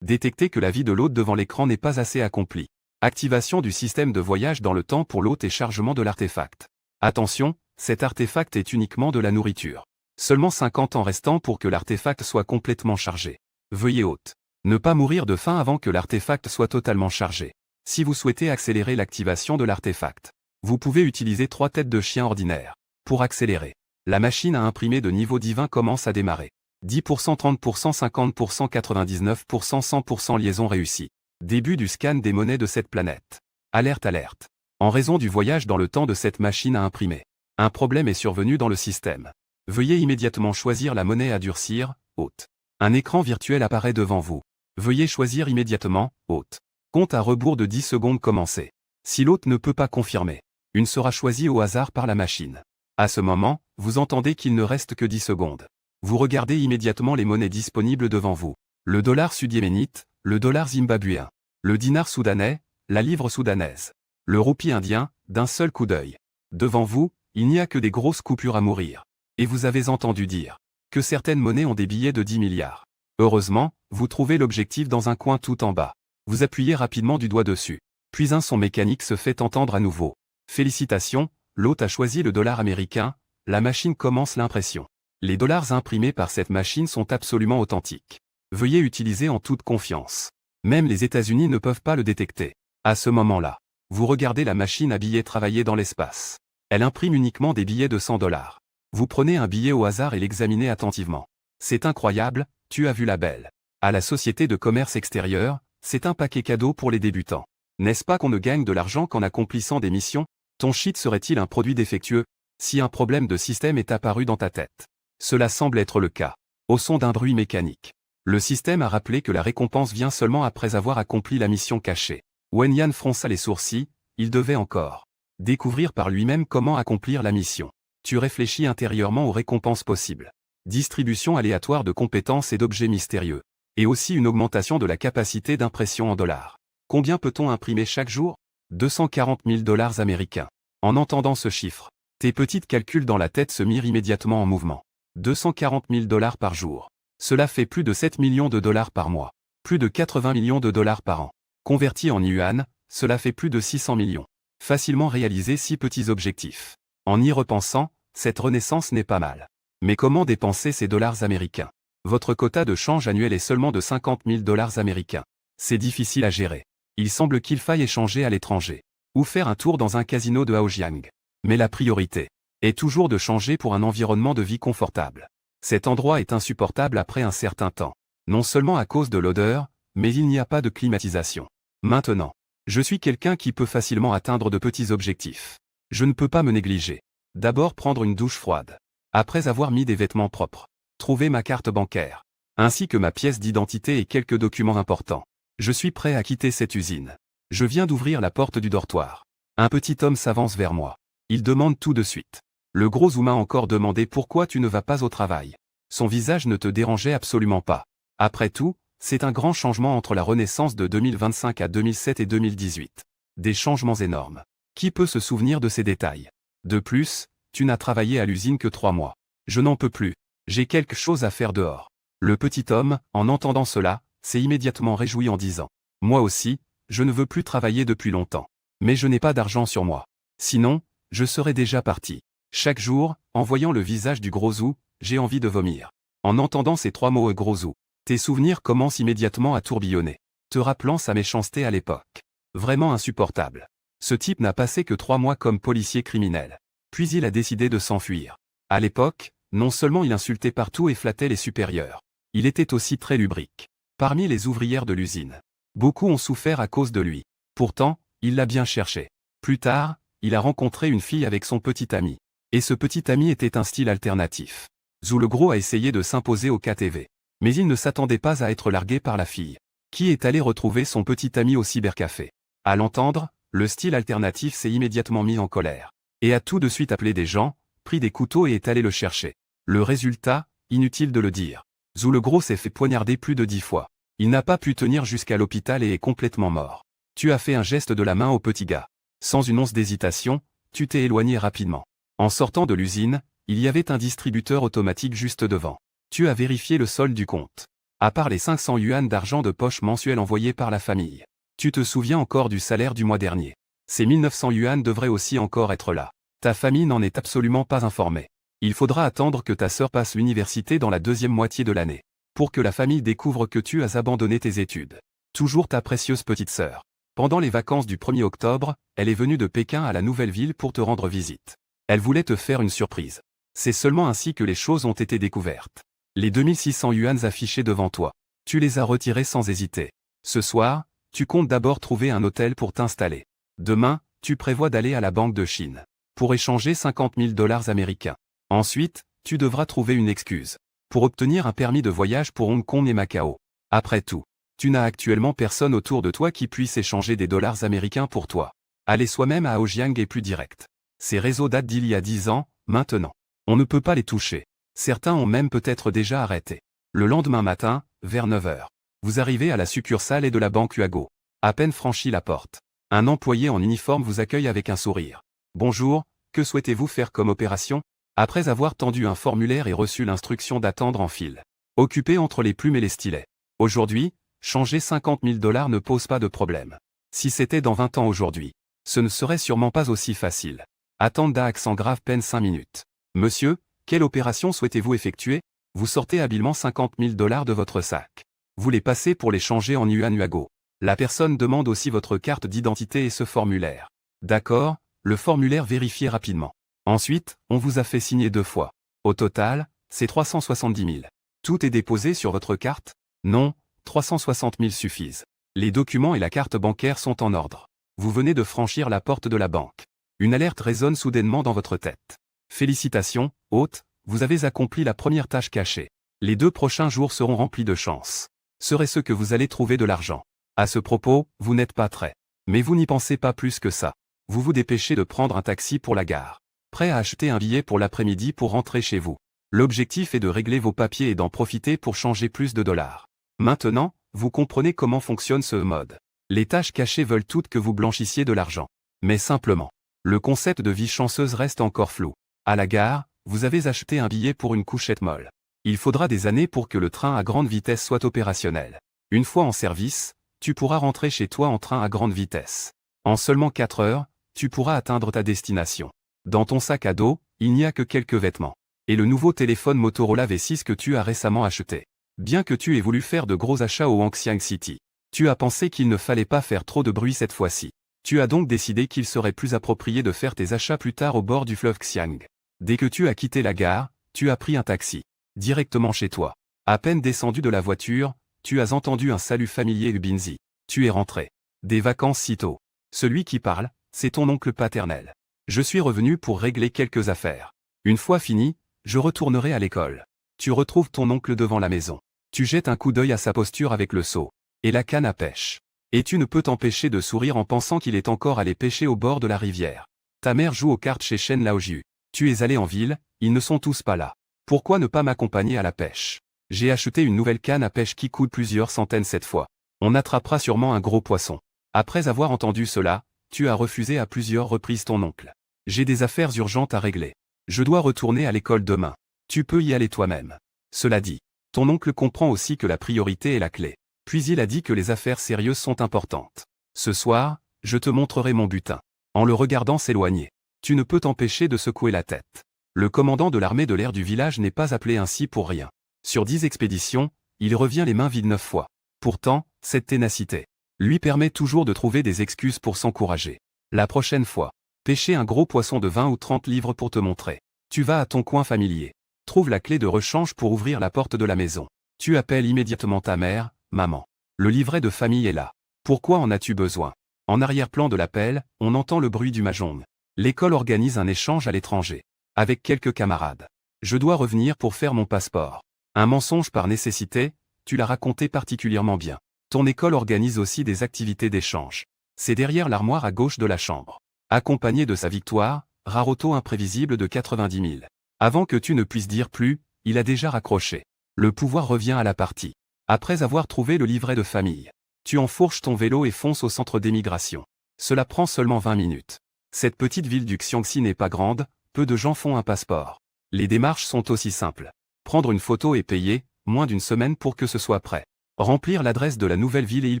Détectez que la vie de l'hôte devant l'écran n'est pas assez accomplie. Activation du système de voyage dans le temps pour l'hôte et chargement de l'artefact. Attention, cet artefact est uniquement de la nourriture. Seulement 50 ans restants pour que l'artefact soit complètement chargé. Veuillez hôte. Ne pas mourir de faim avant que l'artefact soit totalement chargé. Si vous souhaitez accélérer l'activation de l'artefact, vous pouvez utiliser 3 têtes de chien ordinaires. Pour accélérer, la machine à imprimer de niveau divin commence à démarrer. 10%, 30%, 50%, 99%, 100% liaison réussie. Début du scan des monnaies de cette planète. Alerte, alerte. En raison du voyage dans le temps de cette machine à imprimer, un problème est survenu dans le système. Veuillez immédiatement choisir la monnaie à durcir, hôte. Un écran virtuel apparaît devant vous. Veuillez choisir immédiatement, hôte. Compte à rebours de 10 secondes commencé. Si l'hôte ne peut pas confirmer, une sera choisie au hasard par la machine. À ce moment, vous entendez qu'il ne reste que 10 secondes. Vous regardez immédiatement les monnaies disponibles devant vous. Le dollar sud-yéménite, le dollar zimbabwéen, le dinar soudanais, la livre soudanaise, le roupie indien, d'un seul coup d'œil. Devant vous, il n'y a que des grosses coupures à mourir. Et vous avez entendu dire que certaines monnaies ont des billets de 10 milliards. Heureusement, vous trouvez l'objectif dans un coin tout en bas. Vous appuyez rapidement du doigt dessus. Puis un son mécanique se fait entendre à nouveau. Félicitations, l'hôte a choisi le dollar américain, la machine commence l'impression. Les dollars imprimés par cette machine sont absolument authentiques. Veuillez utiliser en toute confiance. Même les États-Unis ne peuvent pas le détecter. À ce moment-là, vous regardez la machine à billets travailler dans l'espace. Elle imprime uniquement des billets de 100 $. Vous prenez un billet au hasard et l'examinez attentivement. C'est incroyable, tu as vu la belle. À la Société de commerce extérieur, c'est un paquet cadeau pour les débutants. N'est-ce pas qu'on ne gagne de l'argent qu'en accomplissant des missions? Ton cheat serait-il un produit défectueux? Si un problème de système est apparu dans ta tête. Cela semble être le cas. Au son d'un bruit mécanique. Le système a rappelé que la récompense vient seulement après avoir accompli la mission cachée. Wenyan fronça les sourcils, il devait encore découvrir par lui-même comment accomplir la mission. Tu réfléchis intérieurement aux récompenses possibles. Distribution aléatoire de compétences et d'objets mystérieux. Et aussi une augmentation de la capacité d'impression en dollars. Combien peut-on imprimer chaque jour? 240 000 $ américains. En entendant ce chiffre, tes petites calculs dans la tête se mirent immédiatement en mouvement. 240 000 $ par jour. Cela fait plus de 7 millions de dollars par mois. Plus de 80 millions de dollars par an. Converti en yuan, cela fait plus de 600 millions. Facilement réaliser 6 petits objectifs. En y repensant, cette renaissance n'est pas mal. Mais comment dépenser ces dollars américains? Votre quota de change annuel est seulement de 50 000 $ américains. C'est difficile à gérer. Il semble qu'il faille échanger à l'étranger. Ou faire un tour dans un casino de Haojiang. Mais la priorité est toujours de changer pour un environnement de vie confortable. Cet endroit est insupportable après un certain temps. Non seulement à cause de l'odeur, mais il n'y a pas de climatisation. Maintenant, je suis quelqu'un qui peut facilement atteindre de petits objectifs. Je ne peux pas me négliger. D'abord prendre une douche froide. Après avoir mis des vêtements propres. Trouver ma carte bancaire. Ainsi que ma pièce d'identité et quelques documents importants. Je suis prêt à quitter cette usine. Je viens d'ouvrir la porte du dortoir. Un petit homme s'avance vers moi. Il demande tout de suite. Le gros Zoom a encore demandé pourquoi tu ne vas pas au travail. Son visage ne te dérangeait absolument pas. Après tout, c'est un grand changement entre la Renaissance de 2025 à 2007 et 2018. Des changements énormes. Qui peut se souvenir de ces détails? De plus, tu n'as travaillé à l'usine que 3 mois. Je n'en peux plus. J'ai quelque chose à faire dehors. Le petit homme, en entendant cela, s'est immédiatement réjoui en disant « Moi aussi, je ne veux plus travailler depuis longtemps. Mais je n'ai pas d'argent sur moi. Sinon, je serais déjà parti. » Chaque jour, en voyant le visage du gros Zou, j'ai envie de vomir. En entendant ces 3 mots gros Zou, tes souvenirs commencent immédiatement à tourbillonner, te rappelant sa méchanceté à l'époque. Vraiment insupportable. Ce type n'a passé que 3 mois comme policier criminel. Puis il a décidé de s'enfuir. À l'époque, non seulement il insultait partout et flattait les supérieurs, il était aussi très lubrique. Parmi les ouvrières de l'usine, beaucoup ont souffert à cause de lui. Pourtant, il l'a bien cherché. Plus tard, il a rencontré une fille avec son petit ami. Et ce petit ami était un style alternatif. Zou le Gros a essayé de s'imposer au KTV. Mais il ne s'attendait pas à être largué par la fille, qui est allée retrouver son petit ami au cybercafé. À l'entendre, le style alternatif s'est immédiatement mis en colère. Et a tout de suite appelé des gens, pris des couteaux et est allé le chercher. Le résultat, inutile de le dire. Zou le Gros s'est fait poignarder plus de 10 fois. Il n'a pas pu tenir jusqu'à l'hôpital et est complètement mort. Tu as fait un geste de la main au petit gars. Sans une once d'hésitation, tu t'es éloigné rapidement. En sortant de l'usine, il y avait un distributeur automatique juste devant. Tu as vérifié le solde du compte. À part les 500 yuan d'argent de poche mensuel envoyés par la famille. Tu te souviens encore du salaire du mois dernier. Ces 1900 yuan devraient aussi encore être là. Ta famille n'en est absolument pas informée. Il faudra attendre que ta sœur passe l'université dans la deuxième moitié de l'année, pour que la famille découvre que tu as abandonné tes études. Toujours ta précieuse petite sœur. Pendant les vacances du 1er octobre, elle est venue de Pékin à la nouvelle ville pour te rendre visite. Elle voulait te faire une surprise. C'est seulement ainsi que les choses ont été découvertes. Les 2600 yuans affichés devant toi. Tu les as retirés sans hésiter. Ce soir, tu comptes d'abord trouver un hôtel pour t'installer. Demain, tu prévois d'aller à la Banque de Chine pour échanger 50 000 dollars américains. Ensuite, tu devras trouver une excuse pour obtenir un permis de voyage pour Hong Kong et Macao. Après tout, tu n'as actuellement personne autour de toi qui puisse échanger des dollars américains pour toi. Aller soi-même à Aojiang est plus direct. Ces réseaux datent d'il y a 10 ans, maintenant. On ne peut pas les toucher. Certains ont même peut-être déjà arrêté. Le lendemain matin, vers 9 h, vous arrivez à la succursale et de la banque Huago. À peine franchi la porte, un employé en uniforme vous accueille avec un sourire. Bonjour, que souhaitez-vous faire comme opération? Après avoir tendu un formulaire et reçu l'instruction d'attendre en file. Occupé entre les plumes et les stylets. Aujourd'hui, changer 50 000 dollars ne pose pas de problème. Si c'était dans 20 ans aujourd'hui, ce ne serait sûrement pas aussi facile. Attendre d'un accent grave peine 5 minutes. Monsieur, quelle opération souhaitez-vous effectuer? Vous sortez habilement 50 000 dollars de votre sac. Vous les passez pour les changer en yuan Huago. La personne demande aussi votre carte d'identité et ce formulaire. D'accord, le formulaire vérifié rapidement. Ensuite, on vous a fait signer 2 fois. Au total, c'est 370 000. Tout est déposé sur votre carte? Non, 360 000 suffisent. Les documents et la carte bancaire sont en ordre. Vous venez de franchir la porte de la banque. Une alerte résonne soudainement dans votre tête. Félicitations, hôte, vous avez accompli la première tâche cachée. Les 2 prochains jours seront remplis de chance. Serait ce que vous allez trouver de l'argent. À ce propos, vous n'êtes pas trait. Mais vous n'y pensez pas plus que ça. Vous vous dépêchez de prendre un taxi pour la gare. Prêt à acheter un billet pour l'après-midi pour rentrer chez vous. L'objectif est de régler vos papiers et d'en profiter pour changer plus de dollars. Maintenant, vous comprenez comment fonctionne ce mode. Les tâches cachées veulent toutes que vous blanchissiez de l'argent. Mais simplement, le concept de vie chanceuse reste encore flou. À la gare, vous avez acheté un billet pour une couchette molle. Il faudra des années pour que le train à grande vitesse soit opérationnel. Une fois en service, tu pourras rentrer chez toi en train à grande vitesse. En seulement 4 heures, tu pourras atteindre ta destination. Dans ton sac à dos, il n'y a que quelques vêtements. Et le nouveau téléphone Motorola V6 que tu as récemment acheté. Bien que tu aies voulu faire de gros achats au Wanxiang City, tu as pensé qu'il ne fallait pas faire trop de bruit cette fois-ci. Tu as donc décidé qu'il serait plus approprié de faire tes achats plus tard au bord du fleuve Xiang. Dès que tu as quitté la gare, tu as pris un taxi. Directement chez toi. À peine descendu de la voiture, tu as entendu un salut familier Ubinzi. Tu es rentré. Des vacances si tôt. Celui qui parle, c'est ton oncle paternel. Je suis revenu pour régler quelques affaires. Une fois fini, je retournerai à l'école. Tu retrouves ton oncle devant la maison. Tu jettes un coup d'œil à sa posture avec le seau et la canne à pêche. Et tu ne peux t'empêcher de sourire en pensant qu'il est encore allé pêcher au bord de la rivière. Ta mère joue aux cartes chez Shen Laojiu. Tu es allé en ville, ils ne sont tous pas là. Pourquoi ne pas m'accompagner à la pêche? J'ai acheté une nouvelle canne à pêche qui coûte plusieurs centaines cette fois. On attrapera sûrement un gros poisson. Après avoir entendu cela, tu as refusé à plusieurs reprises ton oncle. J'ai des affaires urgentes à régler. Je dois retourner à l'école demain. Tu peux y aller toi-même. Cela dit, ton oncle comprend aussi que la priorité est la clé. Puis il a dit que les affaires sérieuses sont importantes. Ce soir, je te montrerai mon butin. En le regardant s'éloigner, tu ne peux t'empêcher de secouer la tête. Le commandant de l'armée de l'air du village n'est pas appelé ainsi pour rien. Sur 10 expéditions, il revient les mains vides 9 fois. Pourtant, cette ténacité lui permet toujours de trouver des excuses pour s'encourager. La prochaine fois, pêcher un gros poisson de 20 ou 30 livres pour te montrer. Tu vas à ton coin familier. Trouve la clé de rechange pour ouvrir la porte de la maison. Tu appelles immédiatement ta mère, maman. Le livret de famille est là. Pourquoi en as-tu besoin? En arrière-plan de l'appel, on entend le bruit du mahjong. L'école organise un échange à l'étranger. Avec quelques camarades. Je dois revenir pour faire mon passeport. Un mensonge par nécessité, tu l'as raconté particulièrement bien. Ton école organise aussi des activités d'échange. C'est derrière l'armoire à gauche de la chambre. Accompagné de sa victoire, raroto imprévisible de 90 000. Avant que tu ne puisses dire plus, il a déjà raccroché. Le pouvoir revient à la partie. Après avoir trouvé le livret de famille, tu enfourches ton vélo et fonces au centre d'émigration. Cela prend seulement 20 minutes. Cette petite ville du Xiangxi n'est pas grande, peu de gens font un passeport. Les démarches sont aussi simples. Prendre une photo et payer, moins d'une semaine pour que ce soit prêt. Remplir l'adresse de la nouvelle ville et il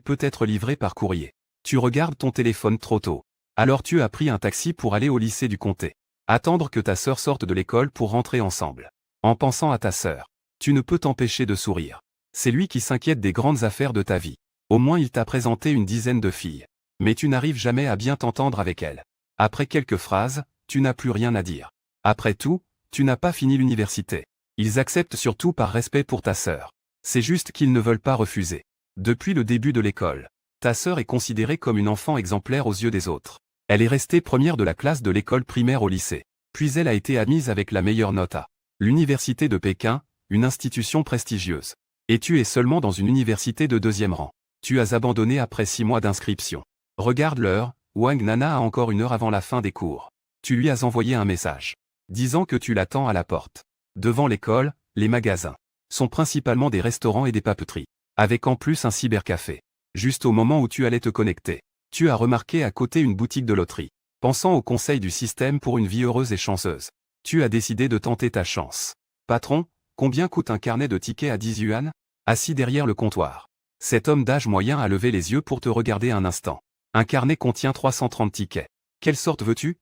peut être livré par courrier. Tu regardes ton téléphone trop tôt. Alors tu as pris un taxi pour aller au lycée du comté. Attendre que ta sœur sorte de l'école pour rentrer ensemble. En pensant à ta sœur, tu ne peux t'empêcher de sourire. C'est lui qui s'inquiète des grandes affaires de ta vie. Au moins il t'a présenté une dizaine de filles. Mais tu n'arrives jamais à bien t'entendre avec elles. Après quelques phrases, tu n'as plus rien à dire. Après tout, tu n'as pas fini l'université. Ils acceptent surtout par respect pour ta sœur. C'est juste qu'ils ne veulent pas refuser. Depuis le début de l'école, ta sœur est considérée comme une enfant exemplaire aux yeux des autres. Elle est restée première de la classe de l'école primaire au lycée. Puis elle a été admise avec la meilleure note à l'université de Pékin, une institution prestigieuse. Et tu es seulement dans une université de deuxième rang. Tu as abandonné après 6 mois d'inscription. Regarde l'heure, Wang Nana a encore 1 heure avant la fin des cours. Tu lui as envoyé un message, disant que tu l'attends à la porte. Devant l'école, les magasins sont principalement des restaurants et des papeteries, avec en plus un cybercafé. Juste au moment où tu allais te connecter, tu as remarqué à côté une boutique de loterie. Pensant au conseil du système pour une vie heureuse et chanceuse, tu as décidé de tenter ta chance. Patron, combien coûte un carnet de tickets à 10 yuan? Assis derrière le comptoir, cet homme d'âge moyen a levé les yeux pour te regarder un instant. Un carnet contient 330 tickets. Quelle sorte veux-tu?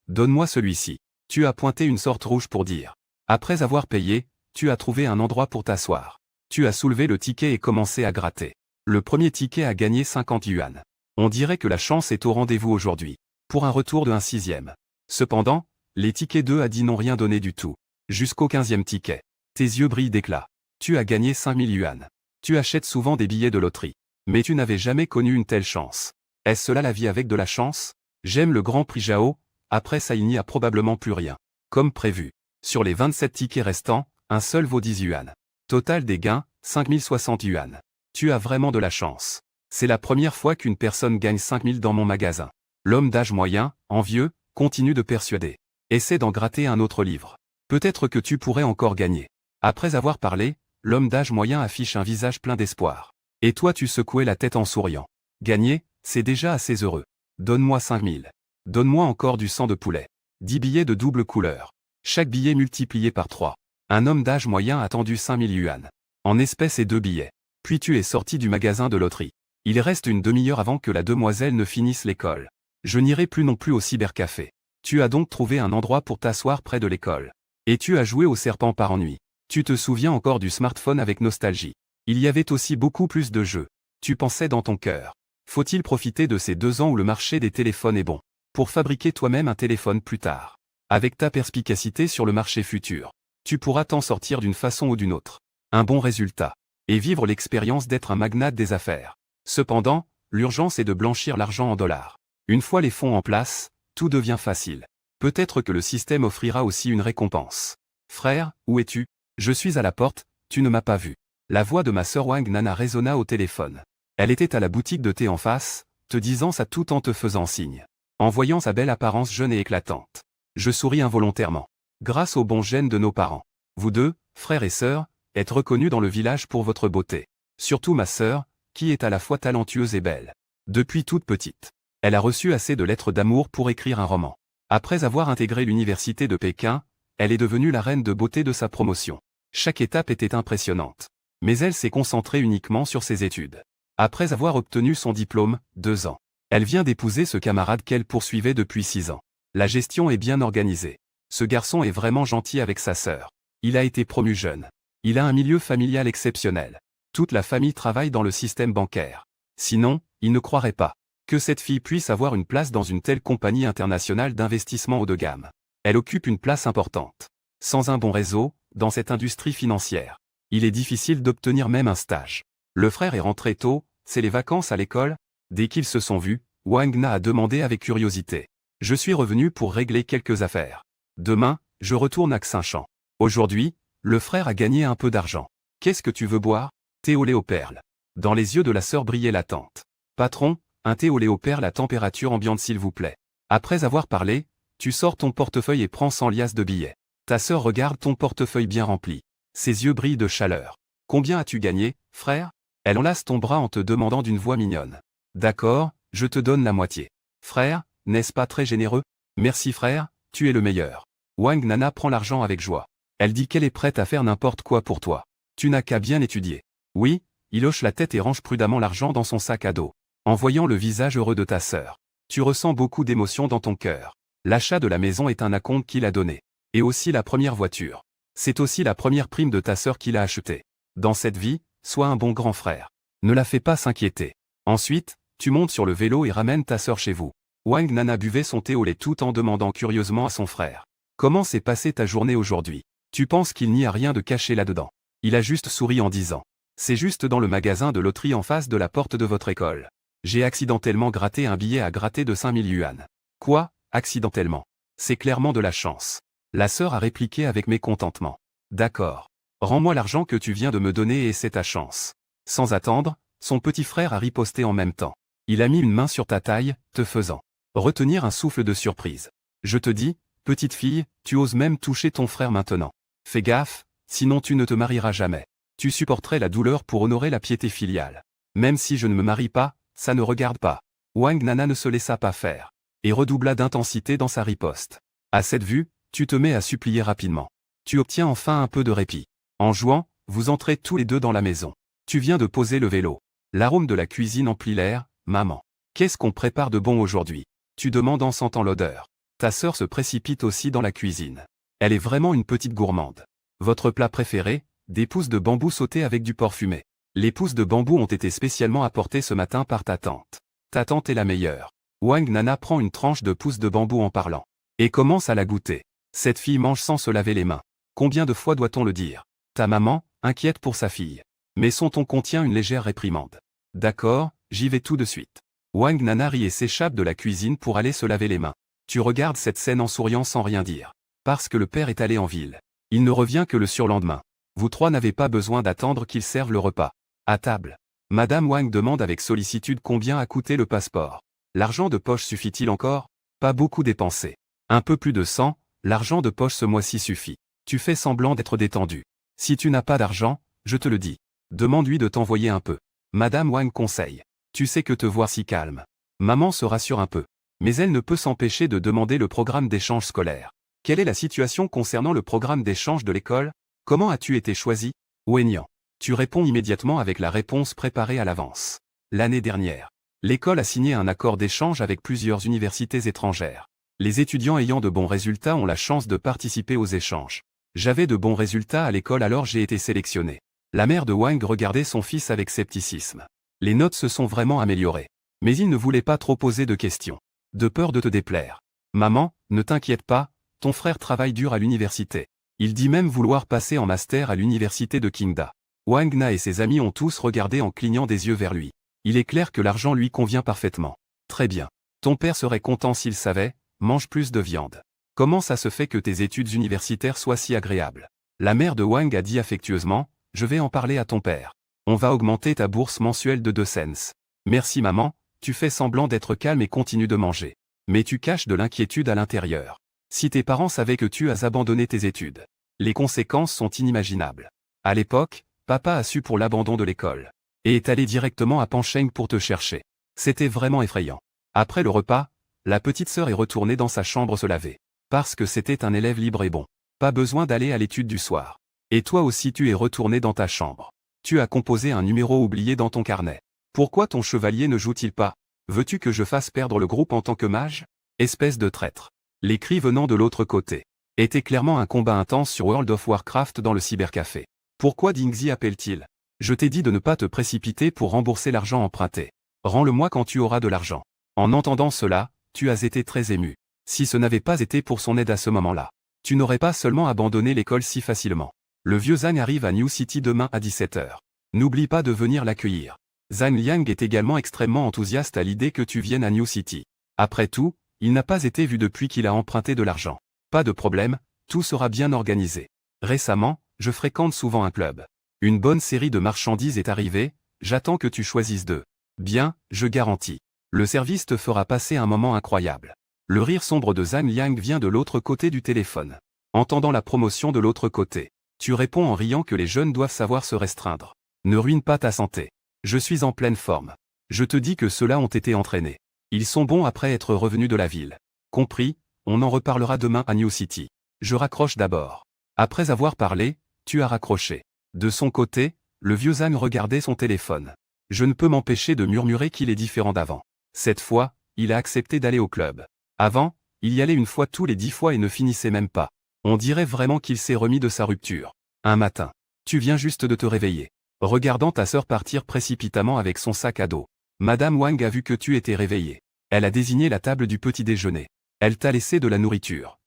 Donne-moi celui-ci. Tu as pointé une sorte rouge pour dire. Après avoir payé, tu as trouvé un endroit pour t'asseoir. Tu as soulevé le ticket et commencé à gratter. Le premier ticket a gagné 50 yuan. On dirait que la chance est au rendez-vous aujourd'hui. Pour un retour de 1/6. Cependant, les tickets 2 à 10 n'ont rien donné du tout. Jusqu'au 15e ticket. Tes yeux brillent d'éclat. Tu as gagné 5000 yuan. Tu achètes souvent des billets de loterie. Mais tu n'avais jamais connu une telle chance. Est-ce cela la vie avec de la chance? J'aime le Grand Prix Jao, après ça il n'y a probablement plus rien. Comme prévu. Sur les 27 tickets restants, un seul vaut 10 yuan. Total des gains, 5060 yuan. Tu as vraiment de la chance. C'est la première fois qu'une personne gagne 5000 dans mon magasin. L'homme d'âge moyen, envieux, continue de persuader. Essaie d'en gratter un autre livre. Peut-être que tu pourrais encore gagner. Après avoir parlé, l'homme d'âge moyen affiche un visage plein d'espoir. Et toi tu secouais la tête en souriant. Gagner, c'est déjà assez heureux. Donne-moi 5000. Donne-moi encore du sang de poulet. 10 billets de double couleur. Chaque billet multiplié par 3. Un homme d'âge moyen a tendu 5000 yuan. En espèces et 2 billets. Puis tu es sorti du magasin de loterie. Il reste une demi-heure avant que la demoiselle ne finisse l'école. Je n'irai plus non plus au cybercafé. Tu as donc trouvé un endroit pour t'asseoir près de l'école. Et tu as joué au serpent par ennui. Tu te souviens encore du smartphone avec nostalgie. Il y avait aussi beaucoup plus de jeux. Tu pensais dans ton cœur. Faut-il profiter de ces 2 ans où le marché des téléphones est bon, pour fabriquer toi-même un téléphone plus tard? Avec ta perspicacité sur le marché futur, tu pourras t'en sortir d'une façon ou d'une autre. Un bon résultat. Et vivre l'expérience d'être un magnate des affaires. Cependant, l'urgence est de blanchir l'argent en dollars. Une fois les fonds en place, tout devient facile. Peut-être que le système offrira aussi une récompense. Frère, où es-tu? Je suis à la porte, tu ne m'as pas vu. La voix de ma sœur Wang Nana résonna au téléphone. Elle était à la boutique de thé en face, te disant ça tout en te faisant signe. En voyant sa belle apparence jeune et éclatante. Je souris involontairement. Grâce au bon gène de nos parents. Vous deux, frères et sœurs, êtes reconnus dans le village pour votre beauté. Surtout ma sœur, qui est à la fois talentueuse et belle. Depuis toute petite, elle a reçu assez de lettres d'amour pour écrire un roman. Après avoir intégré l'université de Pékin, elle est devenue la reine de beauté de sa promotion. Chaque étape était impressionnante. Mais elle s'est concentrée uniquement sur ses études. Après avoir obtenu son diplôme, 2 ans, elle vient d'épouser ce camarade qu'elle poursuivait depuis 6 ans. La gestion est bien organisée. Ce garçon est vraiment gentil avec sa sœur. Il a été promu jeune. Il a un milieu familial exceptionnel. Toute la famille travaille dans le système bancaire. Sinon, il ne croirait pas que cette fille puisse avoir une place dans une telle compagnie internationale d'investissement haut de gamme. Elle occupe une place importante. Sans un bon réseau, dans cette industrie financière, il est difficile d'obtenir même un stage. Le frère est rentré tôt, c'est les vacances à l'école. Dès qu'ils se sont vus, Wang Na a demandé avec curiosité. Je suis revenu pour régler quelques affaires. Demain, je retourne à Xinchan. Aujourd'hui, le frère a gagné un peu d'argent. Qu'est-ce que tu veux boire? Thé au lait aux perles. Dans les yeux de la sœur brillait l'attente. Patron, un thé au lait aux perles à température ambiante s'il vous plaît. Après avoir parlé, tu sors ton portefeuille et prends 100 liasses de billets. Ta sœur regarde ton portefeuille bien rempli. Ses yeux brillent de chaleur. Combien as-tu gagné, frère? Elle enlace ton bras en te demandant d'une voix mignonne. D'accord, je te donne la moitié. Frère, n'est-ce pas très généreux? Merci frère, tu es le meilleur. Wang Nana prend l'argent avec joie. Elle dit qu'elle est prête à faire n'importe quoi pour toi. Tu n'as qu'à bien étudier. Oui, il hoche la tête et range prudemment l'argent dans son sac à dos. En voyant le visage heureux de ta sœur, tu ressens beaucoup d'émotions dans ton cœur. L'achat de la maison est un acompte qu'il a donné. Et aussi la première voiture. C'est aussi la première prime de ta sœur qu'il a achetée. Dans cette vie, sois un bon grand frère. Ne la fais pas s'inquiéter. Ensuite, tu montes sur le vélo et ramènes ta sœur chez vous. Wang Nana buvait son thé au lait tout en demandant curieusement à son frère. Comment s'est passée ta journée aujourd'hui? Tu penses qu'il n'y a rien de caché là-dedans? Il a juste souri en disant. C'est juste dans le magasin de loterie en face de la porte de votre école. J'ai accidentellement gratté un billet à gratter de 5000 yuan. Quoi, accidentellement? C'est clairement de la chance. La sœur a répliqué avec mécontentement. D'accord. Rends-moi l'argent que tu viens de me donner et c'est ta chance. Sans attendre, son petit frère a riposté en même temps. Il a mis une main sur ta taille, te faisant retenir un souffle de surprise. Je te dis, petite fille, tu oses même toucher ton frère maintenant. Fais gaffe, sinon tu ne te marieras jamais. Tu supporterais la douleur pour honorer la piété filiale. Même si je ne me marie pas, ça ne regarde pas. Wang Nana ne se laissa pas faire. Et redoubla d'intensité dans sa riposte. À cette vue, tu te mets à supplier rapidement. Tu obtiens enfin un peu de répit. En jouant, vous entrez tous les deux dans la maison. Tu viens de poser le vélo. L'arôme de la cuisine emplit l'air. Maman. Qu'est-ce qu'on prépare de bon aujourd'hui? Tu demandes en sentant l'odeur. Ta sœur se précipite aussi dans la cuisine. Elle est vraiment une petite gourmande. Votre plat préféré? Des pousses de bambou sautées avec du porc fumé. Les pousses de bambou ont été spécialement apportées ce matin par ta tante. Ta tante est la meilleure. Wang Nana prend une tranche de pousse de bambou en parlant. Et commence à la goûter. Cette fille mange sans se laver les mains. Combien de fois doit-on le dire? Ta maman, inquiète pour sa fille. Mais son ton contient une légère réprimande. D'accord, j'y vais tout de suite. Wang Nana rit et s'échappe de la cuisine pour aller se laver les mains. Tu regardes cette scène en souriant sans rien dire. Parce que le père est allé en ville. Il ne revient que le surlendemain. Vous trois n'avez pas besoin d'attendre qu'il serve le repas. À table. Madame Wang demande avec sollicitude combien a coûté le passeport. L'argent de poche suffit-il encore? Pas beaucoup dépensé. Un peu plus de 100, l'argent de poche ce mois-ci suffit. Tu fais semblant d'être détendu. Si tu n'as pas d'argent, je te le dis. Demande-lui de t'envoyer un peu. Madame Wang conseille. Tu sais que te voir si calme. Maman se rassure un peu. Mais elle ne peut s'empêcher de demander le programme d'échange scolaire. Quelle est la situation concernant le programme d'échange de l'école? Comment as-tu été choisi? Wenyan. Tu réponds immédiatement avec la réponse préparée à l'avance. L'année dernière, l'école a signé un accord d'échange avec plusieurs universités étrangères. Les étudiants ayant de bons résultats ont la chance de participer aux échanges. J'avais de bons résultats à l'école alors j'ai été sélectionné. La mère de Wang regardait son fils avec scepticisme. Les notes se sont vraiment améliorées. Mais il ne voulait pas trop poser de questions. De peur de te déplaire. Maman, ne t'inquiète pas, ton frère travaille dur à l'université. Il dit même vouloir passer en master à l'université de Qingda. Wang Na et ses amis ont tous regardé en clignant des yeux vers lui. Il est clair que l'argent lui convient parfaitement. Très bien. Ton père serait content s'il savait, mange plus de viande. Comment ça se fait que tes études universitaires soient si agréables? La mère de Wang a dit affectueusement, je vais en parler à ton père. On va augmenter ta bourse mensuelle de 2 cents. Merci maman, tu fais semblant d'être calme et continue de manger. Mais tu caches de l'inquiétude à l'intérieur. Si tes parents savaient que tu as abandonné tes études, les conséquences sont inimaginables. À l'époque, papa a su pour l'abandon de l'école. Et est allé directement à Pansheng pour te chercher. C'était vraiment effrayant. Après le repas, la petite sœur est retournée dans sa chambre se laver. Parce que c'était un élève libre et bon. Pas besoin d'aller à l'étude du soir. Et toi aussi tu es retourné dans ta chambre. Tu as composé un numéro oublié dans ton carnet. Pourquoi ton chevalier ne joue-t-il pas? Veux-tu que je fasse perdre le groupe en tant que mage? Espèce de traître. Les cris venant de l'autre côté. Était clairement un combat intense sur World of Warcraft dans le cybercafé. Pourquoi Dingxi appelle-t-il? Je t'ai dit de ne pas te précipiter pour rembourser l'argent emprunté. Rends-le-moi quand tu auras de l'argent. En entendant cela, tu as été très ému. Si ce n'avait pas été pour son aide à ce moment-là, tu n'aurais pas seulement abandonné l'école si facilement. Le vieux Zhang arrive à New City demain à 17 h. N'oublie pas de venir l'accueillir. Zhang Liang est également extrêmement enthousiaste à l'idée que tu viennes à New City. Après tout, il n'a pas été vu depuis qu'il a emprunté de l'argent. Pas de problème, tout sera bien organisé. Récemment, je fréquente souvent un club. Une bonne série de marchandises est arrivée, j'attends que tu choisisses deux. Bien, je garantis. Le service te fera passer un moment incroyable. Le rire sombre de Zhang Liang vient de l'autre côté du téléphone. Entendant la promotion de l'autre côté, tu réponds en riant que les jeunes doivent savoir se restreindre. Ne ruine pas ta santé. Je suis en pleine forme. Je te dis que ceux-là ont été entraînés. Ils sont bons après être revenus de la ville. Compris, on en reparlera demain à New City. Je raccroche d'abord. Après avoir parlé, tu as raccroché. De son côté, le vieux Zhang regardait son téléphone. Je ne peux m'empêcher de murmurer qu'il est différent d'avant. Cette fois, il a accepté d'aller au club. Avant, il y allait une fois tous les 10 fois et ne finissait même pas. On dirait vraiment qu'il s'est remis de sa rupture. Un matin. Tu viens juste de te réveiller. Regardant ta sœur partir précipitamment avec son sac à dos. Madame Wang a vu que tu étais réveillé. Elle a désigné la table du petit déjeuner. Elle t'a laissé de la nourriture.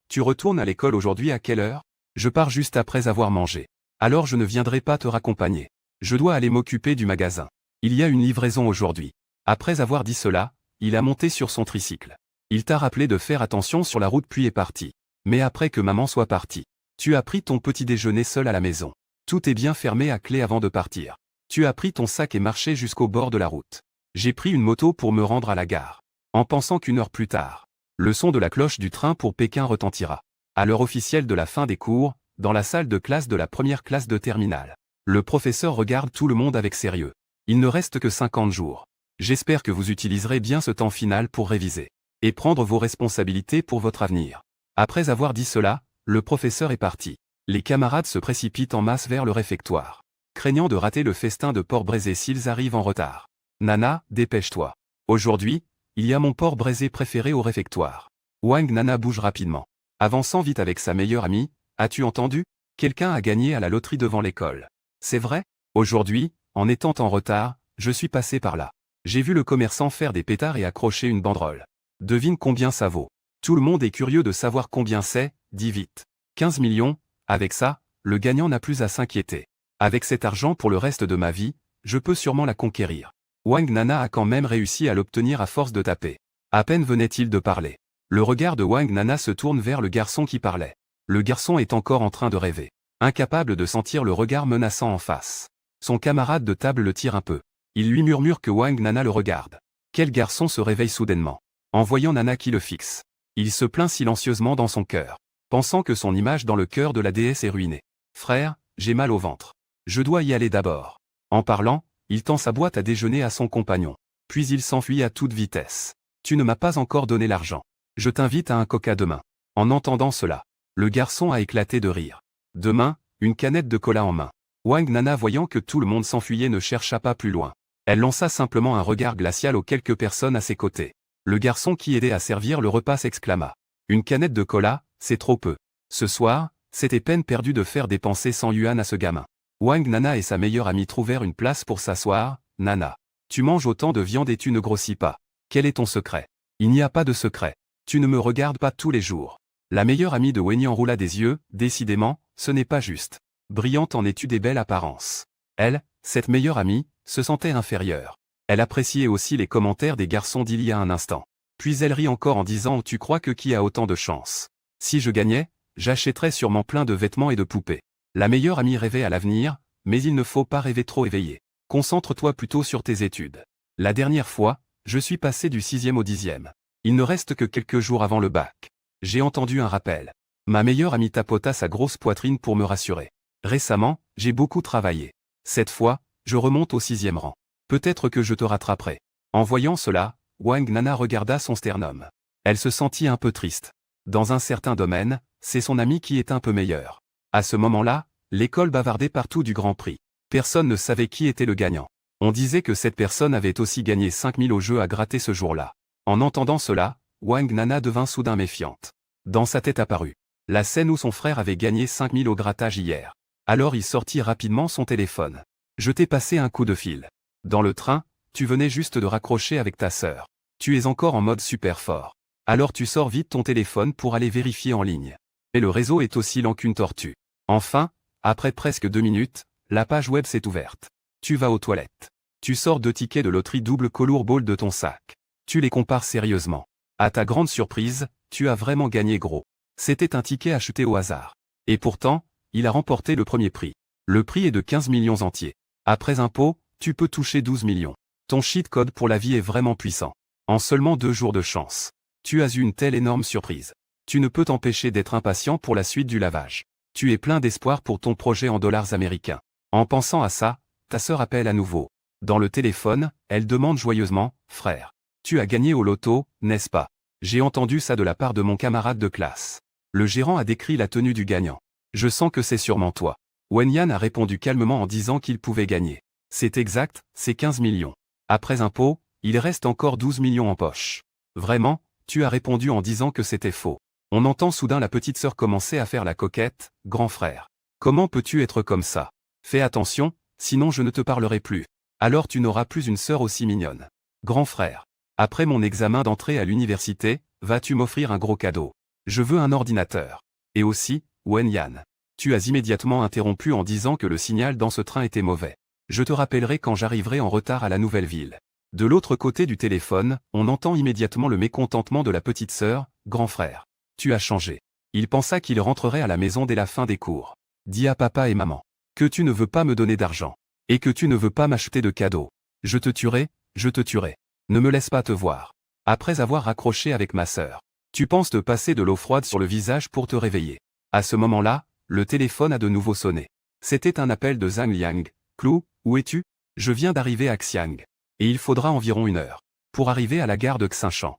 Tu retournes à l'école aujourd'hui à quelle heure? Je pars juste après avoir mangé. Alors je ne viendrai pas te raccompagner. Je dois aller m'occuper du magasin. Il y a une livraison aujourd'hui. Après avoir dit cela, il a monté sur son tricycle. Il t'a rappelé de faire attention sur la route puis est parti. Mais après que maman soit partie, tu as pris ton petit déjeuner seul à la maison. Tout est bien fermé à clé avant de partir. Tu as pris ton sac et marché jusqu'au bord de la route. J'ai pris une moto pour me rendre à la gare. En pensant qu'une heure plus tard, le son de la cloche du train pour Pékin retentira. À l'heure officielle de la fin des cours, dans la salle de classe de la première classe de terminale. Le professeur regarde tout le monde avec sérieux. Il ne reste que 50 jours. J'espère que vous utiliserez bien ce temps final pour réviser. Et prendre vos responsabilités pour votre avenir. Après avoir dit cela, le professeur est parti. Les camarades se précipitent en masse vers le réfectoire. Craignant de rater le festin de porc braisé s'ils arrivent en retard. Nana, dépêche-toi. Aujourd'hui, il y a mon porc braisé préféré au réfectoire. Wang Nana bouge rapidement. Avançant vite avec sa meilleure amie, as-tu entendu? Quelqu'un a gagné à la loterie devant l'école. C'est vrai? Aujourd'hui, en étant en retard, je suis passé par là. J'ai vu le commerçant faire des pétards et accrocher une banderole. Devine combien ça vaut. Tout le monde est curieux de savoir combien c'est, dis vite. 15 millions, avec ça, le gagnant n'a plus à s'inquiéter. Avec cet argent pour le reste de ma vie, je peux sûrement la conquérir. Wang Nana a quand même réussi à l'obtenir à force de taper. À peine venait-il de parler. Le regard de Wang Nana se tourne vers le garçon qui parlait. Le garçon est encore en train de rêver. Incapable de sentir le regard menaçant en face. Son camarade de table le tire un peu. Il lui murmure que Wang Nana le regarde. Quel garçon se réveille soudainement. En voyant Nana qui le fixe. Il se plaint silencieusement dans son cœur. Pensant que son image dans le cœur de la déesse est ruinée. Frère, j'ai mal au ventre. Je dois y aller d'abord. En parlant, il tend sa boîte à déjeuner à son compagnon. Puis il s'enfuit à toute vitesse. Tu ne m'as pas encore donné l'argent. Je t'invite à un coca demain. En entendant cela, le garçon a éclaté de rire. Demain, une canette de cola en main. Wang Nana voyant que tout le monde s'enfuyait ne chercha pas plus loin. Elle lança simplement un regard glacial aux quelques personnes à ses côtés. Le garçon qui aidait à servir le repas s'exclama. Une canette de cola, c'est trop peu. Ce soir, c'était peine perdue de faire dépenser 100 yuan à ce gamin. Wang Nana et sa meilleure amie trouvèrent une place pour s'asseoir. Nana, tu manges autant de viande et tu ne grossis pas. Quel est ton secret? Il n'y a pas de secret. Tu ne me regardes pas tous les jours. La meilleure amie de Wenyan roula des yeux, décidément, ce n'est pas juste. Brillante en études et belle apparence. Elle, cette meilleure amie, se sentait inférieure. Elle appréciait aussi les commentaires des garçons d'il y a un instant. Puis elle rit encore en disant « Tu crois que qui a autant de chance? Si je gagnais, j'achèterais sûrement plein de vêtements et de poupées. » La meilleure amie rêvait à l'avenir, mais il ne faut pas rêver trop éveillé. Concentre-toi plutôt sur tes études. La dernière fois, je suis passé du 6e au 10e. Il ne reste que quelques jours avant le bac. J'ai entendu un rappel. Ma meilleure amie tapota sa grosse poitrine pour me rassurer. Récemment, j'ai beaucoup travaillé. Cette fois, je remonte au 6e rang. Peut-être que je te rattraperai. En voyant cela, Wang Nana regarda son sternum. Elle se sentit un peu triste. Dans un certain domaine, c'est son ami qui est un peu meilleur. À ce moment-là, l'école bavardait partout du Grand Prix. Personne ne savait qui était le gagnant. On disait que cette personne avait aussi gagné 5000 au jeu à gratter ce jour-là. En entendant cela, Wang Nana devint soudain méfiante. Dans sa tête apparut la scène où son frère avait gagné 5000 au grattage hier. Alors il sortit rapidement son téléphone. Je t'ai passé un coup de fil. Dans le train, tu venais juste de raccrocher avec ta sœur. Tu es encore en mode super fort. Alors tu sors vite ton téléphone pour aller vérifier en ligne. Et le réseau est aussi lent qu'une tortue. Enfin, après presque 2 minutes, la page web s'est ouverte. Tu vas aux toilettes. Tu sors 2 tickets de loterie double Color Ball de ton sac. Tu les compares sérieusement. À ta grande surprise, tu as vraiment gagné gros. C'était un ticket acheté au hasard. Et pourtant, il a remporté le premier prix. Le prix est de 15 millions entiers. Après impôt, tu peux toucher 12 millions. Ton cheat code pour la vie est vraiment puissant. En seulement 2 jours de chance. Tu as eu une telle énorme surprise. Tu ne peux t'empêcher d'être impatient pour la suite du lavage. Tu es plein d'espoir pour ton projet en dollars américains. En pensant à ça, ta sœur appelle à nouveau. Dans le téléphone, elle demande joyeusement, « Frère, tu as gagné au loto, n'est-ce pas? J'ai entendu ça de la part de mon camarade de classe. » Le gérant a décrit la tenue du gagnant. « Je sens que c'est sûrement toi. » Wenyan a répondu calmement en disant qu'il pouvait gagner. C'est exact, c'est 15 millions. Après impôt, il reste encore 12 millions en poche. Vraiment, tu as répondu en disant que c'était faux. On entend soudain la petite sœur commencer à faire la coquette, grand frère. Comment peux-tu être comme ça? Fais attention, sinon je ne te parlerai plus. Alors tu n'auras plus une sœur aussi mignonne. Grand frère. Après mon examen d'entrée à l'université, vas-tu m'offrir un gros cadeau? Je veux un ordinateur. Et aussi, Wenyan. Tu as immédiatement interrompu en disant que le signal dans ce train était mauvais. Je te rappellerai quand j'arriverai en retard à la nouvelle ville. De l'autre côté du téléphone, on entend immédiatement le mécontentement de la petite sœur, grand frère. Tu as changé. Il pensa qu'il rentrerait à la maison dès la fin des cours. Dis à papa et maman que tu ne veux pas me donner d'argent. Et que tu ne veux pas m'acheter de cadeaux. Je te tuerai, je te tuerai. Ne me laisse pas te voir. Après avoir raccroché avec ma sœur. Tu penses te passer de l'eau froide sur le visage pour te réveiller. À ce moment-là, le téléphone a de nouveau sonné. C'était un appel de Zhang Liang. Clou, où es-tu? Je viens d'arriver à Xiang. Et il faudra environ 1 heure. Pour arriver à la gare de Xinchan.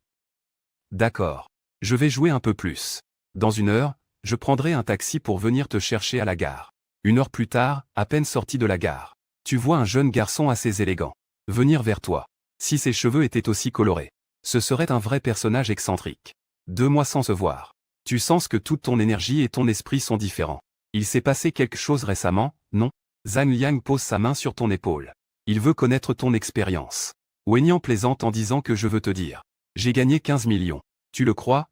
D'accord. Je vais jouer un peu plus. Dans 1 heure, je prendrai un taxi pour venir te chercher à la gare. 1 heure plus tard, à peine sorti de la gare. Tu vois un jeune garçon assez élégant. Venir vers toi. Si ses cheveux étaient aussi colorés. Ce serait un vrai personnage excentrique. 2 mois sans se voir. Tu sens que toute ton énergie et ton esprit sont différents. Il s'est passé quelque chose récemment, non? Zhang Liang pose sa main sur ton épaule. Il veut connaître ton expérience. Wenyan plaisante en disant que je veux te dire. J'ai gagné 15 millions. Tu le crois?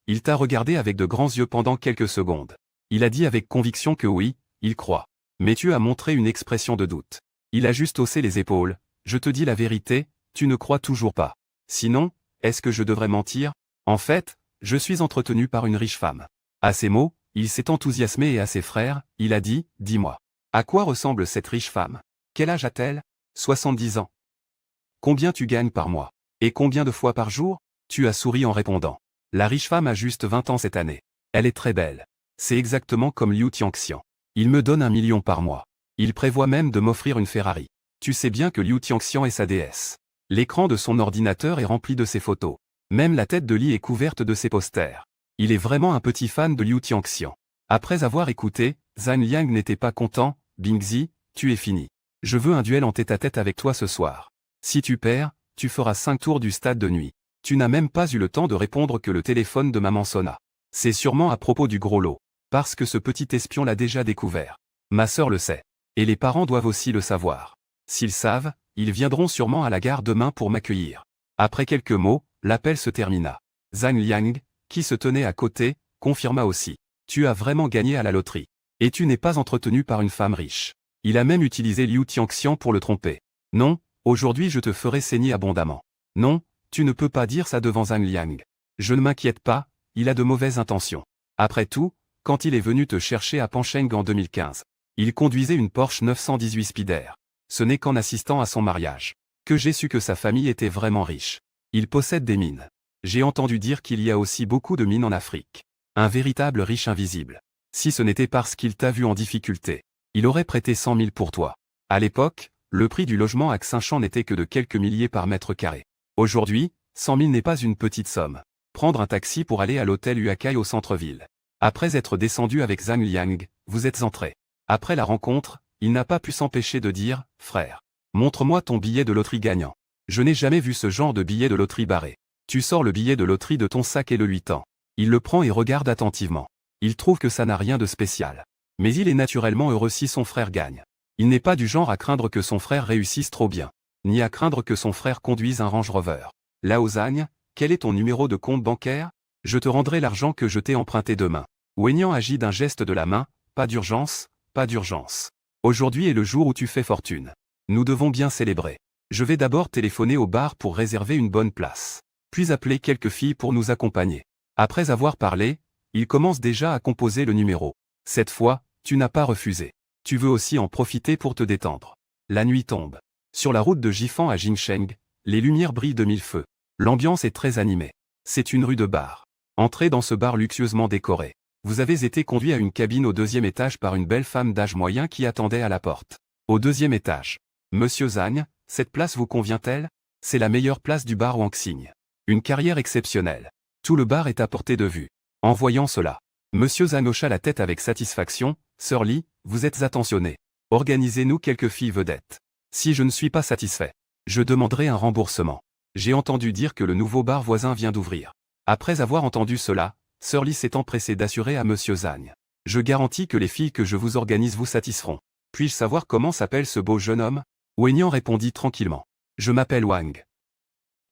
Il t'a regardé avec de grands yeux pendant quelques secondes. Il a dit avec conviction que oui, il croit. Mais tu as montré une expression de doute. Il a juste haussé les épaules. Je te dis la vérité, tu ne crois toujours pas. Sinon, est-ce que je devrais mentir? En fait, je suis entretenu par une riche femme. À ces mots, il s'est enthousiasmé et à ses frères, il a dit, dis-moi. À quoi ressemble cette riche femme? Quel âge a-t-elle? 70 ans. Combien tu gagnes par mois? Et combien de fois par jour? Tu as souri en répondant. La riche femme a juste 20 ans cette année. Elle est très belle. C'est exactement comme Liu Tianxian. Il me donne 1 million par mois. Il prévoit même de m'offrir une Ferrari. Tu sais bien que Liu Tianxian est sa déesse. L'écran de son ordinateur est rempli de ses photos. Même la tête de lit est couverte de ses posters. Il est vraiment un petit fan de Liu Tianxian. Après avoir écouté, Zhang Liang n'était pas content. Bingzi, tu es fini. Je veux un duel en tête-à-tête avec toi ce soir. Si tu perds, tu feras 5 tours du stade de nuit. Tu n'as même pas eu le temps de répondre que le téléphone de maman sonna. C'est sûrement à propos du gros lot. Parce que ce petit espion l'a déjà découvert. Ma sœur le sait. Et les parents doivent aussi le savoir. S'ils savent, ils viendront sûrement à la gare demain pour m'accueillir. Après quelques mots, l'appel se termina. Zhang Liang, qui se tenait à côté, confirma aussi. Tu as vraiment gagné à la loterie. Et tu n'es pas entretenu par une femme riche. Il a même utilisé Liu Tianxian pour le tromper. Non, aujourd'hui je te ferai saigner abondamment. Non, tu ne peux pas dire ça devant Zhang Liang. Je ne m'inquiète pas, il a de mauvaises intentions. Après tout, quand il est venu te chercher à Pancheng en 2015, il conduisait une Porsche 918 Spider. Ce n'est qu'en assistant à son mariage que j'ai su que sa famille était vraiment riche. Il possède des mines. J'ai entendu dire qu'il y a aussi beaucoup de mines en Afrique. Un véritable riche invisible. Si ce n'était parce qu'il t'a vu en difficulté, il aurait prêté 100 000 pour toi. À l'époque, le prix du logement à Xinchan n'était que de quelques milliers par mètre carré. Aujourd'hui, 100 000 n'est pas une petite somme. Prendre un taxi pour aller à l'hôtel Huakai au centre-ville. Après être descendu avec Zhang Liang, vous êtes entrés. Après la rencontre, il n'a pas pu s'empêcher de dire, frère, montre-moi ton billet de loterie gagnant. Je n'ai jamais vu ce genre de billet de loterie barré. Tu sors le billet de loterie de ton sac et le lui tends. Il le prend et regarde attentivement. Il trouve que ça n'a rien de spécial. Mais il est naturellement heureux si son frère gagne. Il n'est pas du genre à craindre que son frère réussisse trop bien, ni à craindre que son frère conduise un Range Rover. Lao Zhang, quel est ton numéro de compte bancaire? Je te rendrai l'argent que je t'ai emprunté demain. Wenyan agit d'un geste de la main, pas d'urgence, pas d'urgence. Aujourd'hui est le jour où tu fais fortune. Nous devons bien célébrer. Je vais d'abord téléphoner au bar pour réserver une bonne place. Puis appeler quelques filles pour nous accompagner. Après avoir parlé, il commence déjà à composer le numéro. Cette fois, tu n'as pas refusé. Tu veux aussi en profiter pour te détendre. La nuit tombe. Sur la route de Jifan à Jingsheng, les lumières brillent de mille feux. L'ambiance est très animée. C'est une rue de bar. Entrez dans ce bar luxueusement décoré. Vous avez été conduit à une cabine au 2e étage par une belle femme d'âge moyen qui attendait à la porte. Au 2e étage. Monsieur Zhang, cette place vous convient-elle? C'est la meilleure place du bar Wangxing. Une carrière exceptionnelle. Tout le bar est à portée de vue. En voyant cela, Monsieur Zhang hocha la tête avec satisfaction. Sir Lee, vous êtes attentionné. Organisez-nous quelques filles vedettes. Si je ne suis pas satisfait, je demanderai un remboursement. J'ai entendu dire que le nouveau bar voisin vient d'ouvrir. Après avoir entendu cela, Sir Lee s'est empressé d'assurer à Monsieur Zhang. Je garantis que les filles que je vous organise vous satisferont. Puis-je savoir comment s'appelle ce beau jeune homme? Wenyan répondit tranquillement. Je m'appelle Wang.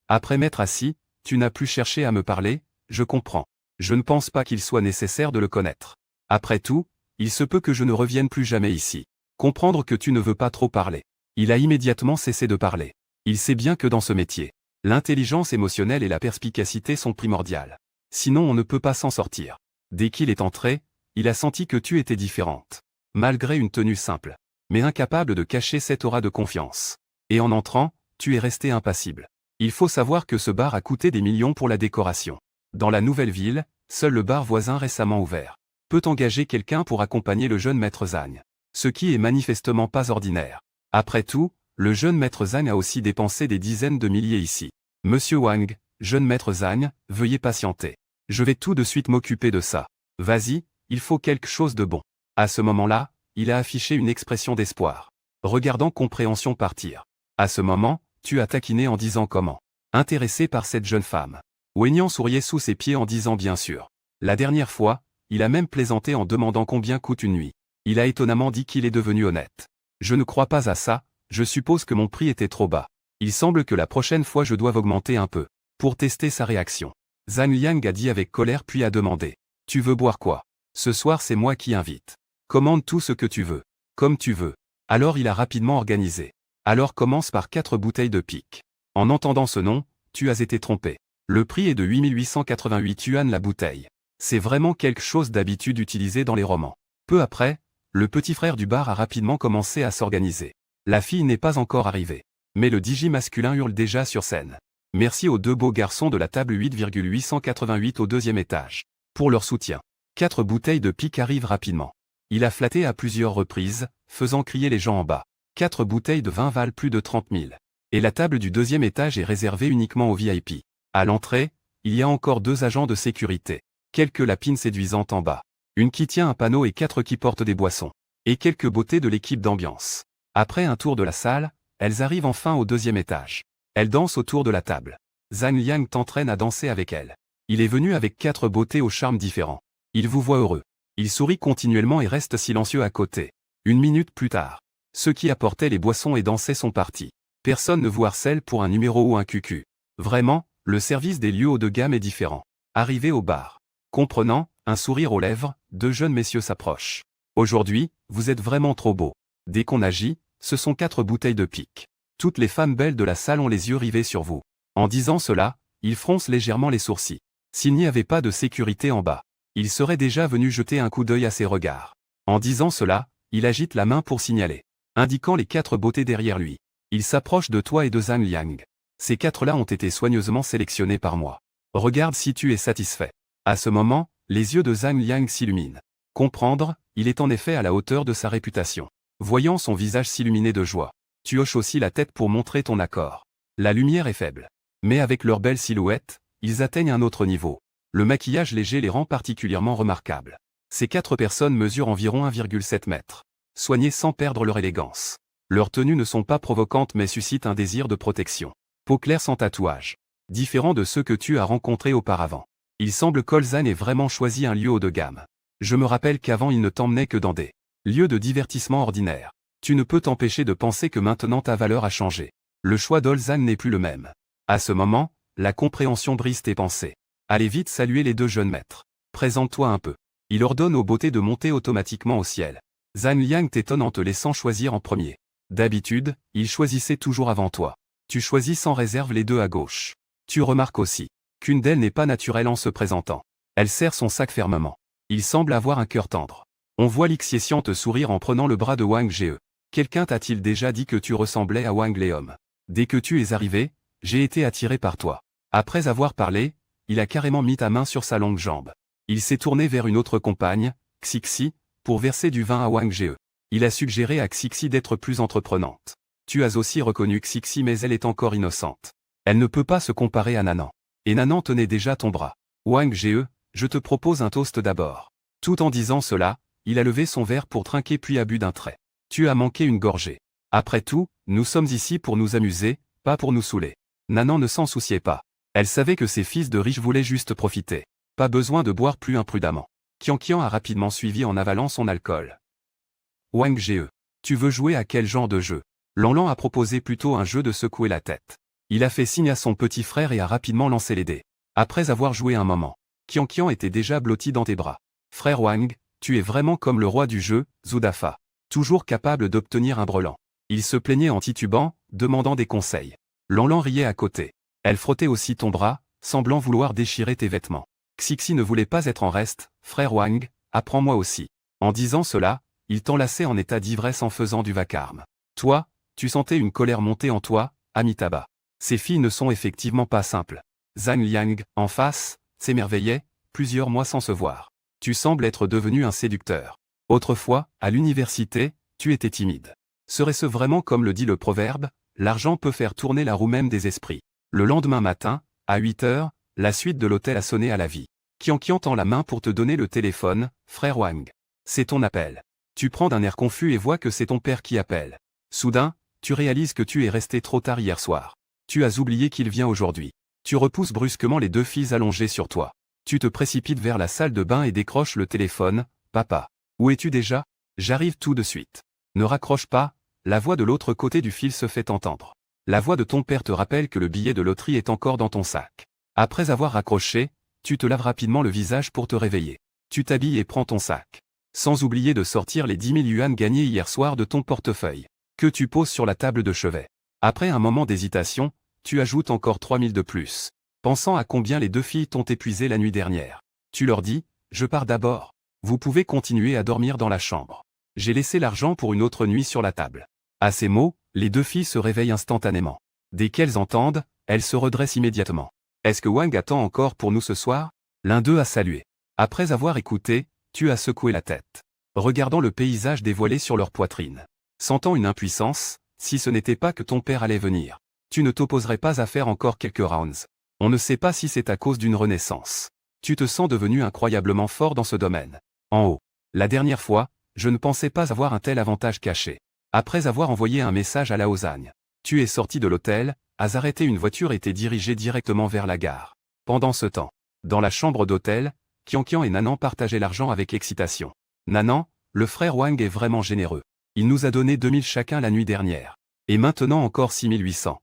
Après m'être assis, tu n'as plus cherché à me parler, je comprends. Je ne pense pas qu'il soit nécessaire de le connaître. Après tout, il se peut que je ne revienne plus jamais ici. Comprendre que tu ne veux pas trop parler. Il a immédiatement cessé de parler. Il sait bien que dans ce métier, l'intelligence émotionnelle et la perspicacité sont primordiales. Sinon on ne peut pas s'en sortir. Dès qu'il est entré, il a senti que tu étais différente. Malgré une tenue simple, mais incapable de cacher cette aura de confiance. Et en entrant, tu es resté impassible. Il faut savoir que ce bar a coûté des millions pour la décoration. Dans la nouvelle ville, seul le bar voisin récemment ouvert peut engager quelqu'un pour accompagner le jeune maître Zhang. Ce qui est manifestement pas ordinaire. Après tout, le jeune maître Zhang a aussi dépensé des dizaines de milliers ici. Monsieur Wang, jeune maître Zhang, veuillez patienter. Je vais tout de suite m'occuper de ça. Vas-y, il faut quelque chose de bon. À ce moment-là, il a affiché une expression d'espoir, regardant compréhension partir. À ce moment, tu as taquiné en disant comment. Intéressé par cette jeune femme. Wenyan souriait sous ses pieds en disant bien sûr. La dernière fois, il a même plaisanté en demandant combien coûte une nuit. Il a étonnamment dit qu'il est devenu honnête. Je ne crois pas à ça, je suppose que mon prix était trop bas. Il semble que la prochaine fois je doive augmenter un peu, pour tester sa réaction. Zhang Liang a dit avec colère puis a demandé. Tu veux boire quoi? Ce soir c'est moi qui invite. Commande tout ce que tu veux. Comme tu veux. Alors il a rapidement organisé. Alors commence par 4 bouteilles de pique. En entendant ce nom, tu as été trompé. Le prix est de 8888 yuan la bouteille. C'est vraiment quelque chose d'habitude utilisé dans les romans. Peu après, le petit frère du bar a rapidement commencé à s'organiser. La fille n'est pas encore arrivée. Mais le digi masculin hurle déjà sur scène. Merci aux 2 beaux garçons de la table 8,888 au 2e étage. Pour leur soutien. 4 bouteilles de pique arrivent rapidement. Il a flatté à plusieurs reprises, faisant crier les gens en bas. 4 bouteilles de vin valent plus de 30 000. Et la table du 2e étage est réservée uniquement aux VIP. À l'entrée, il y a encore 2 agents de sécurité. Quelques lapines séduisantes en bas. Une qui tient un panneau et 4 qui portent des boissons. Et quelques beautés de l'équipe d'ambiance. Après un tour de la salle, elles arrivent enfin au 2e étage. Elles dansent autour de la table. Zhang Liang t'entraîne à danser avec elle. Il est venu avec 4 beautés aux charmes différents. Il vous voit heureux. Il sourit continuellement et reste silencieux à côté. 1 minute plus tard. Ceux qui apportaient les boissons et dansaient sont partis. Personne ne vous harcèle pour un numéro ou un cucu. Vraiment, le service des lieux haut de gamme est différent. Arrivé au bar. Comprenant, un sourire aux lèvres, 2 jeunes messieurs s'approchent. Aujourd'hui, vous êtes vraiment trop beau. Dès qu'on agit, ce sont 4 bouteilles de pique. Toutes les femmes belles de la salle ont les yeux rivés sur vous. En disant cela, il fronce légèrement les sourcils. S'il n'y avait pas de sécurité en bas, il serait déjà venu jeter un coup d'œil à ses regards. En disant cela, il agite la main pour signaler, indiquant les 4 beautés derrière lui. Il s'approche de toi et de Zhang Liang. Ces 4-là ont été soigneusement sélectionnés par moi. Regarde si tu es satisfait. À ce moment, les yeux de Zhang Liang s'illuminent. Comprendre, il est en effet à la hauteur de sa réputation. Voyant son visage s'illuminer de joie, tu hoches aussi la tête pour montrer ton accord. La lumière est faible. Mais avec leur belle silhouette, ils atteignent un autre niveau. Le maquillage léger les rend particulièrement remarquables. Ces 4 personnes mesurent environ 1,7 m. Soignées sans perdre leur élégance. Leurs tenues ne sont pas provocantes mais suscitent un désir de protection. Peau claire sans tatouage. Différent de ceux que tu as rencontrés auparavant. Il semble qu'Olzan ait vraiment choisi un lieu haut de gamme. Je me rappelle qu'avant il ne t'emmenait que dans des lieux de divertissement ordinaires. Tu ne peux t'empêcher de penser que maintenant ta valeur a changé. Le choix d'Olzan n'est plus le même. À ce moment, la compréhension brise tes pensées. Allez vite saluer les 2 jeunes maîtres. Présente-toi un peu. Il ordonne aux beautés de monter automatiquement au ciel. Zhang Liang t'étonne en te laissant choisir en premier. D'habitude, il choisissait toujours avant toi. Tu choisis sans réserve les 2 à gauche. Tu remarques aussi qu'une d'elles n'est pas naturelle en se présentant. Elle serre son sac fermement. Il semble avoir un cœur tendre. On voit Lixiessian te sourire en prenant le bras de Wang Ge. Quelqu'un t'a-t-il déjà dit que tu ressemblais à Wang Leom? Dès que tu es arrivé, j'ai été attiré par toi. Après avoir parlé, il a carrément mis ta main sur sa longue jambe. Il s'est tourné vers une autre compagne, Xixi, pour verser du vin à Wang Ge. Il a suggéré à Xixi d'être plus entreprenante. Tu as aussi reconnu Xixi mais elle est encore innocente. Elle ne peut pas se comparer à Nanan. Et Nanan tenait déjà ton bras. Wang Ge, je te propose un toast d'abord. Tout en disant cela, il a levé son verre pour trinquer puis a bu d'un trait. Tu as manqué une gorgée. Après tout, nous sommes ici pour nous amuser, pas pour nous saouler. Nanan ne s'en souciait pas. Elle savait que ses fils de riches voulaient juste profiter. Pas besoin de boire plus imprudemment. Qianqian a rapidement suivi en avalant son alcool. Wang Ge, tu veux jouer à quel genre de jeu? Lanlan a proposé plutôt un jeu de secouer la tête. Il a fait signe à son petit frère et a rapidement lancé les dés. Après avoir joué un moment, Qianqian était déjà blotti dans tes bras. Frère Wang, tu es vraiment comme le roi du jeu, Zudafa. Toujours capable d'obtenir un brelan. Il se plaignait en titubant, demandant des conseils. Lanlan riait à côté. Elle frottait aussi ton bras, semblant vouloir déchirer tes vêtements. Xixi ne voulait pas être en reste, frère Wang, apprends-moi aussi. En disant cela, il t'enlaçait en état d'ivresse en faisant du vacarme. Toi, tu sentais une colère monter en toi, Amitabha. Ces filles ne sont effectivement pas simples. Zhang Liang, en face, s'émerveillait, plusieurs mois sans se voir. Tu sembles être devenu un séducteur. Autrefois, à l'université, tu étais timide. Serait-ce vraiment comme le dit le proverbe, l'argent peut faire tourner la roue même des esprits. Le lendemain matin, à 8 heures, la suite de l'hôtel a sonné à la vie. Qianqian tend la main pour te donner le téléphone, frère Wang. C'est ton appel. Tu prends d'un air confus et vois que c'est ton père qui appelle. Soudain, tu réalises que tu es resté trop tard hier soir. Tu as oublié qu'il vient aujourd'hui. Tu repousses brusquement les deux filles allongées sur toi. Tu te précipites vers la salle de bain et décroches le téléphone. Papa. Où es-tu déjà? J'arrive tout de suite. Ne raccroche pas, la voix de l'autre côté du fil se fait entendre. La voix de ton père te rappelle que le billet de loterie est encore dans ton sac. Après avoir raccroché, tu te laves rapidement le visage pour te réveiller. Tu t'habilles et prends ton sac. Sans oublier de sortir les 10 000 yuan gagnés hier soir de ton portefeuille, que tu poses sur la table de chevet. Après un moment d'hésitation, tu ajoutes encore 3 000 de plus. Pensant à combien les deux filles t'ont épuisé la nuit dernière. Tu leur dis, je pars d'abord. Vous pouvez continuer à dormir dans la chambre. J'ai laissé l'argent pour une autre nuit sur la table. À ces mots, les deux filles se réveillent instantanément. Dès qu'elles entendent, elles se redressent immédiatement. Est-ce que Wang attend encore pour nous ce soir? L'un d'eux a salué. Après avoir écouté, tu as secoué la tête. Regardant le paysage dévoilé sur leur poitrine. Sentant une impuissance, si ce n'était pas que ton père allait venir. Tu ne t'opposerais pas à faire encore quelques rounds. On ne sait pas si c'est à cause d'une renaissance. Tu te sens devenu incroyablement fort dans ce domaine. En haut. La dernière fois, je ne pensais pas avoir un tel avantage caché. Après avoir envoyé un message à la Lausanne, tu es sorti de l'hôtel, as arrêté une voiture et t'es dirigé directement vers la gare. Pendant ce temps, dans la chambre d'hôtel, Qianqian et Nanan partageaient l'argent avec excitation. Nanan, le frère Wang est vraiment généreux. Il nous a donné 2 000 chacun la nuit dernière. Et maintenant encore 6 800.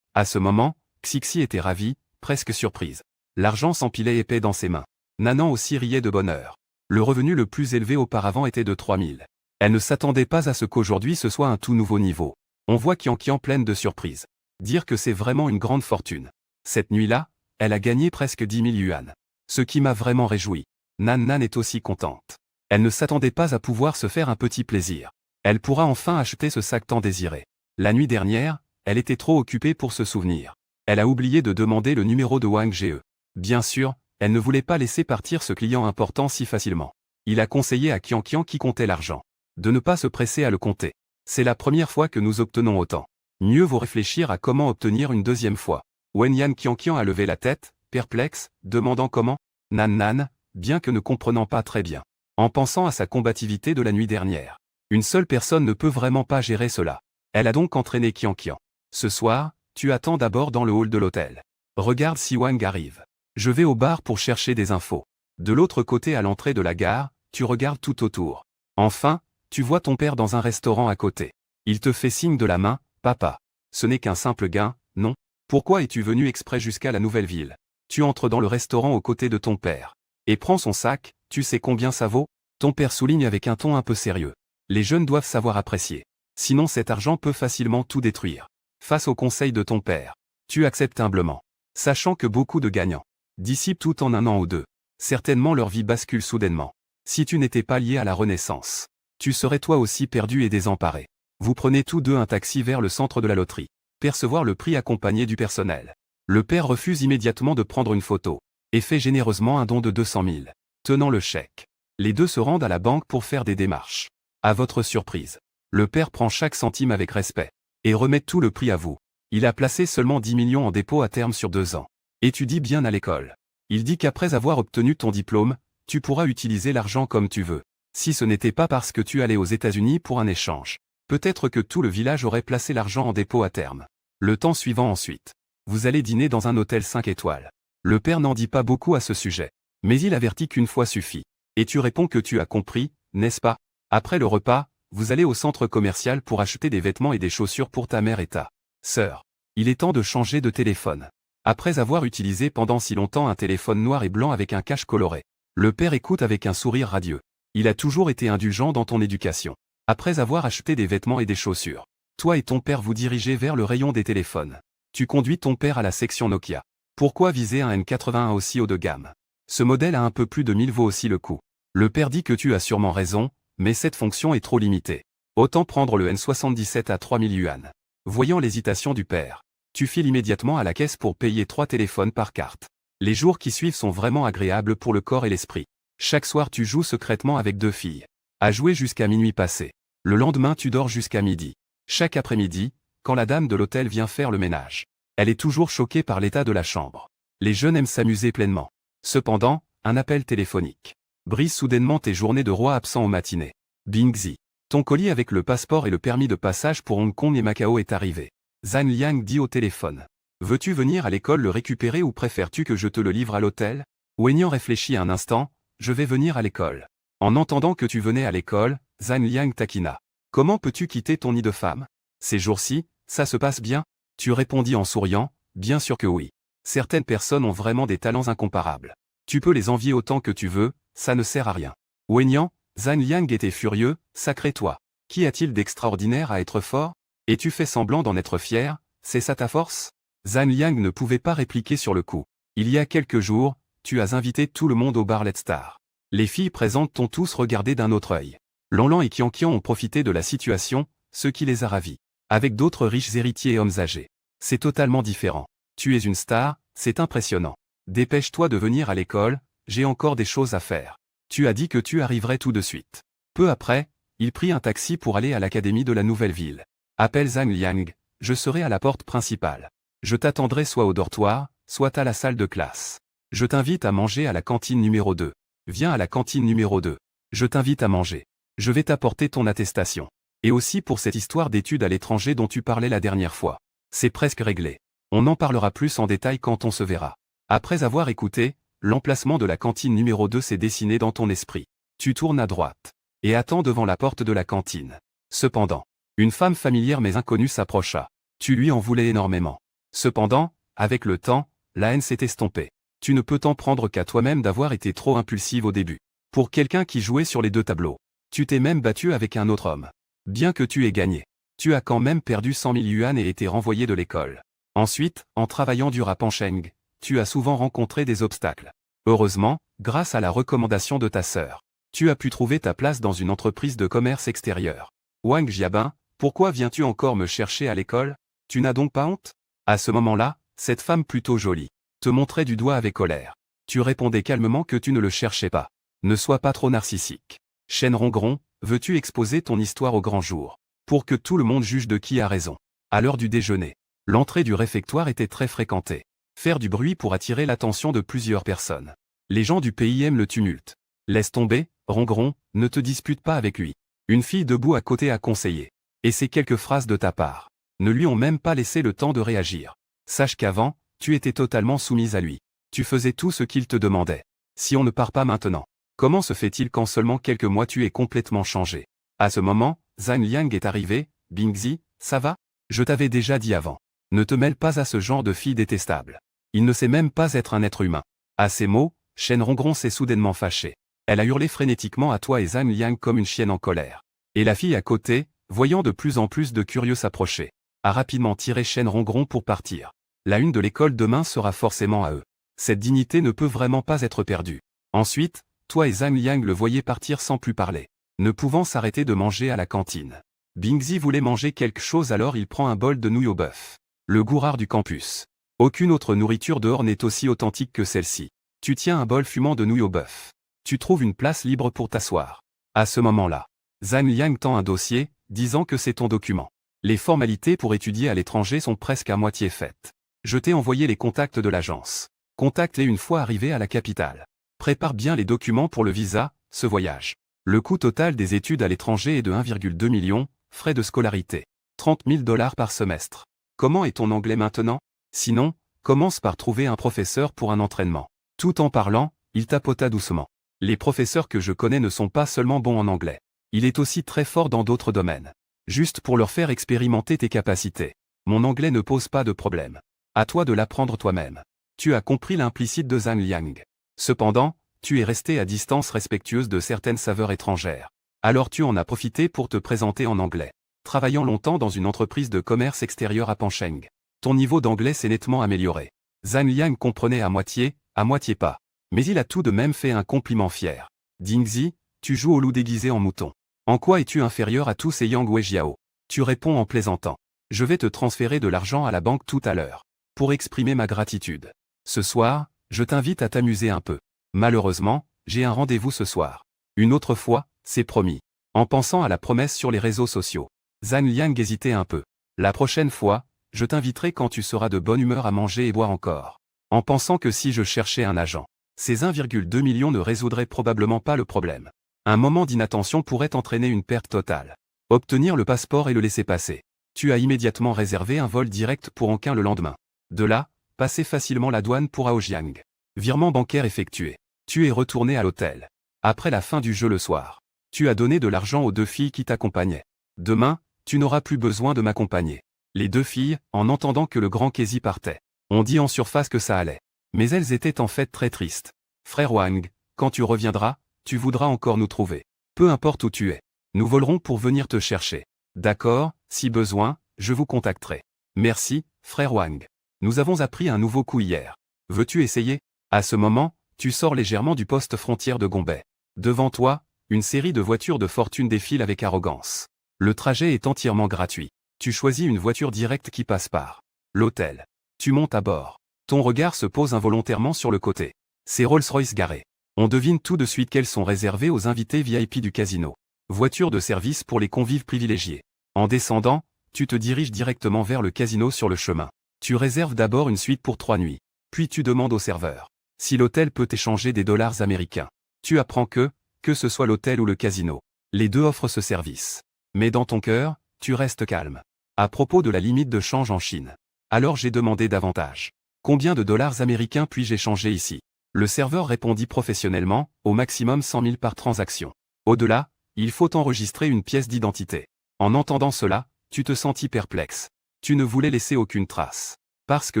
À ce moment, Xixi était ravie, presque surprise. L'argent s'empilait épais dans ses mains. Nanan aussi riait de bonheur. Le revenu le plus élevé auparavant était de 3 000. Elle ne s'attendait pas à ce qu'aujourd'hui ce soit un tout nouveau niveau. On voit Qianqian pleine de surprise. Dire que c'est vraiment une grande fortune. Cette nuit-là, elle a gagné presque 10 000 yuan. Ce qui m'a vraiment réjoui. Nan est aussi contente. Elle ne s'attendait pas à pouvoir se faire un petit plaisir. Elle pourra enfin acheter ce sac tant désiré. La nuit dernière, elle était trop occupée pour se souvenir. Elle a oublié de demander le numéro de Wang Ge. Bien sûr, elle ne voulait pas laisser partir ce client important si facilement. Il a conseillé à Qianqian qui comptait l'argent de ne pas se presser à le compter. C'est la première fois que nous obtenons autant. Mieux vaut réfléchir à comment obtenir une deuxième fois. Wenyan Qianqian a levé la tête, perplexe, demandant comment. Nan, bien que ne comprenant pas très bien. En pensant à sa combativité de la nuit dernière. Une seule personne ne peut vraiment pas gérer cela. Elle a donc entraîné Qianqian. Ce soir, tu attends d'abord dans le hall de l'hôtel. Regarde si Wang arrive. Je vais au bar pour chercher des infos. De l'autre côté à l'entrée de la gare, tu regardes tout autour. Enfin, tu vois ton père dans un restaurant à côté. Il te fait signe de la main, papa. Ce n'est qu'un simple gain, non? Pourquoi es-tu venu exprès jusqu'à la nouvelle ville? Tu entres dans le restaurant aux côtés de ton père. Et prends son sac, tu sais combien ça vaut? Ton père souligne avec un ton un peu sérieux. Les jeunes doivent savoir apprécier. Sinon cet argent peut facilement tout détruire. Face au conseil de ton père, tu acceptes humblement. Sachant que beaucoup de gagnants dissipent tout en un an ou deux. Certainement leur vie bascule soudainement. Si tu n'étais pas lié à la Renaissance, tu serais toi aussi perdu et désemparé. Vous prenez tous deux un taxi vers le centre de la loterie. Percevoir le prix accompagné du personnel. Le père refuse immédiatement de prendre une photo. Et fait généreusement un don de 200 000. Tenant le chèque. Les deux se rendent à la banque pour faire des démarches. À votre surprise, le père prend chaque centime avec respect. Et remet tout le prix à vous. Il a placé seulement 10 millions en dépôt à terme sur 2 ans. Étudie bien à l'école. Il dit qu'après avoir obtenu ton diplôme, tu pourras utiliser l'argent comme tu veux. Si ce n'était pas parce que tu allais aux États-Unis pour un échange, peut-être que tout le village aurait placé l'argent en dépôt à terme. Le temps suivant ensuite. Vous allez dîner dans un hôtel 5 étoiles. Le père n'en dit pas beaucoup à ce sujet. Mais il avertit qu'une fois suffit. Et tu réponds que tu as compris, n'est-ce pas? Après le repas, vous allez au centre commercial pour acheter des vêtements et des chaussures pour ta mère et ta sœur. Il est temps de changer de téléphone. Après avoir utilisé pendant si longtemps un téléphone noir et blanc avec un cache coloré, le père écoute avec un sourire radieux. Il a toujours été indulgent dans ton éducation. Après avoir acheté des vêtements et des chaussures, toi et ton père vous dirigez vers le rayon des téléphones. Tu conduis ton père à la section Nokia. Pourquoi viser un N81 aussi haut de gamme? Ce modèle a un peu plus de 1000 vaut aussi le coup. Le père dit que tu as sûrement raison, mais cette fonction est trop limitée. Autant prendre le N77 à 3000 yuan. Voyant l'hésitation du père, tu files immédiatement à la caisse pour payer 3 téléphones par carte. Les jours qui suivent sont vraiment agréables pour le corps et l'esprit. Chaque soir tu joues secrètement avec 2 filles. À jouer jusqu'à minuit passé. Le lendemain tu dors jusqu'à midi. Chaque après-midi, quand la dame de l'hôtel vient faire le ménage, elle est toujours choquée par l'état de la chambre. Les jeunes aiment s'amuser pleinement. Cependant, un appel téléphonique brise soudainement tes journées de roi absent au matinée. Bingzi. Ton colis avec le passeport et le permis de passage pour Hong Kong et Macao est arrivé. Zhang Liang dit au téléphone. Veux-tu venir à l'école le récupérer ou préfères-tu que je te le livre à l'hôtel? Wenyan réfléchit un instant. Je vais venir à l'école. En entendant que tu venais à l'école, Zhang Liang taquina. Comment peux-tu quitter ton nid de femme? Ces jours-ci, ça se passe bien? Tu répondis en souriant, bien sûr que oui. Certaines personnes ont vraiment des talents incomparables. Tu peux les envier autant que tu veux, ça ne sert à rien. Wenyan, Zhang Liang était furieux, sacré toi. Qu'y a-t-il d'extraordinaire à être fort? Et tu fais semblant d'en être fier, c'est ça ta force? Zhang Liang ne pouvait pas répliquer sur le coup. Il y a quelques jours, tu as invité tout le monde au bar Let's Star. Les filles présentes t'ont tous regardé d'un autre œil. Lanlan et Qianqian ont profité de la situation, ce qui les a ravis. Avec d'autres riches héritiers et hommes âgés. C'est totalement différent. Tu es une star, c'est impressionnant. Dépêche-toi de venir à l'école, j'ai encore des choses à faire. Tu as dit que tu arriverais tout de suite. Peu après, il prit un taxi pour aller à l'académie de la nouvelle ville. Appelle Zhang Liang, je serai à la porte principale. Je t'attendrai soit au dortoir, soit à la salle de classe. Je t'invite à manger à la cantine numéro 2. Viens à la cantine numéro 2. Je t'invite à manger. Je vais t'apporter ton attestation. Et aussi pour cette histoire d'études à l'étranger dont tu parlais la dernière fois. C'est presque réglé. On en parlera plus en détail quand on se verra. Après avoir écouté, l'emplacement de la cantine numéro 2 s'est dessiné dans ton esprit. Tu tournes à droite. Et attends devant la porte de la cantine. Cependant, une femme familière mais inconnue s'approcha. Tu lui en voulais énormément. Cependant, avec le temps, la haine s'est estompée. Tu ne peux t'en prendre qu'à toi-même d'avoir été trop impulsive au début. Pour quelqu'un qui jouait sur les 2 tableaux. Tu t'es même battu avec un autre homme. Bien que tu aies gagné. Tu as quand même perdu 100 000 yuan et été renvoyé de l'école. Ensuite, en travaillant dur à Pancheng, tu as souvent rencontré des obstacles. Heureusement, grâce à la recommandation de ta sœur, tu as pu trouver ta place dans une entreprise de commerce extérieur. Wang Jiabin, pourquoi viens-tu encore me chercher à l'école? Tu n'as donc pas honte? À ce moment-là, cette femme plutôt jolie te montrait du doigt avec colère. Tu répondais calmement que tu ne le cherchais pas. Ne sois pas trop narcissique. Shen Rongron, veux-tu exposer ton histoire au grand jour? Pour que tout le monde juge de qui a raison. À l'heure du déjeuner, l'entrée du réfectoire était très fréquentée. Faire du bruit pour attirer l'attention de plusieurs personnes. Les gens du pays aiment le tumulte. Laisse tomber, Rongron, ne te dispute pas avec lui. Une fille debout à côté a conseillé. Et ces quelques phrases de ta part ne lui ont même pas laissé le temps de réagir. Sache qu'avant, tu étais totalement soumise à lui. Tu faisais tout ce qu'il te demandait. Si on ne part pas maintenant, comment se fait-il qu'en seulement quelques mois tu aies complètement changé? À ce moment, Zhang Liang est arrivé. Bingzi, ça va? Je t'avais déjà dit avant. Ne te mêle pas à ce genre de fille détestable. Il ne sait même pas être un être humain. À ces mots, Shen Rongron s'est soudainement fâchée. Elle a hurlé frénétiquement à toi et Zhang Liang comme une chienne en colère. Et la fille à côté, voyant de plus en plus de curieux s'approcher, a rapidement tiré Shen Rongron pour partir. La une de l'école demain sera forcément à eux. Cette dignité ne peut vraiment pas être perdue. Ensuite, toi et Zhang Liang le voyez partir sans plus parler, ne pouvant s'arrêter de manger à la cantine. Bingzi voulait manger quelque chose alors il prend un bol de nouilles au bœuf. Le goût rare du campus. Aucune autre nourriture dehors n'est aussi authentique que celle-ci. Tu tiens un bol fumant de nouilles au bœuf. Tu trouves une place libre pour t'asseoir. À ce moment-là, Zhang Liang tend un dossier, disant que c'est ton document. Les formalités pour étudier à l'étranger sont presque à moitié faites. Je t'ai envoyé les contacts de l'agence. Contacte-les une fois arrivé à la capitale. Prépare bien les documents pour le visa, ce voyage. Le coût total des études à l'étranger est de 1,2 million, frais de scolarité. 30 000 $ par semestre. Comment est ton anglais maintenant? Sinon, commence par trouver un professeur pour un entraînement. Tout en parlant, il tapota doucement. Les professeurs que je connais ne sont pas seulement bons en anglais. Il est aussi très fort dans d'autres domaines. Juste pour leur faire expérimenter tes capacités. Mon anglais ne pose pas de problème. À toi de l'apprendre toi-même. Tu as compris l'implicite de Zhang Liang. Cependant, tu es resté à distance respectueuse de certaines saveurs étrangères. Alors tu en as profité pour te présenter en anglais. Travaillant longtemps dans une entreprise de commerce extérieur à Pancheng. Ton niveau d'anglais s'est nettement amélioré. Zhang Liang comprenait à moitié pas. Mais il a tout de même fait un compliment fier. Dingzi, tu joues au loup déguisé en mouton. En quoi es-tu inférieur à tous ces Yang Weijiao? Tu réponds en plaisantant. Je vais te transférer de l'argent à la banque tout à l'heure. Pour exprimer ma gratitude. Ce soir, je t'invite à t'amuser un peu. Malheureusement, j'ai un rendez-vous ce soir. Une autre fois, c'est promis. En pensant à la promesse sur les réseaux sociaux. Zhang Liang hésitait un peu. La prochaine fois, je t'inviterai quand tu seras de bonne humeur à manger et boire encore. En pensant que si je cherchais un agent, ces 1,2 million ne résoudrait probablement pas le problème. Un moment d'inattention pourrait entraîner une perte totale. Obtenir le passeport et le laisser passer. Tu as immédiatement réservé un vol direct pour Anquin le lendemain. De là, passer facilement la douane pour Aojiang. Virement bancaire effectué. Tu es retourné à l'hôtel. Après la fin du jeu le soir. Tu as donné de l'argent aux 2 filles qui t'accompagnaient. Demain, tu n'auras plus besoin de m'accompagner. Les 2 filles, en entendant que le grand Kezi partait, ont dit en surface que ça allait. Mais elles étaient en fait très tristes. Frère Wang, quand tu reviendras, tu voudras encore nous trouver. Peu importe où tu es. Nous volerons pour venir te chercher. D'accord, si besoin, je vous contacterai. Merci, frère Wang. Nous avons appris un nouveau coup hier. Veux-tu essayer? À ce moment, tu sors légèrement du poste frontière de Gombe. Devant toi, une série de voitures de fortune défilent avec arrogance. Le trajet est entièrement gratuit. Tu choisis une voiture directe qui passe par l'hôtel. Tu montes à bord. Ton regard se pose involontairement sur le côté. C'est Rolls-Royce garé. On devine tout de suite qu'elles sont réservées aux invités VIP du casino. Voiture de service pour les convives privilégiés. En descendant, tu te diriges directement vers le casino sur le chemin. Tu réserves d'abord une suite pour 3 nuits. Puis tu demandes au serveur si l'hôtel peut échanger des dollars américains. Tu apprends que ce soit l'hôtel ou le casino, les deux offrent ce service. Mais dans ton cœur, tu restes calme. À propos de la limite de change en Chine. Alors j'ai demandé davantage. Combien de dollars américains puis-je échanger ici? Le serveur répondit professionnellement, au maximum 100 000 par transaction. Au-delà, il faut enregistrer une pièce d'identité. En entendant cela, tu te sentis perplexe. Tu ne voulais laisser aucune trace. Parce que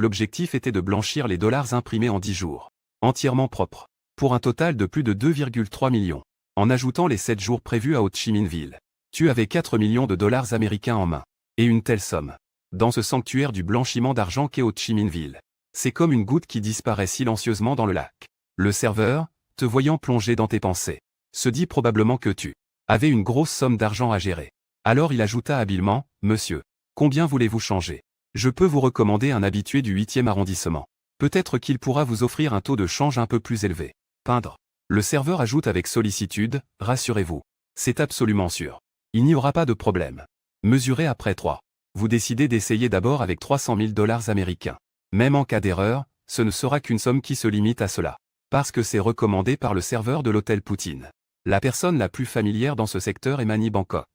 l'objectif était de blanchir les dollars imprimés en 10 jours. Entièrement propres. Pour un total de plus de 2,3 millions. En ajoutant les 7 jours prévus à Ho Chi Minh Ville. Tu avais 4 millions de dollars américains en main. Et une telle somme. Dans ce sanctuaire du blanchiment d'argent qu'est Ho Chi Minh Ville. C'est comme une goutte qui disparaît silencieusement dans le lac. Le serveur, te voyant plonger dans tes pensées, se dit probablement que tu avais une grosse somme d'argent à gérer. Alors il ajouta habilement, « Monsieur, combien voulez-vous changer? Je peux vous recommander un habitué du 8e arrondissement. Peut-être qu'il pourra vous offrir un taux de change un peu plus élevé. » Peindre. Le serveur ajoute avec sollicitude, « Rassurez-vous. C'est absolument sûr. Il n'y aura pas de problème. Mesurez après 3. Vous décidez d'essayer d'abord avec 300 000 dollars américains. Même en cas d'erreur, ce ne sera qu'une somme qui se limite à cela. Parce que c'est recommandé par le serveur de l'hôtel Poutine. La personne la plus familière dans ce secteur est Manny Bangkok.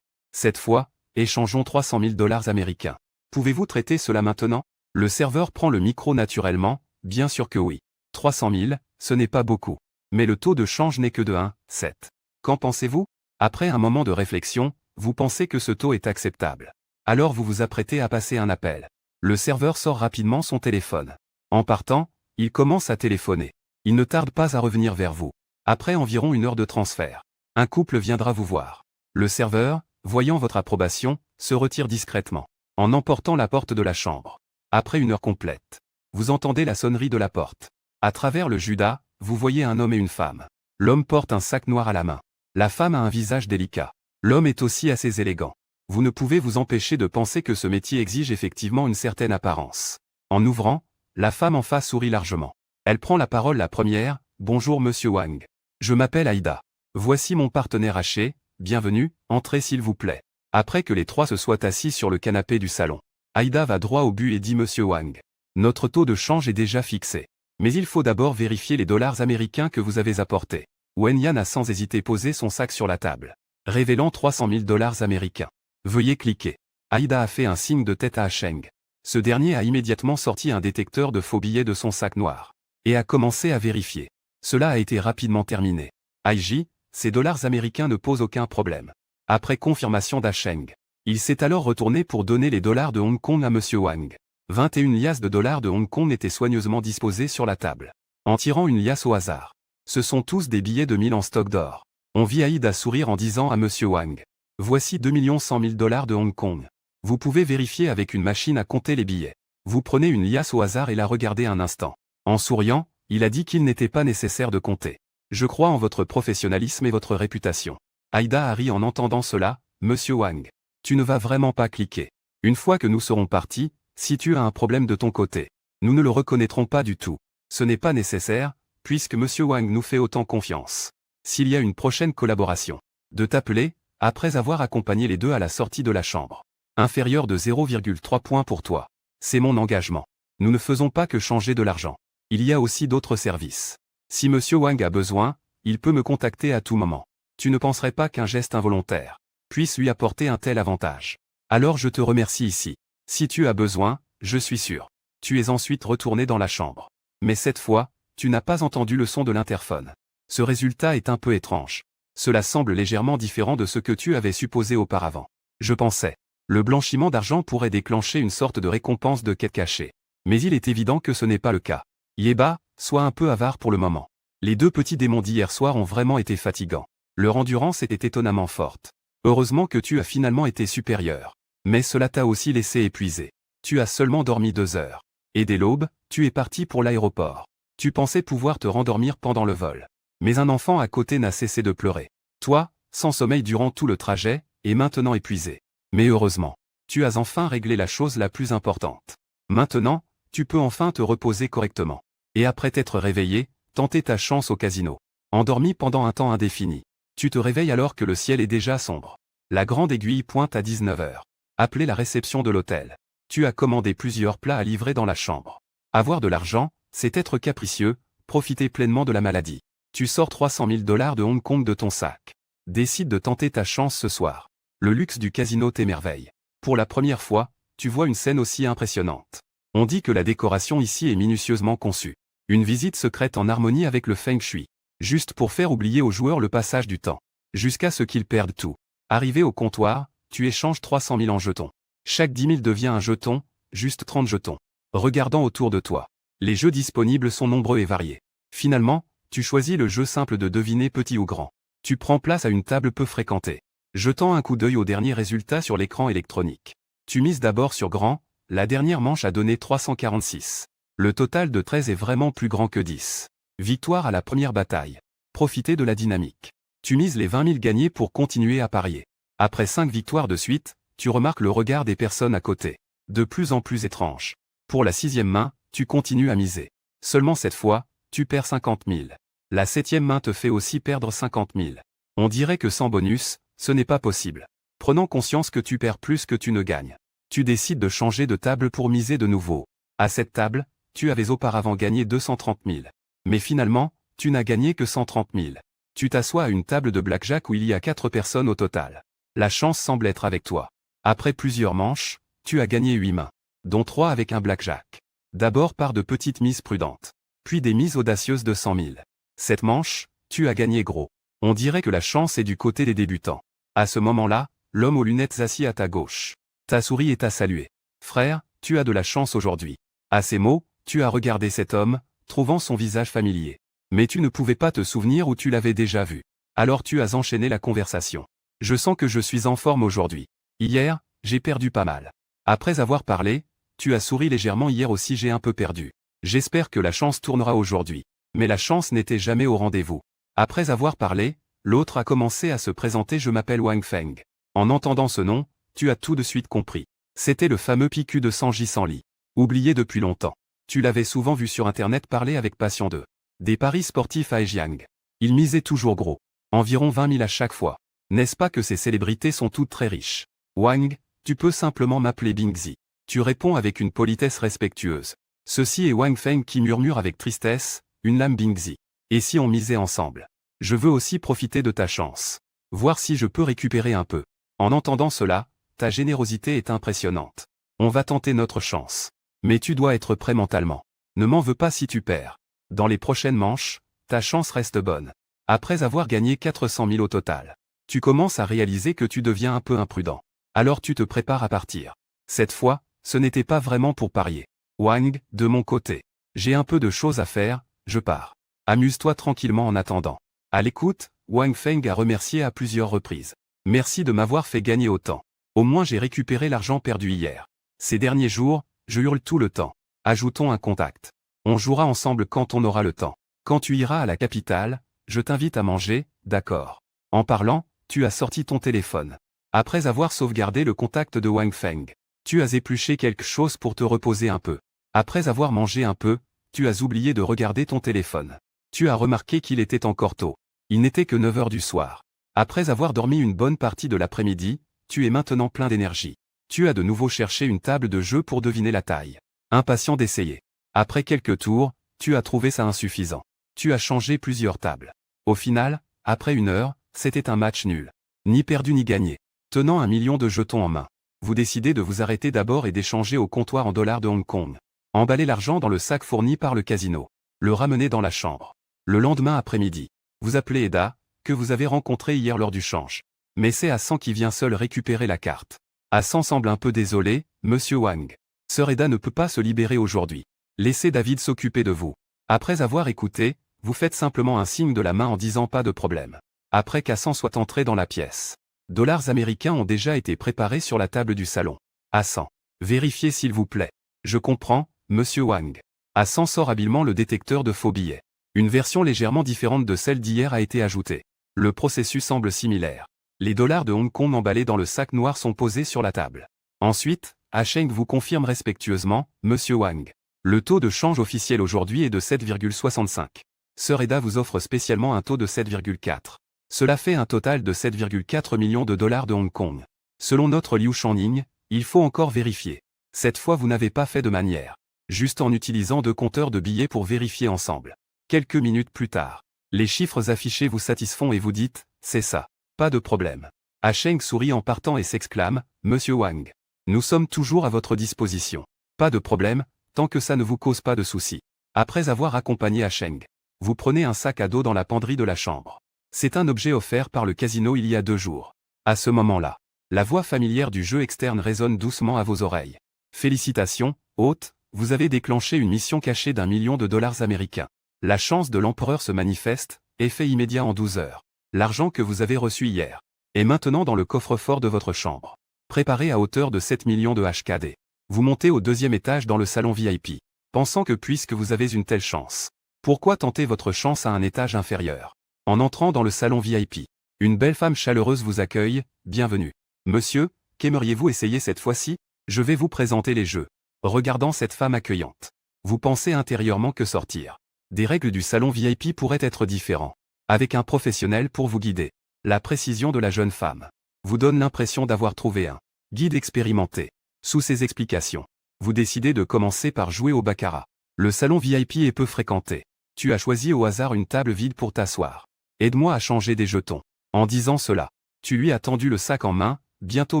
Cette fois, échangeons 300 000 dollars américains. Pouvez-vous traiter cela maintenant? Le serveur prend le micro naturellement, bien sûr que oui. 300 000, ce n'est pas beaucoup. Mais le taux de change n'est que de 1,7. Qu'en pensez-vous? Après un moment de réflexion, vous pensez que ce taux est acceptable. Alors vous vous apprêtez à passer un appel. Le serveur sort rapidement son téléphone. En partant, il commence à téléphoner. Il ne tarde pas à revenir vers vous. Après environ 1 heure de transfert, un couple viendra vous voir. Le serveur, voyant votre approbation, se retire discrètement, en emportant la porte de la chambre. Après 1 heure complète, vous entendez la sonnerie de la porte. À travers le Judas, vous voyez un homme et une femme. L'homme porte un sac noir à la main. La femme a un visage délicat. L'homme est aussi assez élégant. Vous ne pouvez vous empêcher de penser que ce métier exige effectivement une certaine apparence. En ouvrant, la femme en face sourit largement. Elle prend la parole la première, « Bonjour Monsieur Wang. Je m'appelle Aïda. Voici mon partenaire haché, bienvenue, entrez s'il vous plaît. » Après que les trois se soient assis sur le canapé du salon, Aïda va droit au but et dit « Monsieur Wang. Notre taux de change est déjà fixé. Mais il faut d'abord vérifier les dollars américains que vous avez apportés. » Wen Yan a sans hésiter posé son sac sur la table, révélant 300 000 dollars américains. Veuillez cliquer. Aïda a fait un signe de tête à Cheng. Ce dernier a immédiatement sorti un détecteur de faux billets de son sac noir et a commencé à vérifier. Cela a été rapidement terminé. Aïji, ces dollars américains ne posent aucun problème. Après confirmation d'Acheng, il s'est alors retourné pour donner les dollars de Hong Kong à M. Wang. 21 liasses de dollars de Hong Kong étaient soigneusement disposées sur la table. En tirant une liasse au hasard. Ce sont tous des billets de 1000 en stock d'or. On vit Aïda sourire en disant à M. Wang. Voici 2 100 000 dollars de Hong Kong. Vous pouvez vérifier avec une machine à compter les billets. Vous prenez une liasse au hasard et la regardez un instant. En souriant, il a dit qu'il n'était pas nécessaire de compter. Je crois en votre professionnalisme et votre réputation. Aïda a ri en entendant cela. Monsieur Wang. Tu ne vas vraiment pas cliquer. Une fois que nous serons partis, si tu as un problème de ton côté, nous ne le reconnaîtrons pas du tout. Ce n'est pas nécessaire, puisque Monsieur Wang nous fait autant confiance. S'il y a une prochaine collaboration, de t'appeler, après avoir accompagné les deux à la sortie de la chambre. Inférieur de 0,3 points pour toi. C'est mon engagement. Nous ne faisons pas que changer de l'argent. Il y a aussi d'autres services. Si Monsieur Wang a besoin, il peut me contacter à tout moment. Tu ne penserais pas qu'un geste involontaire puisse lui apporter un tel avantage. Alors je te remercie ici. Si tu as besoin, je suis sûr. Tu es ensuite retourné dans la chambre. Mais cette fois, tu n'as pas entendu le son de l'interphone. Ce résultat est un peu étrange. Cela semble légèrement différent de ce que tu avais supposé auparavant. Je pensais. Le blanchiment d'argent pourrait déclencher une sorte de récompense de quête cachée. Mais il est évident que ce n'est pas le cas. Yeba, sois un peu avare pour le moment. Les deux petits démons d'hier soir ont vraiment été fatigants. Leur endurance était étonnamment forte. Heureusement que tu as finalement été supérieur. Mais cela t'a aussi laissé épuisé. Tu as seulement dormi 2 heures. Et dès l'aube, tu es parti pour l'aéroport. Tu pensais pouvoir te rendormir pendant le vol. Mais un enfant à côté n'a cessé de pleurer. Toi, sans sommeil durant tout le trajet, et maintenant épuisé. Mais heureusement, tu as enfin réglé la chose la plus importante. Maintenant, tu peux enfin te reposer correctement. Et après t'être réveillé, tenter ta chance au casino. Endormi pendant un temps indéfini. Tu te réveilles alors que le ciel est déjà sombre. La grande aiguille pointe à 19 heures. Appelez la réception de l'hôtel. Tu as commandé plusieurs plats à livrer dans la chambre. Avoir de l'argent, c'est être capricieux, profiter pleinement de la maladie. Tu sors 300 000 dollars de Hong Kong de ton sac. Décide de tenter ta chance ce soir. Le luxe du casino t'émerveille. Pour la première fois, tu vois une scène aussi impressionnante. On dit que la décoration ici est minutieusement conçue. Une visite secrète en harmonie avec le Feng Shui. Juste pour faire oublier aux joueurs le passage du temps. Jusqu'à ce qu'ils perdent tout. Arrivé au comptoir, tu échanges 300 000 en jetons. Chaque 10 000 devient un jeton, juste 30 jetons. Regardant autour de toi. Les jeux disponibles sont nombreux et variés. Finalement, tu choisis le jeu simple de deviner petit ou grand. Tu prends place à une table peu fréquentée. Jetant un coup d'œil au dernier résultat sur l'écran électronique. Tu mises d'abord sur grand, la dernière manche a donné 346. Le total de 13 est vraiment plus grand que 10. Victoire à la première bataille. Profitez de la dynamique. Tu mises les 20 000 gagnés pour continuer à parier. Après 5 victoires de suite, tu remarques le regard des personnes à côté. De plus en plus étrange. Pour la 6e main, tu continues à miser. Seulement cette fois, tu perds 50 000. La 7e main te fait aussi perdre 50 000. On dirait que sans bonus, ce n'est pas possible. Prenant conscience que tu perds plus que tu ne gagnes. Tu décides de changer de table pour miser de nouveau. À cette table, tu avais auparavant gagné 230 000. Mais finalement, tu n'as gagné que 130 000. Tu t'assois à une table de blackjack où il y a 4 personnes au total. La chance semble être avec toi. Après plusieurs manches, tu as gagné 8 mains, dont 3 avec un blackjack. D'abord par de petites mises prudentes, puis des mises audacieuses de 100 000. Cette manche, tu as gagné gros. On dirait que la chance est du côté des débutants. À ce moment-là, l'homme aux lunettes assis à ta gauche t'a souri et t'a salué. Frère, tu as de la chance aujourd'hui. À ces mots, tu as regardé cet homme, trouvant son visage familier. Mais tu ne pouvais pas te souvenir où tu l'avais déjà vu. Alors tu as enchaîné la conversation. Je sens que je suis en forme aujourd'hui. Hier, j'ai perdu pas mal. Après avoir parlé, tu as souri légèrement. Hier aussi j'ai un peu perdu. J'espère que la chance tournera aujourd'hui. Mais la chance n'était jamais au rendez-vous. Après avoir parlé, l'autre a commencé à se présenter. Je m'appelle Wang Feng. En entendant ce nom, tu as tout de suite compris. C'était le fameux PQ de Sanji Sanli. Oublié depuis longtemps. Tu l'avais souvent vu sur internet parler avec passion des paris sportifs à Hejiang. Il misait toujours gros. Environ 20 000 à chaque fois. N'est-ce pas que ces célébrités sont toutes très riches? Wang, tu peux simplement m'appeler Bingzi. Tu réponds avec une politesse respectueuse. Ceci est Wang Feng qui murmure avec tristesse, une lame Bingzi. Et si on misait ensemble? Je veux aussi profiter de ta chance. Voir si je peux récupérer un peu. En entendant cela, ta générosité est impressionnante. On va tenter notre chance. Mais tu dois être prêt mentalement. Ne m'en veux pas si tu perds. Dans les prochaines manches, ta chance reste bonne. Après avoir gagné 400 000 au total, tu commences à réaliser que tu deviens un peu imprudent. Alors tu te prépares à partir. Cette fois, ce n'était pas vraiment pour parier. Wang, de mon côté. J'ai un peu de choses à faire, je pars. Amuse-toi tranquillement en attendant. À l'écoute, Wang Feng a remercié à plusieurs reprises. Merci de m'avoir fait gagner autant. Au moins j'ai récupéré l'argent perdu hier. Ces derniers jours, je hurle tout le temps. Ajoutons un contact. On jouera ensemble quand on aura le temps. Quand tu iras à la capitale, je t'invite à manger, d'accord. En parlant, tu as sorti ton téléphone. Après avoir sauvegardé le contact de Wang Feng, tu as épluché quelque chose pour te reposer un peu. Après avoir mangé un peu, tu as oublié de regarder ton téléphone. Tu as remarqué qu'il était encore tôt. Il n'était que 9 heures du soir. Après avoir dormi une bonne partie de l'après-midi, tu es maintenant plein d'énergie. Tu as de nouveau cherché une table de jeu pour deviner la taille. Impatient d'essayer. Après quelques tours, tu as trouvé ça insuffisant. Tu as changé plusieurs tables. Au final, après 1 heure, c'était un match nul. Ni perdu ni gagné. Tenant 1 million de jetons en main, vous décidez de vous arrêter d'abord et d'échanger au comptoir en dollars de Hong Kong. Emballez l'argent dans le sac fourni par le casino. Le ramenez dans la chambre. Le lendemain après-midi, vous appelez Eda, que vous avez rencontré hier lors du change. Mais c'est Hassan qui vient seul récupérer la carte. Hassan semble un peu désolé, Monsieur Wang. Sœur Eda ne peut pas se libérer aujourd'hui. Laissez David s'occuper de vous. Après avoir écouté, vous faites simplement un signe de la main en disant pas de problème. Après qu'Hassan soit entré dans la pièce. Dollars américains ont déjà été préparés sur la table du salon. Hassan. Vérifiez s'il vous plaît. Je comprends, Monsieur Wang. Hassan sort habilement le détecteur de faux billets. Une version légèrement différente de celle d'hier a été ajoutée. Le processus semble similaire. Les dollars de Hong Kong emballés dans le sac noir sont posés sur la table. Ensuite, Hacheng vous confirme respectueusement, Monsieur Wang. Le taux de change officiel aujourd'hui est de 7,65. Sœur Eda vous offre spécialement un taux de 7,4. Cela fait un total de 7,4 millions de dollars de Hong Kong. Selon notre Liu Shanning, il faut encore vérifier. Cette fois vous n'avez pas fait de manière. Juste en utilisant 2 compteurs de billets pour vérifier ensemble. Quelques minutes plus tard, les chiffres affichés vous satisfont et vous dites, c'est ça. Pas de problème. Hacheng sourit en partant et s'exclame, Monsieur Wang. Nous sommes toujours à votre disposition. Pas de problème, tant que ça ne vous cause pas de soucis. Après avoir accompagné Hacheng, vous prenez un sac à dos dans la penderie de la chambre. C'est un objet offert par le casino il y a 2 jours. À ce moment-là, la voix familière du jeu externe résonne doucement à vos oreilles. Félicitations, hôte, vous avez déclenché une mission cachée d'1 million de dollars américains. La chance de l'empereur se manifeste, effet immédiat en 12 heures. L'argent que vous avez reçu hier est maintenant dans le coffre-fort de votre chambre. Préparé à hauteur de 7 millions de HKD. Vous montez au 2e étage dans le salon VIP, pensant que puisque vous avez une telle chance, pourquoi tenter votre chance à un étage inférieur? En entrant dans le salon VIP, une belle femme chaleureuse vous accueille, bienvenue. Monsieur, qu'aimeriez-vous essayer cette fois-ci? Je vais vous présenter les jeux. Regardant cette femme accueillante, vous pensez intérieurement que sortir des règles du salon VIP pourraient être différents. Avec un professionnel pour vous guider. La précision de la jeune femme vous donne l'impression d'avoir trouvé un guide expérimenté. Sous ces explications, vous décidez de commencer par jouer au baccarat. Le salon VIP est peu fréquenté. Tu as choisi au hasard une table vide pour t'asseoir. Aide-moi à changer des jetons. En disant cela, tu lui as tendu le sac en main, bientôt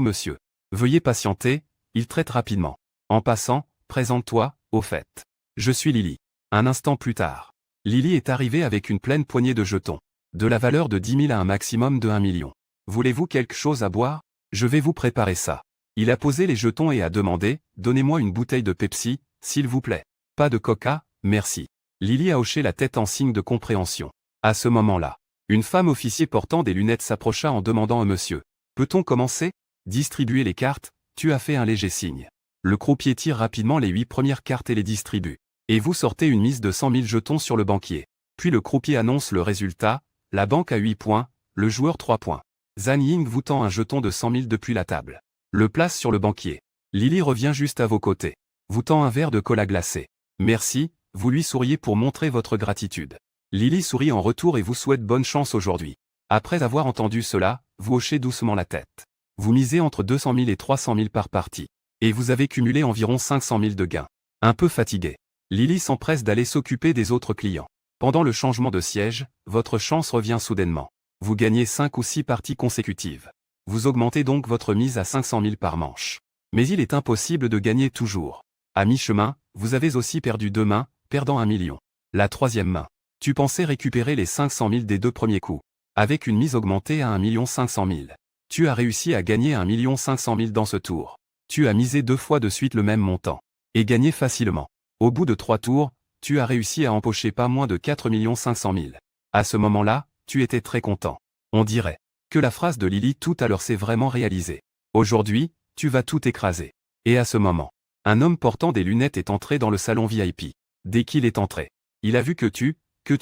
monsieur. Veuillez patienter, il traite rapidement. En passant, présente-toi, au fait. Je suis Lily. Un instant plus tard, Lily est arrivée avec une pleine poignée de jetons. De la valeur de 10 000 à un maximum de 1 million. Voulez-vous quelque chose à boire? Je vais vous préparer ça. Il a posé les jetons et a demandé, donnez-moi une bouteille de Pepsi, s'il vous plaît. Pas de Coca, merci. Lily a hoché la tête en signe de compréhension. À ce moment-là, une femme officier portant des lunettes s'approcha en demandant à monsieur. Peut-on commencer? Distribuer les cartes, tu as fait un léger signe. Le croupier tire rapidement les 8 premières cartes et les distribue. Et vous sortez une mise de 100 000 jetons sur le banquier. Puis le croupier annonce le résultat, la banque a 8 points, le joueur 3 points. Zhang Ying vous tend un jeton de 100 000 depuis la table. Le place sur le banquier. Lily revient juste à vos côtés. Vous tend un verre de cola glacé. Merci, vous lui souriez pour montrer votre gratitude. Lily sourit en retour et vous souhaite bonne chance aujourd'hui. Après avoir entendu cela, vous hochez doucement la tête. Vous misez entre 200 000 et 300 000 par partie. Et vous avez cumulé environ 500 000 de gains. Un peu fatigué, Lily s'empresse d'aller s'occuper des autres clients. Pendant le changement de siège, votre chance revient soudainement. Vous gagnez 5 ou 6 parties consécutives. Vous augmentez donc votre mise à 500 000 par manche. Mais il est impossible de gagner toujours. À mi-chemin, vous avez aussi perdu 2 mains, perdant 1 million. La troisième main. Tu pensais récupérer les 500 000 des 2 premiers coups. Avec une mise augmentée à 1 500 000. Tu as réussi à gagner 1 500 000 dans ce tour. Tu as misé 2 fois de suite le même montant. Et gagné facilement. Au bout de 3 tours, tu as réussi à empocher pas moins de 4 500 000. À ce moment-là, tu étais très content. On dirait que la phrase de Lily tout à l'heure s'est vraiment réalisée. Aujourd'hui, tu vas tout écraser. Et à ce moment, un homme portant des lunettes est entré dans le salon VIP. Dès qu'il est entré, il a vu que tu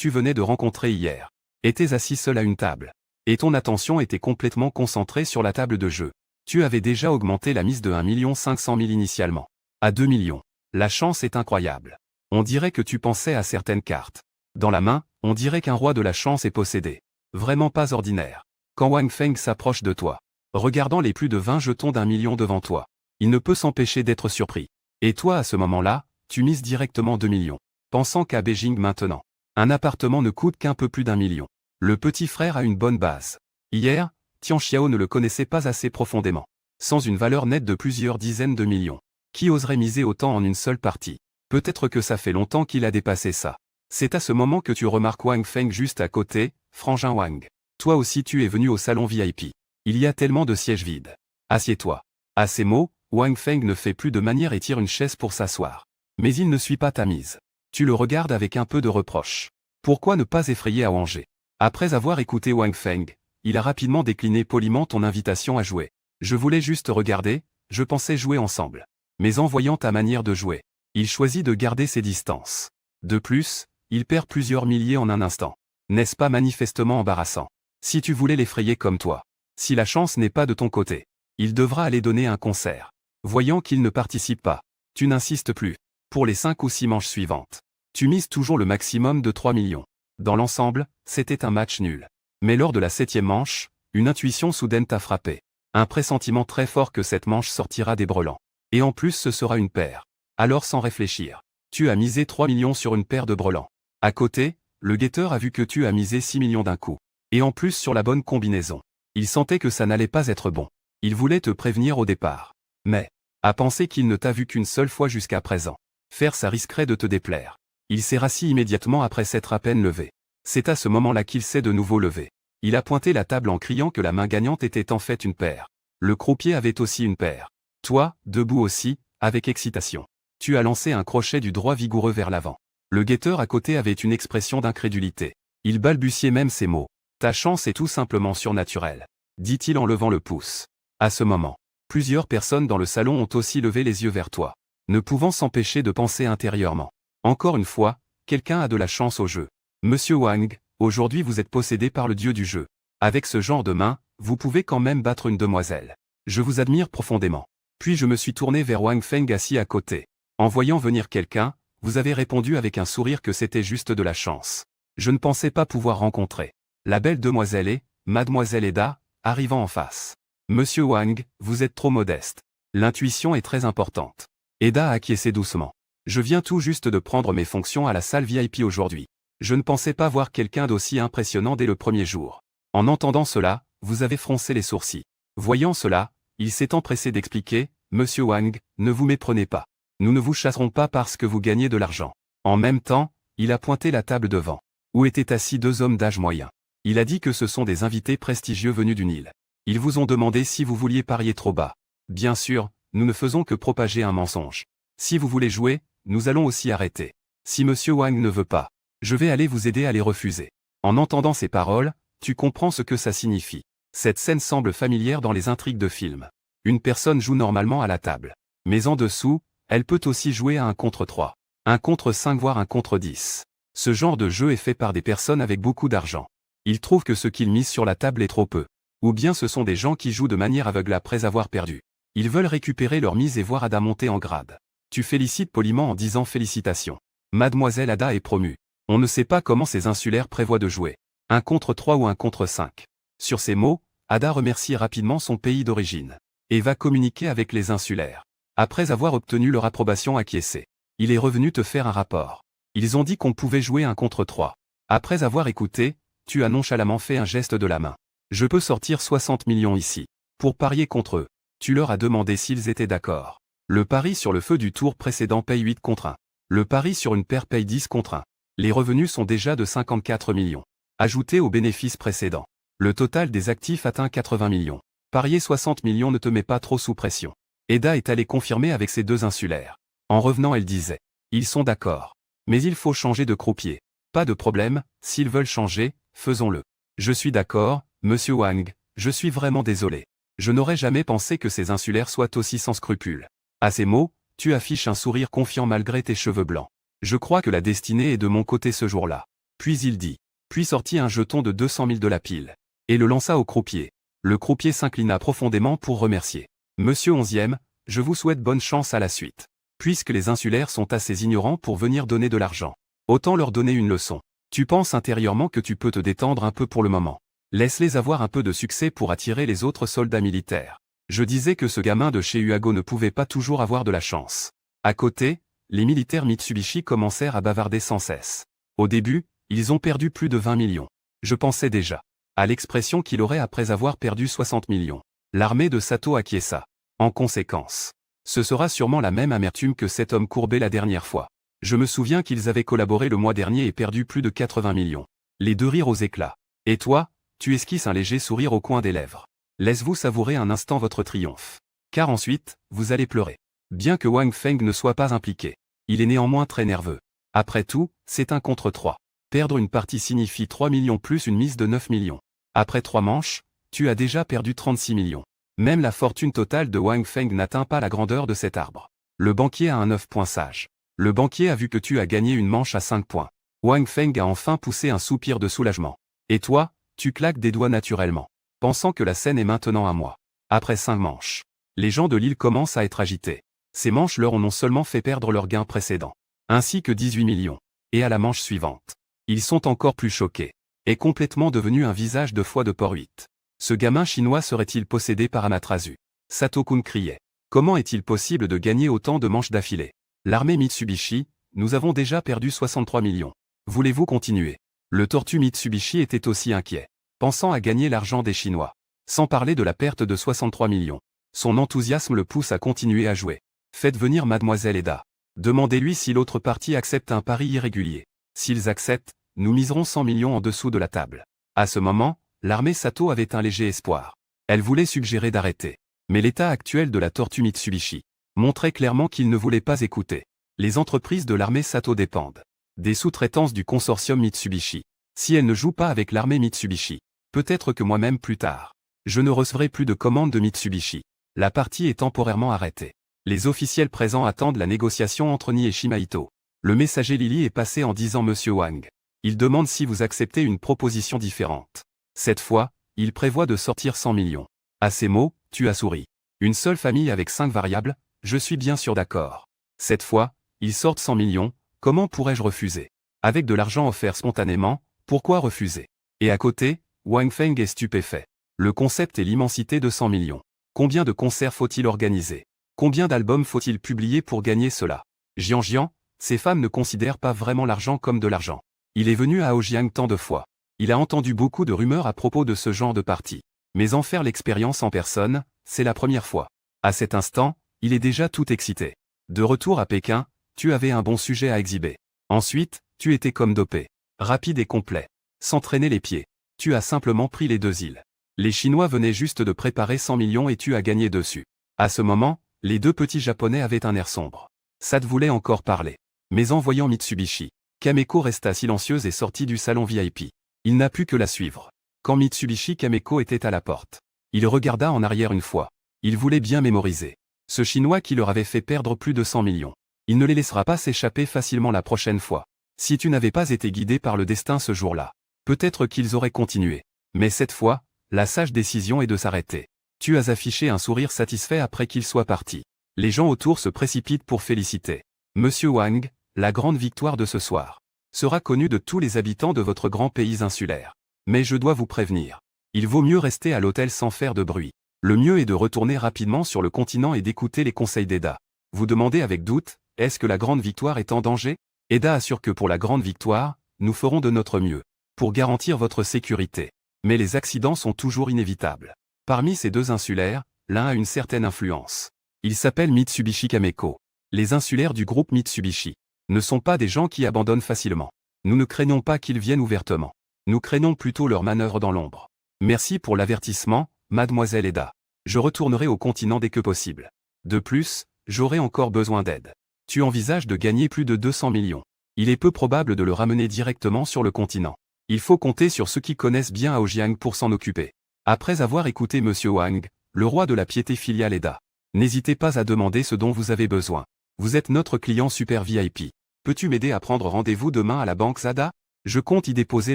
venais de rencontrer hier, étais assis seul à une table. Et ton attention était complètement concentrée sur la table de jeu. Tu avais déjà augmenté la mise de 1 500 000 initialement. À 2 millions. La chance est incroyable. On dirait que tu pensais à certaines cartes. Dans la main, on dirait qu'un roi de la chance est possédé. Vraiment pas ordinaire. Quand Wang Feng s'approche de toi, regardant les plus de 20 jetons d'1 million devant toi, il ne peut s'empêcher d'être surpris. Et toi à ce moment-là, tu mises directement 2 millions. Pensant qu'à Beijing maintenant, un appartement ne coûte qu'un peu plus d'1 million. Le petit frère a une bonne base. Hier, Tian Xiao ne le connaissait pas assez profondément. Sans une valeur nette de plusieurs dizaines de millions. Qui oserait miser autant en une seule partie? Peut-être que ça fait longtemps qu'il a dépassé ça. C'est à ce moment que tu remarques Wang Feng juste à côté, frangin Wang. Toi aussi tu es venu au salon VIP. Il y a tellement de sièges vides. Assieds-toi. À ces mots, Wang Feng ne fait plus de manière et tire une chaise pour s'asseoir. Mais il ne suit pas ta mise. Tu le regardes avec un peu de reproche. Pourquoi ne pas effrayer à Wanger? Après avoir écouté Wang Feng, il a rapidement décliné poliment ton invitation à jouer. Je voulais juste regarder, je pensais jouer ensemble. Mais en voyant ta manière de jouer, il choisit de garder ses distances. De plus, il perd plusieurs milliers en un instant. N'est-ce pas manifestement embarrassant? Si tu voulais l'effrayer comme toi, si la chance n'est pas de ton côté, il devra aller donner un concert. Voyant qu'il ne participe pas, tu n'insistes plus. Pour les 5 ou 6 manches suivantes, tu mises toujours le maximum de 3 millions. Dans l'ensemble, c'était un match nul. Mais lors de la 7e manche, une intuition soudaine t'a frappé. Un pressentiment très fort que cette manche sortira des brelans. Et en plus ce sera une paire. Alors sans réfléchir, tu as misé 3 millions sur une paire de brelans. À côté, le guetteur a vu que tu as misé 6 millions d'un coup. Et en plus sur la bonne combinaison. Il sentait que ça n'allait pas être bon. Il voulait te prévenir au départ. Mais, à penser qu'il ne t'a vu qu'une seule fois jusqu'à présent. Faire ça risquerait de te déplaire. Il s'est rassis immédiatement après s'être à peine levé. C'est à ce moment-là qu'il s'est de nouveau levé. Il a pointé la table en criant que la main gagnante était en fait une paire. Le croupier avait aussi une paire. Toi, debout aussi, avec excitation. Tu as lancé un crochet du droit vigoureux vers l'avant. Le guetteur à côté avait une expression d'incrédulité. Il balbutiait même ces mots. Ta chance est tout simplement surnaturelle, dit-il en levant le pouce. À ce moment, plusieurs personnes dans le salon ont aussi levé les yeux vers toi, ne pouvant s'empêcher de penser intérieurement. Encore une fois, quelqu'un a de la chance au jeu. Monsieur Wang, aujourd'hui vous êtes possédé par le dieu du jeu. Avec ce genre de main, vous pouvez quand même battre une demoiselle. Je vous admire profondément. Puis je me suis tourné vers Wang Feng assis à côté. En voyant venir quelqu'un, vous avez répondu avec un sourire que c'était juste de la chance. Je ne pensais pas pouvoir rencontrer la belle demoiselle et, mademoiselle Eda, arrivant en face. Monsieur Wang, vous êtes trop modeste. L'intuition est très importante. Eda a acquiescé doucement. Je viens tout juste de prendre mes fonctions à la salle VIP aujourd'hui. Je ne pensais pas voir quelqu'un d'aussi impressionnant dès le premier jour. En entendant cela, vous avez froncé les sourcils. Voyant cela, il s'est empressé d'expliquer, Monsieur Wang, ne vous méprenez pas. Nous ne vous chasserons pas parce que vous gagnez de l'argent. En même temps, il a pointé la table devant, où étaient assis 2 hommes d'âge moyen. Il a dit que ce sont des invités prestigieux venus du Nil. Ils vous ont demandé si vous vouliez parier trop bas. Bien sûr, nous ne faisons que propager un mensonge. Si vous voulez jouer, nous allons aussi arrêter. Si Monsieur Wang ne veut pas, je vais aller vous aider à les refuser. En entendant ces paroles, tu comprends ce que ça signifie. Cette scène semble familière dans les intrigues de films. Une personne joue normalement à la table. Mais en dessous, elle peut aussi jouer à un contre 3, un contre 5 voire un contre 10. Ce genre de jeu est fait par des personnes avec beaucoup d'argent. Ils trouvent que ce qu'ils misent sur la table est trop peu. Ou bien ce sont des gens qui jouent de manière aveugle après avoir perdu. Ils veulent récupérer leur mise et voir Ada monter en grade. Tu félicites poliment en disant félicitations. Mademoiselle Ada est promue. On ne sait pas comment ces insulaires prévoient de jouer. Un contre 3 ou un contre 5. Sur ces mots, Ada remercie rapidement son pays d'origine. Et va communiquer avec les insulaires. Après avoir obtenu leur approbation acquiescée, il est revenu te faire un rapport. Ils ont dit qu'on pouvait jouer un contre 3. Après avoir écouté, tu as nonchalamment fait un geste de la main. Je peux sortir 60 millions ici. Pour parier contre eux. Tu leur as demandé s'ils étaient d'accord. Le pari sur le feu du tour précédent paye 8 contre 1. Le pari sur une paire paye 10 contre 1. Les revenus sont déjà de 54 millions. Ajoutés aux bénéfices précédents. Le total des actifs atteint 80 millions. Parier 60 millions ne te met pas trop sous pression. Eda est allée confirmer avec ses deux insulaires. En revenant, elle disait. Ils sont d'accord. Mais il faut changer de croupier. Pas de problème, s'ils veulent changer, faisons-le. Je suis d'accord, monsieur Wang, je suis vraiment désolé. Je n'aurais jamais pensé que ces insulaires soient aussi sans scrupules. À ces mots, tu affiches un sourire confiant malgré tes cheveux blancs. Je crois que la destinée est de mon côté ce jour-là. Puis il dit. Puis sortit un jeton de 200 000 de la pile. Et le lança au croupier. Le croupier s'inclina profondément pour remercier. Monsieur 11e, je vous souhaite bonne chance à la suite. Puisque les insulaires sont assez ignorants pour venir donner de l'argent. Autant leur donner une leçon. Tu penses intérieurement que tu peux te détendre un peu pour le moment. Laisse-les avoir un peu de succès pour attirer les autres soldats militaires. Je disais que ce gamin de chez Uago ne pouvait pas toujours avoir de la chance. À côté, les militaires Mitsubishi commencèrent à bavarder sans cesse. Au début, ils ont perdu plus de 20 millions. Je pensais déjà à l'expression qu'il aurait après avoir perdu 60 millions. L'armée de Sato acquiesça. En conséquence, ce sera sûrement la même amertume que cet homme courbé la dernière fois. Je me souviens qu'ils avaient collaboré le mois dernier et perdu plus de 80 millions. Les deux rirent aux éclats. Et toi, tu esquisses un léger sourire au coin des lèvres. Laisse-vous savourer un instant votre triomphe. Car ensuite, vous allez pleurer. Bien que Wang Feng ne soit pas impliqué. Il est néanmoins très nerveux. Après tout, c'est 1 contre 3. Perdre une partie signifie 3 millions plus une mise de 9 millions. Après 3 manches, tu as déjà perdu 36 millions. Même la fortune totale de Wang Feng n'atteint pas la grandeur de cet arbre. Le banquier a un 9 points sage. Le banquier a vu que tu as gagné une manche à 5 points. Wang Feng a enfin poussé un soupir de soulagement. Et toi, tu claques des doigts naturellement, pensant que la scène est maintenant à moi. Après 5 manches, les gens de l'île commencent à être agités. Ces manches leur ont non seulement fait perdre leur gain précédent, ainsi que 18 millions. Et à la manche suivante, ils sont encore plus choqués. Et complètement devenus un visage de foie de porc 8. Ce gamin chinois serait-il possédé par Amaterasu? Sato-kun criait. Comment est-il possible de gagner autant de manches d'affilée? L'armée Mitsubishi, nous avons déjà perdu 63 millions. Voulez-vous continuer? Le tortue Mitsubishi était aussi inquiet, pensant à gagner l'argent des Chinois. Sans parler de la perte de 63 millions. Son enthousiasme le pousse à continuer à jouer. Faites venir Mademoiselle Eda. Demandez-lui si l'autre partie accepte un pari irrégulier. S'ils acceptent, nous miserons 100 millions en dessous de la table. À ce moment, l'armée Sato avait un léger espoir. Elle voulait suggérer d'arrêter. Mais l'état actuel de la tortue Mitsubishi montrait clairement qu'il ne voulait pas écouter. Les entreprises de l'armée Sato dépendent des sous-traitances du consortium Mitsubishi. Si elles ne jouent pas avec l'armée Mitsubishi, peut-être que moi-même plus tard, je ne recevrai plus de commandes de Mitsubishi. La partie est temporairement arrêtée. Les officiels présents attendent la négociation entre Ni et Shimaito. Le messager Lily est passé en disant Monsieur Wang. Il demande si vous acceptez une proposition différente. Cette fois, il prévoit de sortir 100 millions. À ces mots, tu as souri. Une seule famille avec 5 variables, je suis bien sûr d'accord. Cette fois, ils sortent 100 millions, comment pourrais-je refuser? Avec de l'argent offert spontanément, pourquoi refuser? Et à côté, Wang Feng est stupéfait. Le concept est l'immensité de 100 millions. Combien de concerts faut-il organiser? Combien d'albums faut-il publier pour gagner cela? Jian, ces femmes ne considèrent pas vraiment l'argent comme de l'argent. Il est venu à Aojiang tant de fois. Il a entendu beaucoup de rumeurs à propos de ce genre de partie. Mais en faire l'expérience en personne, c'est la première fois. À cet instant, il est déjà tout excité. De retour à Pékin, tu avais un bon sujet à exhiber. Ensuite, tu étais comme dopé. Rapide et complet. Sans traîner les pieds. Tu as simplement pris les 2 îles. Les Chinois venaient juste de préparer 100 millions et tu as gagné dessus. À ce moment, les 2 petits Japonais avaient un air sombre. Sat voulait encore parler. Mais en voyant Mitsubishi, Kameko resta silencieuse et sortit du salon VIP. Il n'a pu que la suivre. Quand Mitsubishi Kameko était à la porte, il regarda en arrière une fois. Il voulait bien mémoriser. Ce Chinois qui leur avait fait perdre plus de 100 millions. Il ne les laissera pas s'échapper facilement la prochaine fois. Si tu n'avais pas été guidé par le destin ce jour-là, peut-être qu'ils auraient continué. Mais cette fois, la sage décision est de s'arrêter. Tu as affiché un sourire satisfait après qu'il soit parti. Les gens autour se précipitent pour féliciter. Monsieur Wang, la grande victoire de ce soir sera connue de tous les habitants de votre grand pays insulaire. Mais je dois vous prévenir. Il vaut mieux rester à l'hôtel sans faire de bruit. Le mieux est de retourner rapidement sur le continent et d'écouter les conseils d'Eda. Vous demandez avec doute, est-ce que la grande victoire est en danger? Eda assure que pour la grande victoire, nous ferons de notre mieux pour garantir votre sécurité. Mais les accidents sont toujours inévitables. Parmi ces deux insulaires, l'un a une certaine influence. Il s'appelle Mitsubishi Kameko. Les insulaires du groupe Mitsubishi ne sont pas des gens qui abandonnent facilement. Nous ne craignons pas qu'ils viennent ouvertement. Nous craignons plutôt leurs manœuvres dans l'ombre. Merci pour l'avertissement, mademoiselle Eda. Je retournerai au continent dès que possible. De plus, j'aurai encore besoin d'aide. Tu envisages de gagner plus de 200 millions. Il est peu probable de le ramener directement sur le continent. Il faut compter sur ceux qui connaissent bien Aojiang pour s'en occuper. Après avoir écouté Monsieur Wang, le roi de la piété filiale Eda, n'hésitez pas à demander ce dont vous avez besoin. Vous êtes notre client super VIP. Peux-tu m'aider à prendre rendez-vous demain à la banque Zada? Je compte y déposer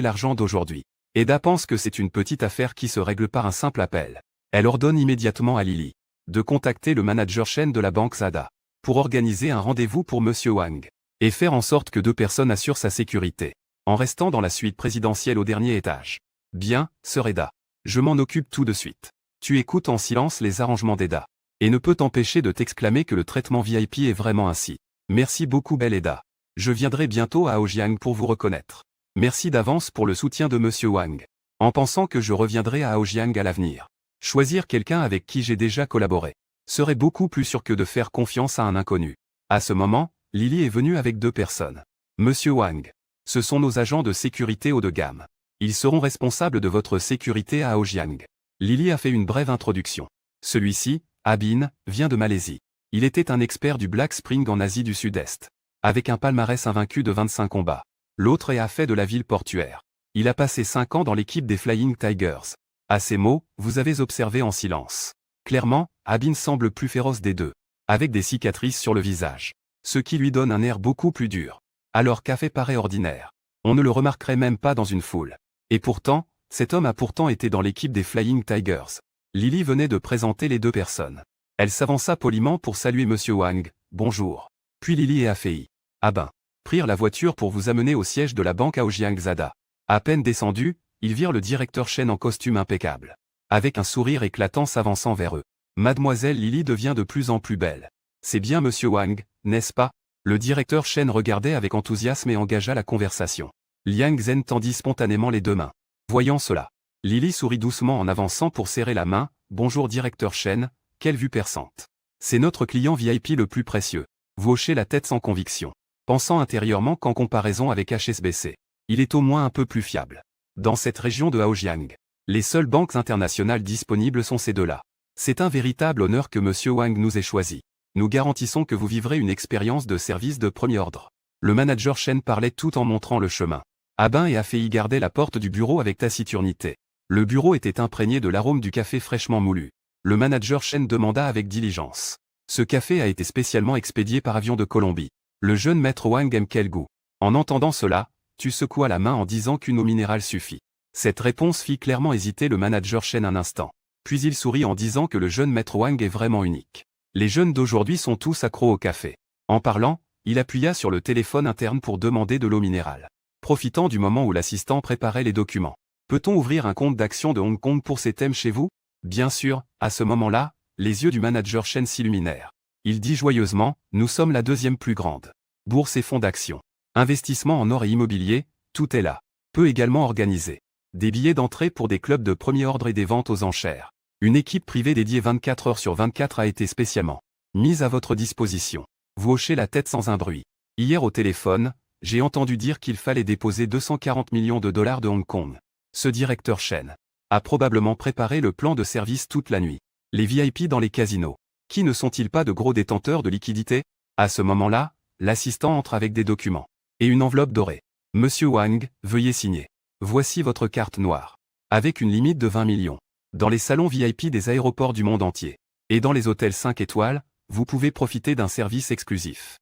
l'argent d'aujourd'hui. Eda pense que c'est une petite affaire qui se règle par un simple appel. Elle ordonne immédiatement à Lily de contacter le manager Shen de la banque Zada pour organiser un rendez-vous pour Monsieur Wang et faire en sorte que deux personnes assurent sa sécurité, en restant dans la suite présidentielle au dernier étage. Bien, sœur Eda. Je m'en occupe tout de suite. Tu écoutes en silence les arrangements d'Eda et ne peux t'empêcher de t'exclamer que le traitement VIP est vraiment ainsi. Merci beaucoup belle Eda. Je viendrai bientôt à Aojiang pour vous reconnaître. Merci d'avance pour le soutien de Monsieur Wang. En pensant que je reviendrai à Aojiang à l'avenir. Choisir quelqu'un avec qui j'ai déjà collaboré serait beaucoup plus sûr que de faire confiance à un inconnu. À ce moment, Lily est venue avec deux personnes. Monsieur Wang. Ce sont nos agents de sécurité haut de gamme. Ils seront responsables de votre sécurité à Aojiang. Lily a fait une brève introduction. Celui-ci, Abin, vient de Malaisie. Il était un expert du Black Spring en Asie du Sud-Est. Avec un palmarès invaincu de 25 combats. L'autre est fait de la ville portuaire. Il a passé 5 ans dans l'équipe des Flying Tigers. À ces mots, vous avez observé en silence. Clairement, Abin semble plus féroce des deux, avec des cicatrices sur le visage. Ce qui lui donne un air beaucoup plus dur. Alors Café paraît ordinaire. On ne le remarquerait même pas dans une foule. Et pourtant, cet homme a pourtant été dans l'équipe des Flying Tigers. Lily venait de présenter les deux personnes. Elle s'avança poliment pour saluer Monsieur Wang, bonjour. Puis Lily et Afei, Abin, prirent la voiture pour vous amener au siège de la banque Aojiang Zada. À peine descendus, ils virent le directeur Shen en costume impeccable. Avec un sourire éclatant s'avançant vers eux. Mademoiselle Lily devient de plus en plus belle. C'est bien Monsieur Wang, n'est-ce pas? Le directeur Shen regardait avec enthousiasme et engagea la conversation. Liang Zhen tendit spontanément les deux mains. Voyant cela, Lily sourit doucement en avançant pour serrer la main. Bonjour directeur Shen, quelle vue perçante. C'est notre client VIP le plus précieux. Vous hochez la tête sans conviction, pensant intérieurement qu'en comparaison avec HSBC, il est au moins un peu plus fiable. Dans cette région de Aojiang, les seules banques internationales disponibles sont ces deux-là. C'est un véritable honneur que Monsieur Wang nous ait choisi. Nous garantissons que vous vivrez une expérience de service de premier ordre. Le manager Shen parlait tout en montrant le chemin. Abin et Afei gardaient la porte du bureau avec taciturnité. Le bureau était imprégné de l'arôme du café fraîchement moulu. Le manager Shen demanda avec diligence. Ce café a été spécialement expédié par avion de Colombie. Le jeune maître Wang aime quel goût. En entendant cela, tu secoua la main en disant qu'une eau minérale suffit. Cette réponse fit clairement hésiter le manager Shen un instant. Puis il sourit en disant que le jeune maître Wang est vraiment unique. Les jeunes d'aujourd'hui sont tous accros au café. En parlant, il appuya sur le téléphone interne pour demander de l'eau minérale. Profitant du moment où l'assistant préparait les documents. Peut-on ouvrir un compte d'action de Hong Kong pour ces thèmes chez vous? Bien sûr, à ce moment-là, les yeux du manager Shen s'illuminèrent. Il dit joyeusement, nous sommes la deuxième plus grande bourse et fonds d'action. Investissement en or et immobilier, tout est là. Peu également organisé. Des billets d'entrée pour des clubs de premier ordre et des ventes aux enchères. Une équipe privée dédiée 24 heures sur 24 a été spécialement mise à votre disposition. Vous hochez la tête sans un bruit. Hier au téléphone, j'ai entendu dire qu'il fallait déposer 240 millions de dollars de Hong Kong. Ce directeur Shen a probablement préparé le plan de service toute la nuit. Les VIP dans les casinos. Qui ne sont-ils pas de gros détenteurs de liquidités? À ce moment-là, l'assistant entre avec des documents et une enveloppe dorée. Monsieur Wang, veuillez signer. Voici votre carte noire. Avec une limite de 20 millions. Dans les salons VIP des aéroports du monde entier. Et dans les hôtels 5 étoiles, vous pouvez profiter d'un service exclusif.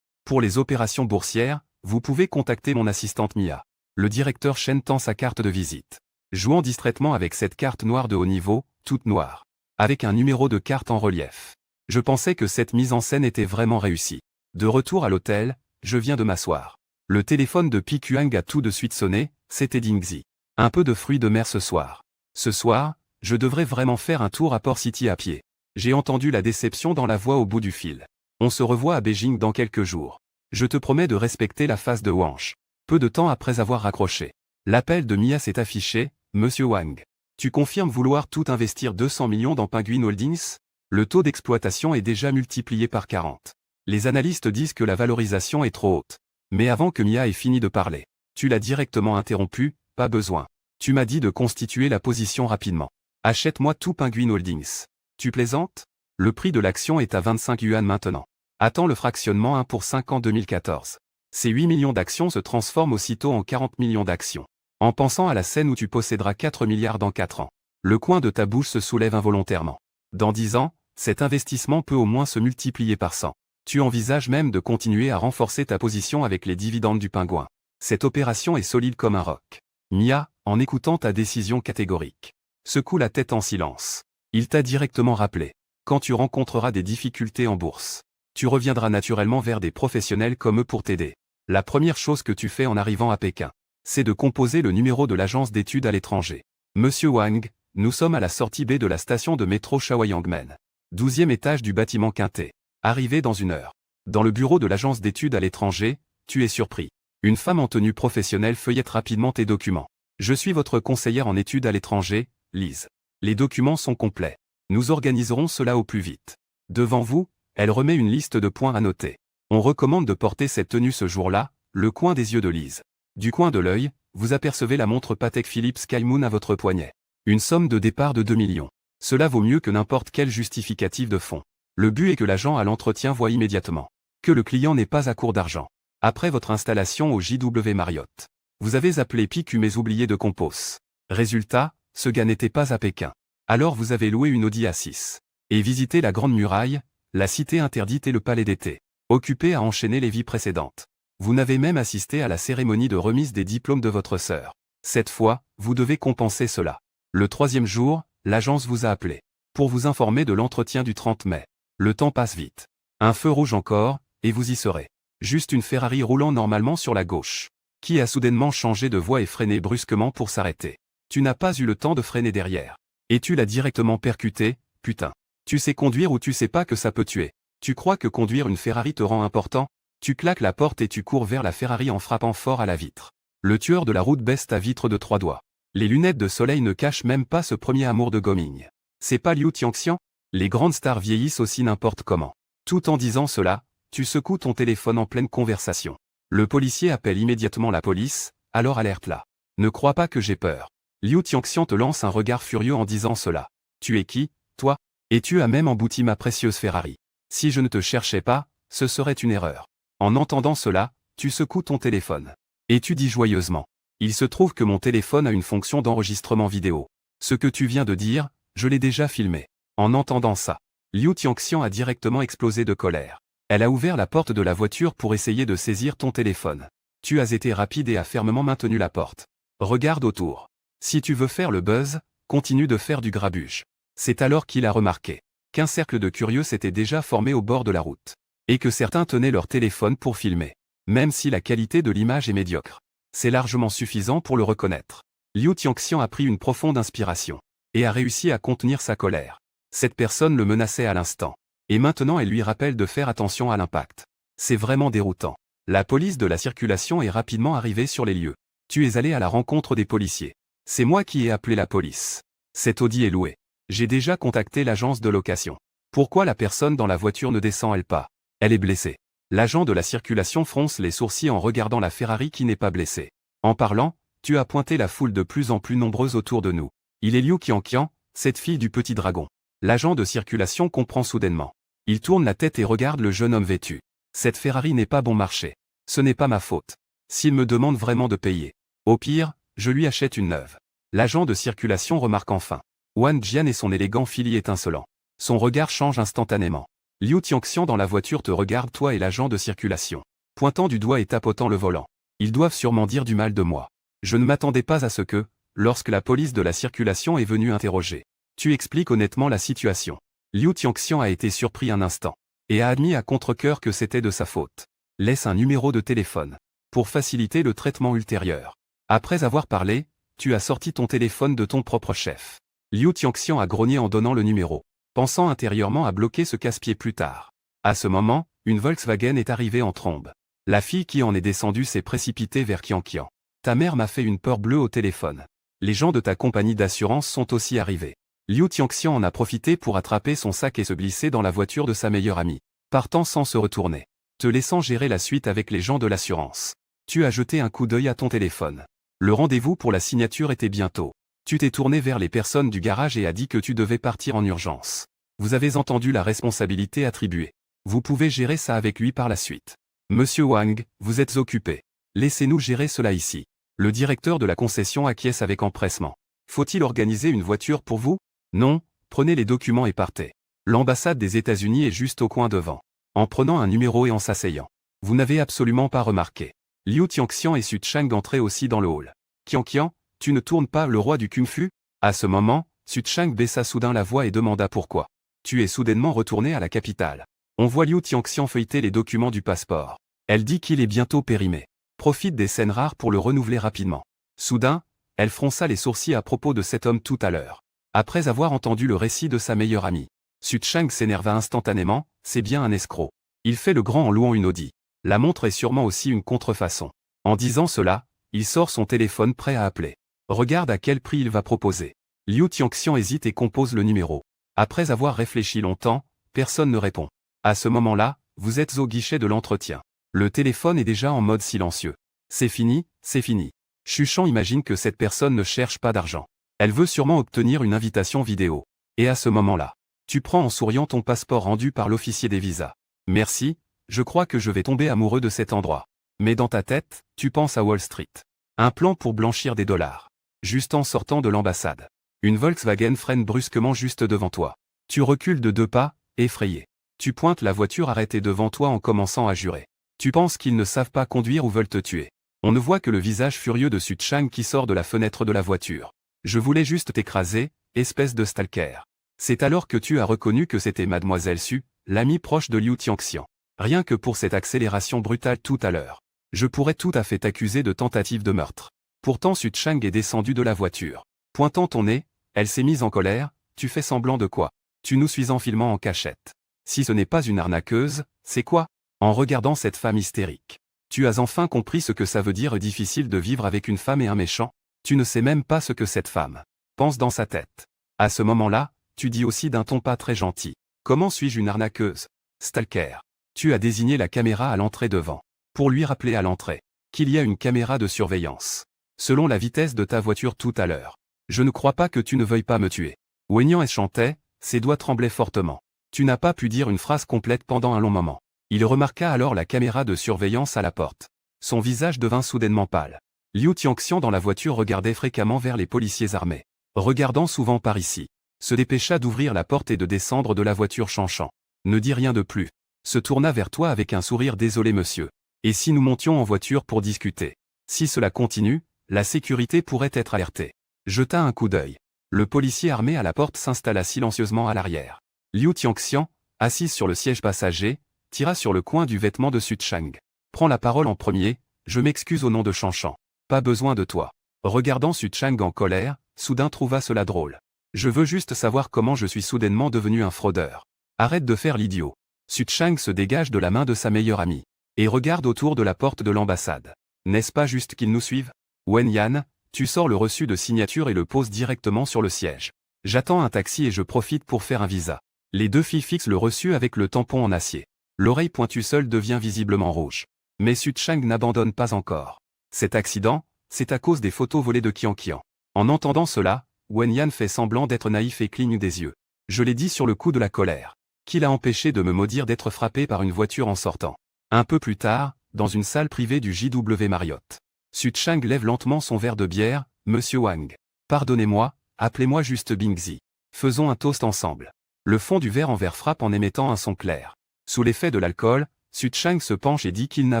Pour les opérations boursières, vous pouvez contacter mon assistante Mia. Le directeur Shen tend sa carte de visite. Jouant distraitement avec cette carte noire de haut niveau, toute noire. Avec un numéro de carte en relief. Je pensais que cette mise en scène était vraiment réussie. De retour à l'hôtel, je viens de m'asseoir. Le téléphone de Pi Kuang a tout de suite sonné, c'était Dingzi. Un peu de fruits de mer ce soir. Ce soir, je devrais vraiment faire un tour à Port City à pied. J'ai entendu la déception dans la voix au bout du fil. On se revoit à Beijing dans quelques jours. Je te promets de respecter la phase de Wansh. Peu de temps après avoir raccroché, l'appel de Mia s'est affiché, Monsieur Wang. Tu confirmes vouloir tout investir 200 millions dans Penguin Holdings? Le taux d'exploitation est déjà multiplié par 40. Les analystes disent que la valorisation est trop haute. Mais avant que Mia ait fini de parler, tu l'as directement interrompu, pas besoin. Tu m'as dit de constituer la position rapidement. Achète-moi tout Penguin Holdings. Tu plaisantes? Le prix de l'action est à 25 yuan maintenant. Attends le fractionnement 1 pour 5 en 2014. Ces 8 millions d'actions se transforment aussitôt en 40 millions d'actions. En pensant à la scène où tu posséderas 4 milliards dans 4 ans, le coin de ta bouche se soulève involontairement. Dans 10 ans, cet investissement peut au moins se multiplier par 100. Tu envisages même de continuer à renforcer ta position avec les dividendes du pingouin. Cette opération est solide comme un roc. Mia, en écoutant ta décision catégorique, secoue la tête en silence. Il t'a directement rappelé. Quand tu rencontreras des difficultés en bourse, tu reviendras naturellement vers des professionnels comme eux pour t'aider. La première chose que tu fais en arrivant à Pékin, c'est de composer le numéro de l'agence d'études à l'étranger. Monsieur Wang, nous sommes à la sortie B de la station de métro Shaoyangmen. 12e étage du bâtiment Quintet. Arrivé dans 1 heure. Dans le bureau de l'agence d'études à l'étranger, tu es surpris. Une femme en tenue professionnelle feuillette rapidement tes documents. Je suis votre conseillère en études à l'étranger, Lise. Les documents sont complets. Nous organiserons cela au plus vite. Devant vous, elle remet une liste de points à noter. On recommande de porter cette tenue ce jour-là, le coin des yeux de Lise. Du coin de l'œil, vous apercevez la montre Patek Philippe Skymoon à votre poignet. Une somme de départ de 2 millions. Cela vaut mieux que n'importe quel justificatif de fonds. Le but est que l'agent à l'entretien voit immédiatement que le client n'est pas à court d'argent. Après votre installation au JW Marriott, vous avez appelé PQ mais oublié de compos. Résultat, ce gars n'était pas à Pékin. Alors vous avez loué une Audi A6 et visité la Grande Muraille, la cité interdite et le palais d'été, occupé à enchaîner les vies précédentes. Vous n'avez même assisté à la cérémonie de remise des diplômes de votre sœur. Cette fois, vous devez compenser cela. Le 3e jour, l'agence vous a appelé pour vous informer de l'entretien du 30 mai. Le temps passe vite. Un feu rouge encore, et vous y serez. Juste une Ferrari roulant normalement sur la gauche, qui a soudainement changé de voie et freiné brusquement pour s'arrêter. Tu n'as pas eu le temps de freiner derrière. Et tu l'as directement percuté, putain. Tu sais conduire ou tu sais pas que ça peut tuer. Tu crois que conduire une Ferrari te rend important? Tu claques la porte et tu cours vers la Ferrari en frappant fort à la vitre. Le tueur de la route baisse ta vitre de 3 doigts. Les lunettes de soleil ne cachent même pas ce premier amour de Goming. C'est pas Liu Tianxian? Les grandes stars vieillissent aussi n'importe comment. Tout en disant cela, tu secoues ton téléphone en pleine conversation. Le policier appelle immédiatement la police, alors alerte-la. Ne crois pas que j'ai peur. Liu Tianxian te lance un regard furieux en disant cela. Tu es qui, toi? Et tu as même embouti ma précieuse Ferrari. Si je ne te cherchais pas, ce serait une erreur. En entendant cela, tu secoues ton téléphone. Et tu dis joyeusement. Il se trouve que mon téléphone a une fonction d'enregistrement vidéo. Ce que tu viens de dire, je l'ai déjà filmé. En entendant ça, Liu Tianxian a directement explosé de colère. Elle a ouvert la porte de la voiture pour essayer de saisir ton téléphone. Tu as été rapide et as fermement maintenu la porte. Regarde autour. Si tu veux faire le buzz, continue de faire du grabuge. C'est alors qu'il a remarqué qu'un cercle de curieux s'était déjà formé au bord de la route, et que certains tenaient leur téléphone pour filmer. Même si la qualité de l'image est médiocre, c'est largement suffisant pour le reconnaître. Liu Tianxian a pris une profonde inspiration, et a réussi à contenir sa colère. Cette personne le menaçait à l'instant, et maintenant elle lui rappelle de faire attention à l'impact. C'est vraiment déroutant. La police de la circulation est rapidement arrivée sur les lieux. Tu es allé à la rencontre des policiers. C'est moi qui ai appelé la police. Cette Audi est louée. J'ai déjà contacté l'agence de location. Pourquoi la personne dans la voiture ne descend-elle pas? Elle est blessée. L'agent de la circulation fronce les sourcils en regardant la Ferrari qui n'est pas blessée. En parlant, tu as pointé la foule de plus en plus nombreuse autour de nous. Il est Liu Qianqian, cette fille du petit dragon. L'agent de circulation comprend soudainement. Il tourne la tête et regarde le jeune homme vêtu. Cette Ferrari n'est pas bon marché. Ce n'est pas ma faute. S'il me demande vraiment de payer, au pire, je lui achète une neuve. L'agent de circulation remarque enfin Wang Jian et son élégant fili étincelant. Son regard change instantanément. Liu Tianxian dans la voiture te regarde toi et l'agent de circulation, pointant du doigt et tapotant le volant. Ils doivent sûrement dire du mal de moi. Je ne m'attendais pas à ce que, lorsque la police de la circulation est venue interroger, tu expliques honnêtement la situation. Liu Tianxian a été surpris un instant, et a admis à contre-cœur que c'était de sa faute. Laisse un numéro de téléphone, pour faciliter le traitement ultérieur. Après avoir parlé, tu as sorti ton téléphone de ton propre chef. Liu Tianxian a grogné en donnant le numéro, pensant intérieurement à bloquer ce casse-pied plus tard. À ce moment, une Volkswagen est arrivée en trombe. La fille qui en est descendue s'est précipitée vers Qianqian. Ta mère m'a fait une peur bleue au téléphone. Les gens de ta compagnie d'assurance sont aussi arrivés. Liu Tianxian en a profité pour attraper son sac et se glisser dans la voiture de sa meilleure amie, partant sans se retourner, te laissant gérer la suite avec les gens de l'assurance. Tu as jeté un coup d'œil à ton téléphone. Le rendez-vous pour la signature était bientôt. Tu t'es tourné vers les personnes du garage et as dit que tu devais partir en urgence. Vous avez entendu la responsabilité attribuée. Vous pouvez gérer ça avec lui par la suite. Monsieur Wang, vous êtes occupé. Laissez-nous gérer cela ici. Le directeur de la concession acquiesce avec empressement. Faut-il organiser une voiture pour vous? Non, prenez les documents et partez. L'ambassade des États-Unis est juste au coin devant. En prenant un numéro et en s'asseyant. Vous n'avez absolument pas remarqué. Liu Tianxian et Su Chang entraient aussi dans le hall. Qianqian, tu ne tournes pas le roi du kung-fu? À ce moment, Su Chang baissa soudain la voix et demanda pourquoi. Tu es soudainement retourné à la capitale. On voit Liu Tianxian feuilleter les documents du passeport. Elle dit qu'il est bientôt périmé. Profite des scènes rares pour le renouveler rapidement. Soudain, elle fronça les sourcils à propos de cet homme tout à l'heure. Après avoir entendu le récit de sa meilleure amie, Su Chang s'énerva instantanément, c'est bien un escroc. Il fait le grand en louant une Audi. La montre est sûrement aussi une contrefaçon. En disant cela, il sort son téléphone prêt à appeler. Regarde à quel prix il va proposer. Liu Tianxian hésite et compose le numéro. Après avoir réfléchi longtemps, personne ne répond. À ce moment-là, vous êtes au guichet de l'entretien. Le téléphone est déjà en mode silencieux. C'est fini, c'est fini. Chuchan imagine que cette personne ne cherche pas d'argent. Elle veut sûrement obtenir une invitation vidéo. Et à ce moment-là, tu prends en souriant ton passeport rendu par l'officier des visas. Merci, je crois que je vais tomber amoureux de cet endroit. Mais dans ta tête, tu penses à Wall Street. Un plan pour blanchir des dollars. Juste en sortant de l'ambassade. Une Volkswagen freine brusquement juste devant toi. Tu recules de 2 pas, effrayé. Tu pointes la voiture arrêtée devant toi en commençant à jurer. Tu penses qu'ils ne savent pas conduire ou veulent te tuer. On ne voit que le visage furieux de Su Chang qui sort de la fenêtre de la voiture. Je voulais juste t'écraser, espèce de stalker. C'est alors que tu as reconnu que c'était Mademoiselle Su, l'amie proche de Liu Tianxian. Rien que pour cette accélération brutale tout à l'heure. Je pourrais tout à fait t'accuser de tentative de meurtre. Pourtant Su Chang est descendu de la voiture. Pointant ton nez, elle s'est mise en colère, tu fais semblant de quoi? Tu nous suis en filmant en cachette. Si ce n'est pas une arnaqueuse, c'est quoi? En regardant cette femme hystérique. Tu as enfin compris ce que ça veut dire difficile de vivre avec une femme et un méchant? Tu ne sais même pas ce que cette femme pense dans sa tête. À ce moment-là, tu dis aussi d'un ton pas très gentil. Comment suis-je une arnaqueuse? Stalker. Tu as désigné la caméra à l'entrée devant. Pour lui rappeler à l'entrée qu'il y a une caméra de surveillance. Selon la vitesse de ta voiture tout à l'heure. Je ne crois pas que tu ne veuilles pas me tuer. Wenyan chantait, ses doigts tremblaient fortement. Tu n'as pas pu dire une phrase complète pendant un long moment. Il remarqua alors la caméra de surveillance à la porte. Son visage devint soudainement pâle. Liu Tianxian dans la voiture regardait fréquemment vers les policiers armés. Regardant souvent par ici. Se dépêcha d'ouvrir la porte et de descendre de la voiture chanchant. Ne dis rien de plus. Se tourna vers toi avec un sourire désolé monsieur. Et si nous montions en voiture pour discuter? Si cela continue, la sécurité pourrait être alertée. Jeta un coup d'œil. Le policier armé à la porte s'installa silencieusement à l'arrière. Liu Tianxian, assise sur le siège passager, tira sur le coin du vêtement de Su Chang. Prends la parole en premier, je m'excuse au nom de Chanchan. Pas besoin de toi. Regardant Su Chang en colère, soudain trouva cela drôle. Je veux juste savoir comment je suis soudainement devenu un fraudeur. Arrête de faire l'idiot. Su Chang se dégage de la main de sa meilleure amie. Et regarde autour de la porte de l'ambassade. N'est-ce pas juste qu'ils nous suivent? Wenyan, tu sors le reçu de signature et le poses directement sur le siège. J'attends un taxi et je profite pour faire un visa. Les deux filles fixent le reçu avec le tampon en acier. L'oreille pointue seule devient visiblement rouge. Mais Su Chang n'abandonne pas encore. Cet accident, c'est à cause des photos volées de Qianqian. En entendant cela, Wenyan fait semblant d'être naïf et cligne des yeux. Je l'ai dit sur le coup de la colère. Qui l'a empêché de me maudire d'être frappé par une voiture en sortant? Un peu plus tard, dans une salle privée du JW Marriott. Su Chang lève lentement son verre de bière, Monsieur Wang. Pardonnez-moi, appelez-moi juste Bingzi. Faisons un toast ensemble. Le fond du verre en verre frappe en émettant un son clair. Sous l'effet de l'alcool, Su Chang se penche et dit qu'il n'a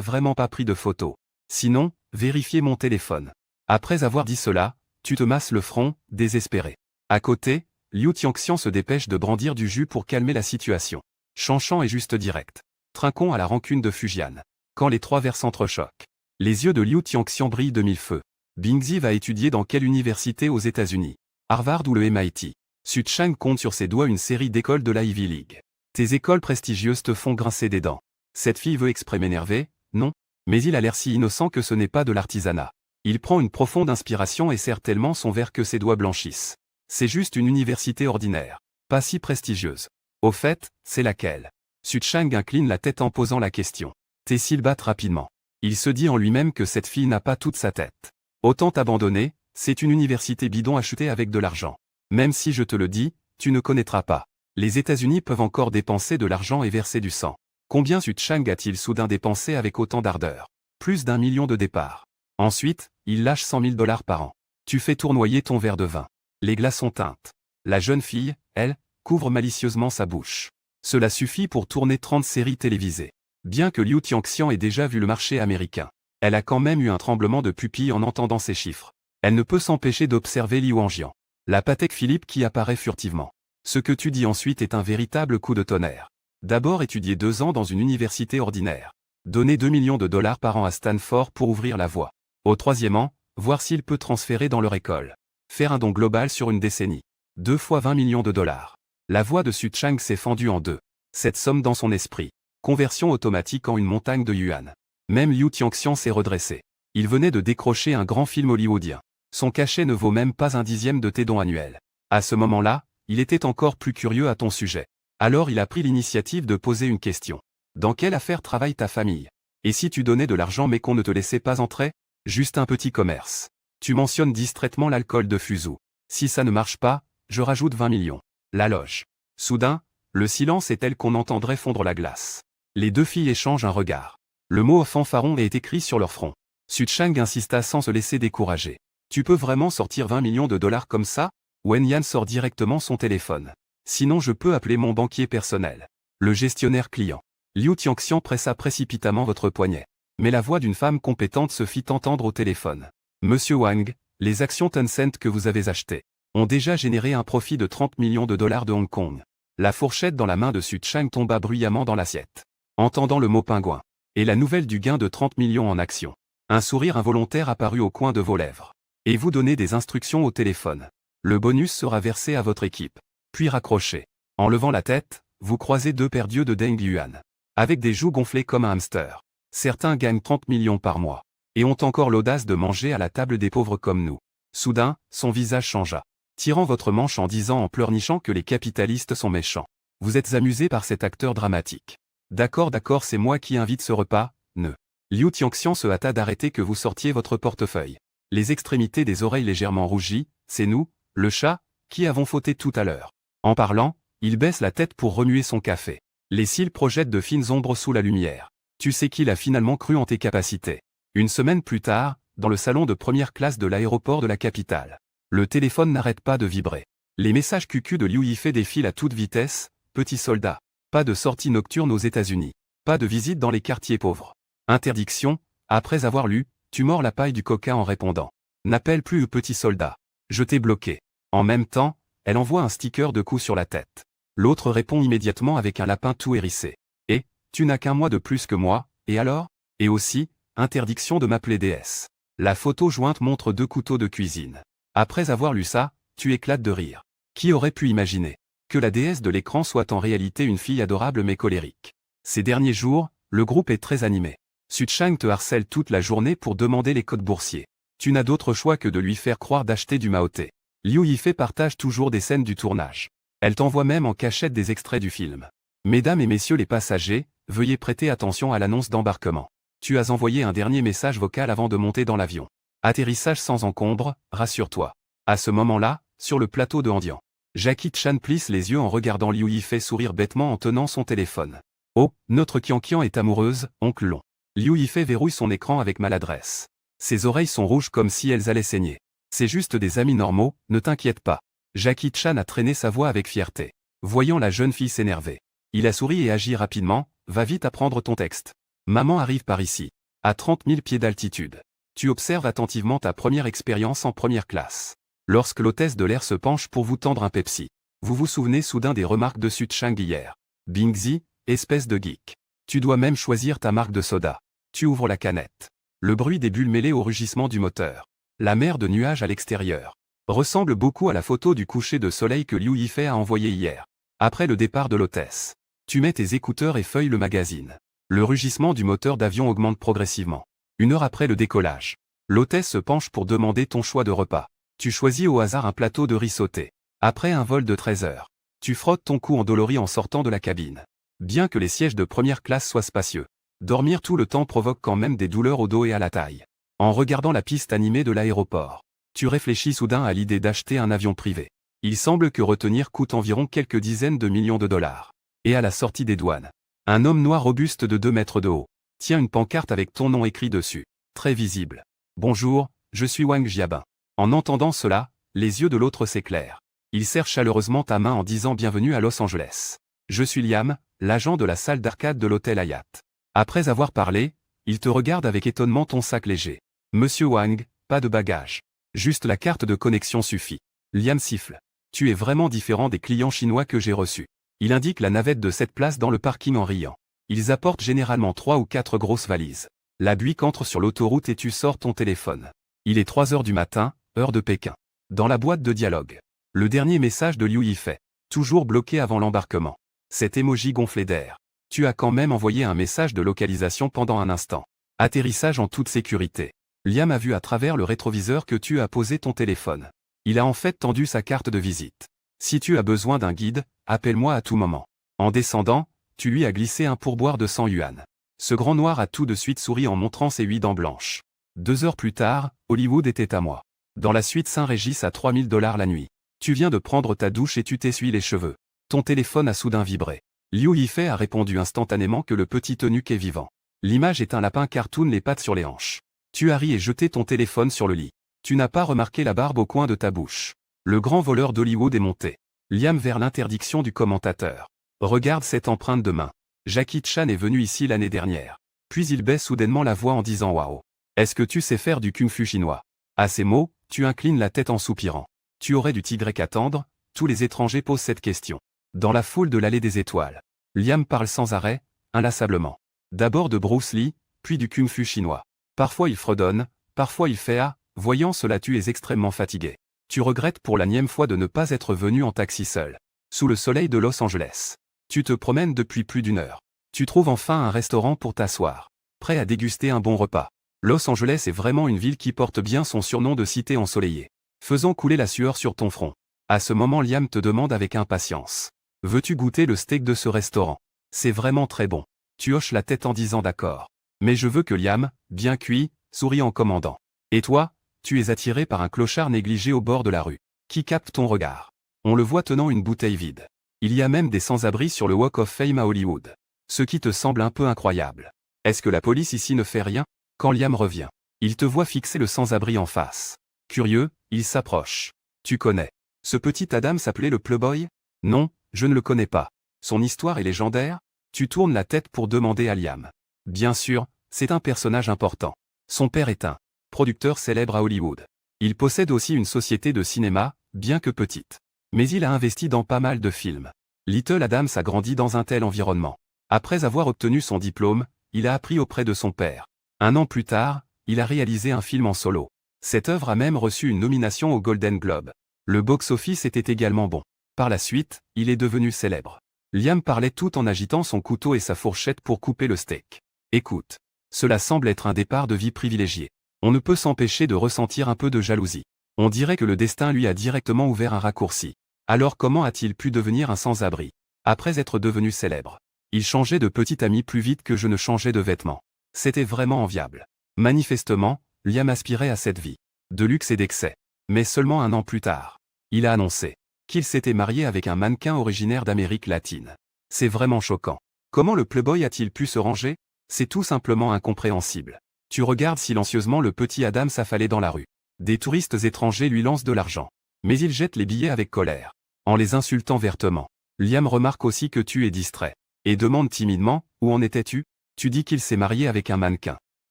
vraiment pas pris de photos. Sinon, vérifiez mon téléphone. Après avoir dit cela, tu te masses le front, désespéré. À côté, Liu Tianxian se dépêche de brandir du jus pour calmer la situation. Chanchan est juste direct. Trinquons à la rancune de Fujian. Quand les trois vers s'entrechoquent. Les yeux de Liu Tianxian brillent de mille feux. Bingzi va étudier dans quelle université aux États-Unis? Harvard ou le MIT? Su Chang compte sur ses doigts une série d'écoles de la Ivy League. Tes écoles prestigieuses te font grincer des dents. Cette fille veut exprès m'énerver, non? Mais il a l'air si innocent que ce n'est pas de l'artisanat. Il prend une profonde inspiration et serre tellement son verre que ses doigts blanchissent. C'est juste une université ordinaire. Pas si prestigieuse. Au fait, c'est laquelle? Suchang incline la tête en posant la question. Tessil battent rapidement. Il se dit en lui-même que cette fille n'a pas toute sa tête. Autant t'abandonner, c'est une université bidon achetée avec de l'argent. Même si je te le dis, tu ne connaîtras pas. Les États-Unis peuvent encore dépenser de l'argent et verser du sang. Combien Suchang a-t-il soudain dépensé avec autant d'ardeur? Plus d'1 million de départs. Ensuite, il lâche 100 000 $ par an. Tu fais tournoyer ton verre de vin. Les glaçons teintent. La jeune fille, elle, couvre malicieusement sa bouche. Cela suffit pour tourner 30 séries télévisées. Bien que Liu Tianxian ait déjà vu le marché américain, elle a quand même eu un tremblement de pupille en entendant ces chiffres. Elle ne peut s'empêcher d'observer Liu Hongjian. La Patek Philippe qui apparaît furtivement. Ce que tu dis ensuite est un véritable coup de tonnerre. D'abord étudier 2 ans dans une université ordinaire. Donner 2 millions de $ par an à Stanford pour ouvrir la voie. Au 3e, voir s'il peut transférer dans leur école. Faire un don global sur une décennie. 2 fois 20 millions de $. La voix de Suchang s'est fendue en deux. Cette somme dans son esprit. Conversion automatique en une montagne de yuan. Même Liu Tianxian s'est redressé. Il venait de décrocher un grand film hollywoodien. Son cachet ne vaut même pas 1/10 de tes dons annuels. À ce moment-là, il était encore plus curieux à ton sujet. Alors il a pris l'initiative de poser une question. Dans quelle affaire travaille ta famille? Et si tu donnais de l'argent mais qu'on ne te laissait pas entrer? Juste un petit commerce. Tu mentionnes distraitement l'alcool de Fuzhou. Si ça ne marche pas, je rajoute 20 millions. La loge. Soudain, le silence est tel qu'on entendrait fondre la glace. Les deux filles échangent un regard. Le mot fanfaron est écrit sur leur front. Suchang insista sans se laisser décourager. Tu peux vraiment sortir 20 millions de $ comme ça? Wen Yan sort directement son téléphone. Sinon je peux appeler mon banquier personnel. Le gestionnaire client. Liu Tianxian pressa précipitamment votre poignet. Mais la voix d'une femme compétente se fit entendre au téléphone. Monsieur Wang, les actions Tencent que vous avez achetées ont déjà généré un profit de 30 millions de $ de Hong Kong. La fourchette dans la main de Suchang tomba bruyamment dans l'assiette. Entendant le mot pingouin. Et la nouvelle du gain de 30 millions en actions. Un sourire involontaire apparut au coin de vos lèvres. Et vous donnez des instructions au téléphone. Le bonus sera versé à votre équipe. Puis raccroché. En levant la tête, vous croisez 2 paires d'yeux de Deng Yuan. Avec des joues gonflées comme un hamster. Certains gagnent 30 millions par mois. Et ont encore l'audace de manger à la table des pauvres comme nous. Soudain, son visage changea. Tirant votre manche en disant en pleurnichant que les capitalistes sont méchants. Vous êtes amusé par cet acteur dramatique. D'accord, c'est moi qui invite ce repas, ne. Liu Tianxian se hâta d'arrêter que vous sortiez votre portefeuille. Les extrémités des oreilles légèrement rougies, c'est nous, le chat, qui avons fauté tout à l'heure. En parlant, il baisse la tête pour remuer son café. Les cils projettent de fines ombres sous la lumière. Tu sais qu'il a finalement cru en tes capacités. Une semaine plus tard, dans le salon de première classe de l'aéroport de la capitale. Le téléphone n'arrête pas de vibrer. Les messages QQ de Liu Yifei défilent à toute vitesse. Petit soldat. Pas de sortie nocturne aux États-Unis. Pas de visite dans les quartiers pauvres. Interdiction. Après avoir lu, tu mords la paille du coca en répondant. N'appelle plus le petit soldat. Je t'ai bloqué. En même temps, elle envoie un sticker de coup sur la tête. L'autre répond immédiatement avec un lapin tout hérissé. Et, tu n'as qu'un mois de plus que moi, et alors? Et aussi, interdiction de m'appeler déesse. La photo jointe montre 2 couteaux de cuisine. Après avoir lu ça, tu éclates de rire. Qui aurait pu imaginer que la déesse de l'écran soit en réalité une fille adorable mais colérique? Ces derniers jours, le groupe est très animé. Suchang te harcèle toute la journée pour demander les codes boursiers. Tu n'as d'autre choix que de lui faire croire d'acheter du Maoté. Liu Yifei partage toujours des scènes du tournage. Elle t'envoie même en cachette des extraits du film. Mesdames et messieurs les passagers, veuillez prêter attention à l'annonce d'embarquement. Tu as envoyé un dernier message vocal avant de monter dans l'avion. Atterrissage sans encombre, rassure-toi. À ce moment-là, sur le plateau de Handian, Jackie Chan plisse les yeux en regardant Liu Yifei sourire bêtement en tenant son téléphone. Oh, notre Qian est amoureuse, oncle Long. Liu Yifei verrouille son écran avec maladresse. Ses oreilles sont rouges comme si elles allaient saigner. C'est juste des amis normaux, ne t'inquiète pas. Jackie Chan a traîné sa voix avec fierté. Voyant la jeune fille s'énerver. Il a souri et agi rapidement, va vite apprendre ton texte. Maman arrive par ici. À 30 000 pieds d'altitude. Tu observes attentivement ta première expérience en première classe. Lorsque l'hôtesse de l'air se penche pour vous tendre un Pepsi. Vous vous souvenez soudain des remarques de Suchang hier. Bingzi, espèce de geek. Tu dois même choisir ta marque de soda. Tu ouvres la canette. Le bruit des bulles mêlées au rugissement du moteur. La mer de nuages à l'extérieur. Ressemble beaucoup à la photo du coucher de soleil que Liu Yifei a envoyée hier. Après le départ de l'hôtesse. Tu mets tes écouteurs et feuilles le magazine. Le rugissement du moteur d'avion augmente progressivement. 1 heure après le décollage. L'hôtesse se penche pour demander ton choix de repas. Tu choisis au hasard un plateau de riz sauté. Après un vol de 13 heures. Tu frottes ton cou endolori en sortant de la cabine. Bien que les sièges de première classe soient spacieux, dormir tout le temps provoque quand même des douleurs au dos et à la taille. En regardant la piste animée de l'aéroport, tu réfléchis soudain à l'idée d'acheter un avion privé. Il semble que retenir coûte environ quelques dizaines de millions de dollars. Et à la sortie des douanes, un homme noir robuste de 2 mètres de haut tient une pancarte avec ton nom écrit dessus, très visible. Bonjour, je suis Wang Jiabin. En entendant cela, les yeux de l'autre s'éclairent. Il serre chaleureusement ta main en disant bienvenue à Los Angeles. Je suis Liam, l'agent de la salle d'arcade de l'hôtel Hyatt. Après avoir parlé, il te regarde avec étonnement ton sac léger. Monsieur Wang, pas de bagages. Juste la carte de connexion suffit. Liam siffle. Tu es vraiment différent des clients chinois que j'ai reçus. Il indique la navette de 7 places dans le parking en riant. Ils apportent généralement 3 ou 4 grosses valises. La Buick entre sur l'autoroute et tu sors ton téléphone. Il est 3 heures du matin, heure de Pékin. Dans la boîte de dialogue. Le dernier message de Liu Yifei. Toujours bloqué avant l'embarquement. Cet emoji gonflé d'air. Tu as quand même envoyé un message de localisation pendant un instant. Atterrissage en toute sécurité. Liam a vu à travers le rétroviseur que tu as posé ton téléphone. Il a en fait tendu sa carte de visite. Si tu as besoin d'un guide, appelle-moi à tout moment. En descendant, tu lui as glissé un pourboire de 100 yuan. Ce grand noir a tout de suite souri en montrant ses 8 dents blanches. 2 heures plus tard, Hollywood était à moi. Dans la suite Saint-Régis à 3000 $ la nuit. Tu viens de prendre ta douche et tu t'essuies les cheveux. Ton téléphone a soudain vibré. Liu Yifei a répondu instantanément que le petit eunuque est vivant. L'image est un lapin cartoon les pattes sur les hanches. Tu as ri et jeté ton téléphone sur le lit. Tu n'as pas remarqué la barbe au coin de ta bouche. Le grand voleur d'Hollywood est monté. Liam vers l'interdiction du commentateur. Regarde cette empreinte de main. Jackie Chan est venu ici l'année dernière. Puis il baisse soudainement la voix en disant waouh. Est-ce que tu sais faire du kung-fu chinois? À ces mots, tu inclines la tête en soupirant. Tu aurais du Y attendre, tous les étrangers posent cette question. Dans la foule de l'allée des étoiles. Liam parle sans arrêt, inlassablement. D'abord de Bruce Lee, puis du kung-fu chinois. Parfois il fredonne, parfois il fait ah, voyant cela tu es extrêmement fatigué. Tu regrettes pour la 1e fois de ne pas être venu en taxi seul. Sous le soleil de Los Angeles. Tu te promènes depuis plus d'1 heure. Tu trouves enfin un restaurant pour t'asseoir. Prêt à déguster un bon repas. Los Angeles est vraiment une ville qui porte bien son surnom de cité ensoleillée. Faisant couler la sueur sur ton front. À ce moment Liam te demande avec impatience. Veux-tu goûter le steak de ce restaurant? C'est vraiment très bon. Tu hoches la tête en disant d'accord. Mais je veux que Liam, bien cuit, sourit en commandant. Et toi, tu es attiré par un clochard négligé au bord de la rue, qui capte ton regard. On le voit tenant une bouteille vide. Il y a même des sans-abri sur le Walk of Fame à Hollywood. Ce qui te semble un peu incroyable. Est-ce que la police ici ne fait rien? Quand Liam revient, il te voit fixer le sans-abri en face. Curieux, il s'approche. Tu connais. Ce petit Adam s'appelait le Playboy? Non, je ne le connais pas. Son histoire est légendaire? Tu tournes la tête pour demander à Liam. Bien sûr, c'est un personnage important. Son père est un producteur célèbre à Hollywood. Il possède aussi une société de cinéma, bien que petite. Mais il a investi dans pas mal de films. Little Adams a grandi dans un tel environnement. Après avoir obtenu son diplôme, il a appris auprès de son père. 1 an plus tard, il a réalisé un film en solo. Cette œuvre a même reçu une nomination au Golden Globe. Le box-office était également bon. Par la suite, il est devenu célèbre. Liam parlait tout en agitant son couteau et sa fourchette pour couper le steak. Écoute. Cela semble être un départ de vie privilégié. On ne peut s'empêcher de ressentir un peu de jalousie. On dirait que le destin lui a directement ouvert un raccourci. Alors comment a-t-il pu devenir un sans-abri? Après être devenu célèbre. Il changeait de petit ami plus vite que je ne changeais de vêtements. C'était vraiment enviable. Manifestement, Liam aspirait à cette vie. De luxe et d'excès. Mais seulement 1 an plus tard. Il a annoncé qu'il s'était marié avec un mannequin originaire d'Amérique latine. C'est vraiment choquant. Comment le Playboy a-t-il pu se ranger? C'est tout simplement incompréhensible. Tu regardes silencieusement le petit Adam s'affaler dans la rue. Des touristes étrangers lui lancent de l'argent. Mais il jette les billets avec colère. En les insultant vertement. Liam remarque aussi que tu es distrait. Et demande timidement, où en étais-tu? Tu dis qu'il s'est marié avec un mannequin.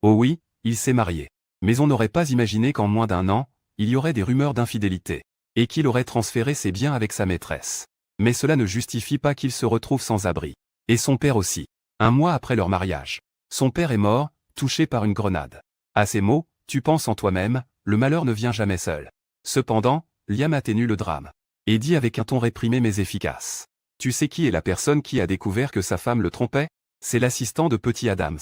Oh oui, il s'est marié. Mais on n'aurait pas imaginé qu'en moins d'1 an, il y aurait des rumeurs d'infidélité. Et qu'il aurait transféré ses biens avec sa maîtresse. Mais cela ne justifie pas qu'il se retrouve sans abri. Et son père aussi. 1 mois après leur mariage. Son père est mort, touché par une grenade. À ces mots, tu penses en toi-même, le malheur ne vient jamais seul. Cependant, Liam atténue le drame. Et dit avec un ton réprimé mais efficace. Tu sais qui est la personne qui a découvert que sa femme le trompait? C'est l'assistant de Petit Adams.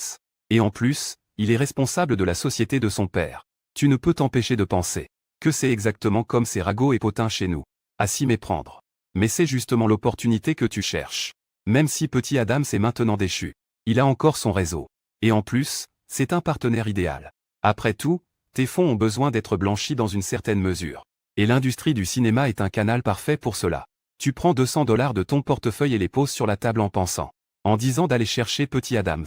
Et en plus, il est responsable de la société de son père. Tu ne peux t'empêcher de penser que c'est exactement comme ces ragots et potins chez nous. À s'y méprendre. Mais c'est justement l'opportunité que tu cherches. Même si Petit Adams est maintenant déchu, il a encore son réseau. Et en plus, c'est un partenaire idéal. Après tout, tes fonds ont besoin d'être blanchis dans une certaine mesure. Et l'industrie du cinéma est un canal parfait pour cela. Tu prends $200 de ton portefeuille et les poses sur la table en pensant. En disant d'aller chercher Petit Adams.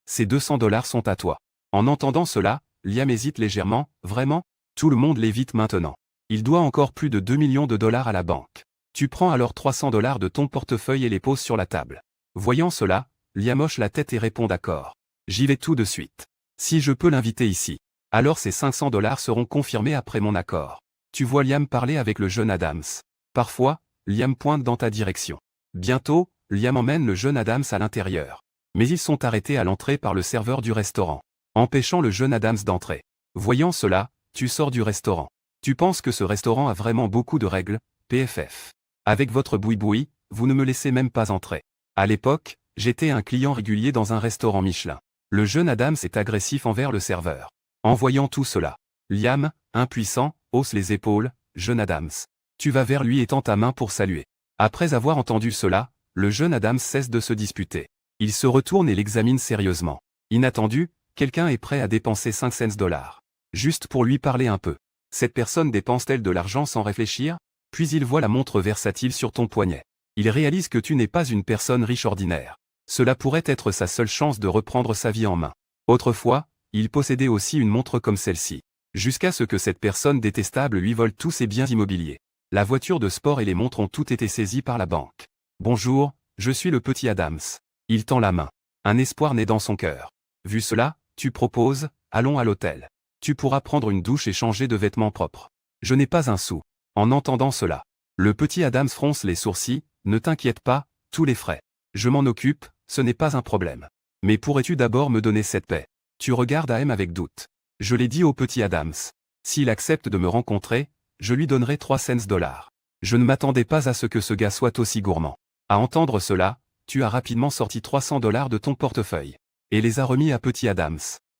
Ces $200 sont à toi. En entendant cela, Liam hésite légèrement. Vraiment? Tout le monde l'évite maintenant. Il doit encore plus de $2 millions à la banque. Tu prends alors $300 de ton portefeuille et les poses sur la table. Voyant cela, Liam hoche la tête et répond d'accord. J'y vais tout de suite. Si je peux l'inviter ici, alors ces $500 seront confirmés après mon accord. Tu vois Liam parler avec le jeune Adams. Parfois, Liam pointe dans ta direction. Bientôt, Liam emmène le jeune Adams à l'intérieur. Mais ils sont arrêtés à l'entrée par le serveur du restaurant, empêchant le jeune Adams d'entrer. Voyant cela, tu sors du restaurant. Tu penses que ce restaurant a vraiment beaucoup de règles, PFF. Avec votre boui-boui, vous ne me laissez même pas entrer. À l'époque, j'étais un client régulier dans un restaurant Michelin. Le jeune Adams est agressif envers le serveur. En voyant tout cela, Liam, impuissant, hausse les épaules. Jeune Adams. Tu vas vers lui et tends ta main pour saluer. Après avoir entendu cela, le jeune Adams cesse de se disputer. Il se retourne et l'examine sérieusement. Inattendu, quelqu'un est prêt à dépenser 5 cents. Juste pour lui parler un peu. Cette personne dépense-t-elle de l'argent sans réfléchir? Puis il voit la montre versatile sur ton poignet. Il réalise que tu n'es pas une personne riche ordinaire. Cela pourrait être sa seule chance de reprendre sa vie en main. Autrefois, il possédait aussi une montre comme celle-ci. Jusqu'à ce que cette personne détestable lui vole tous ses biens immobiliers. La voiture de sport et les montres ont toutes été saisies par la banque. Bonjour, je suis le Petit Adams. Il tend la main. Un espoir naît dans son cœur. Vu cela, tu proposes, allons à l'hôtel. Tu pourras prendre une douche et changer de vêtements propres. Je n'ai pas un sou. En entendant cela, le Petit Adams fronce les sourcils. Ne t'inquiète pas, tous les frais. Je m'en occupe, ce n'est pas un problème. Mais pourrais-tu d'abord me donner cette paix? Tu regardes AM avec doute. Je l'ai dit au Petit Adams. S'il accepte de me rencontrer, je lui donnerai 3 cents. Je ne m'attendais pas à ce que ce gars soit aussi gourmand. À entendre cela, tu as rapidement sorti $300 de ton portefeuille. Et les as remis à Petit Adams.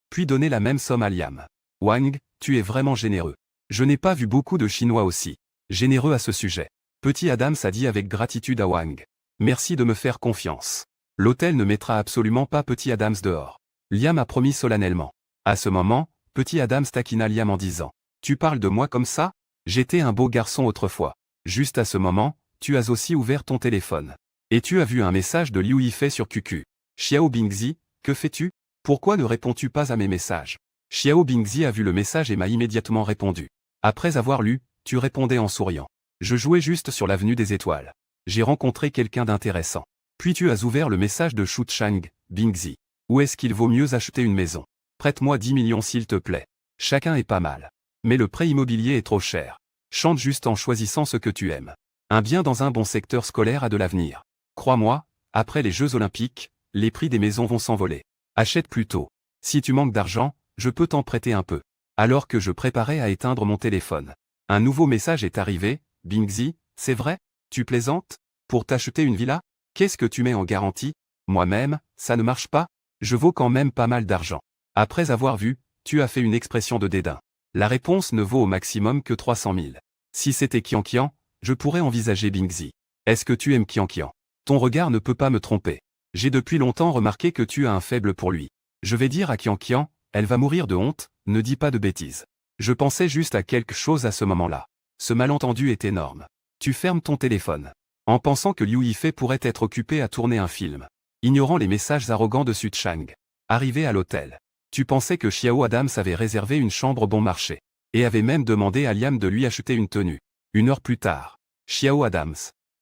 Puis donné la même somme à Liam. Wang, tu es vraiment généreux. Je n'ai pas vu beaucoup de Chinois aussi généreux à ce sujet. Petit Adams a dit avec gratitude à Wang. Merci de me faire confiance. L'hôtel ne mettra absolument pas Petit Adams dehors. Liam a promis solennellement. À ce moment, Petit Adams taquina Liam en disant. Tu parles de moi comme ça? J'étais un beau garçon autrefois. Juste à ce moment, tu as aussi ouvert ton téléphone. Et tu as vu un message de Liu Yifei sur QQ. Xiao Bingzi, que fais-tu? Pourquoi ne réponds-tu pas à mes messages? Xiao Bingzi a vu le message et m'a immédiatement répondu. Après avoir lu, tu répondais en souriant. Je jouais juste sur l'avenue des étoiles. J'ai rencontré quelqu'un d'intéressant. Puis tu as ouvert le message de Shu Chang, Bingzi. Où est-ce qu'il vaut mieux acheter une maison? Prête-moi 10 millions s'il te plaît. Chacun est pas mal. Mais le prêt immobilier est trop cher. Chante juste en choisissant ce que tu aimes. Un bien dans un bon secteur scolaire a de l'avenir. Crois-moi, après les Jeux Olympiques, les prix des maisons vont s'envoler. Achète plutôt. Si tu manques d'argent, je peux t'en prêter un peu. Alors que je préparais à éteindre mon téléphone. Un nouveau message est arrivé. Bingzi, c'est vrai? Tu plaisantes? Pour t'acheter une villa? Qu'est-ce que tu mets en garantie? Moi-même, ça ne marche pas? Je vaux quand même pas mal d'argent. Après avoir vu, tu as fait une expression de dédain. La réponse ne vaut au maximum que 300 000. Si c'était Qian Qian, je pourrais envisager Bingzi. Est-ce que tu aimes Qian Qian? Ton regard ne peut pas me tromper. J'ai depuis longtemps remarqué que tu as un faible pour lui. Je vais dire à Qian Qian, elle va mourir de honte, ne dis pas de bêtises. Je pensais juste à quelque chose à ce moment-là. Ce malentendu est énorme. Tu fermes ton téléphone. En pensant que Liu Yifei pourrait être occupé à tourner un film. Ignorant les messages arrogants de Su Chang. Arrivé à l'hôtel. Tu pensais que Xiao Adams avait réservé une chambre bon marché. Et avait même demandé à Liam de lui acheter une tenue. 1 heure plus tard. Xiao Adams.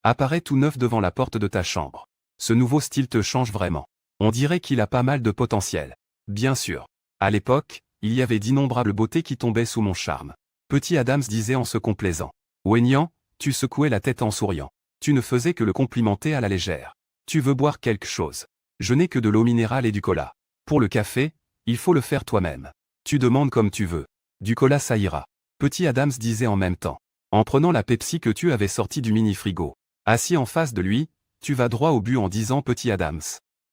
Apparaît tout neuf devant la porte de ta chambre. Ce nouveau style te change vraiment. On dirait qu'il a pas mal de potentiel. Bien sûr. À l'époque, il y avait d'innombrables beautés qui tombaient sous mon charme. Petit Adams disait en se complaisant. Wenyan, tu secouais la tête en souriant. Tu ne faisais que le complimenter à la légère. Tu veux boire quelque chose? Je n'ai que de l'eau minérale et du cola. Pour le café, il faut le faire toi-même. Tu demandes comme tu veux. Du cola ça ira. Petit Adams disait en même temps. En prenant la Pepsi que tu avais sortie du mini-frigo. Assis en face de lui, tu vas droit au but en disant Petit Adams.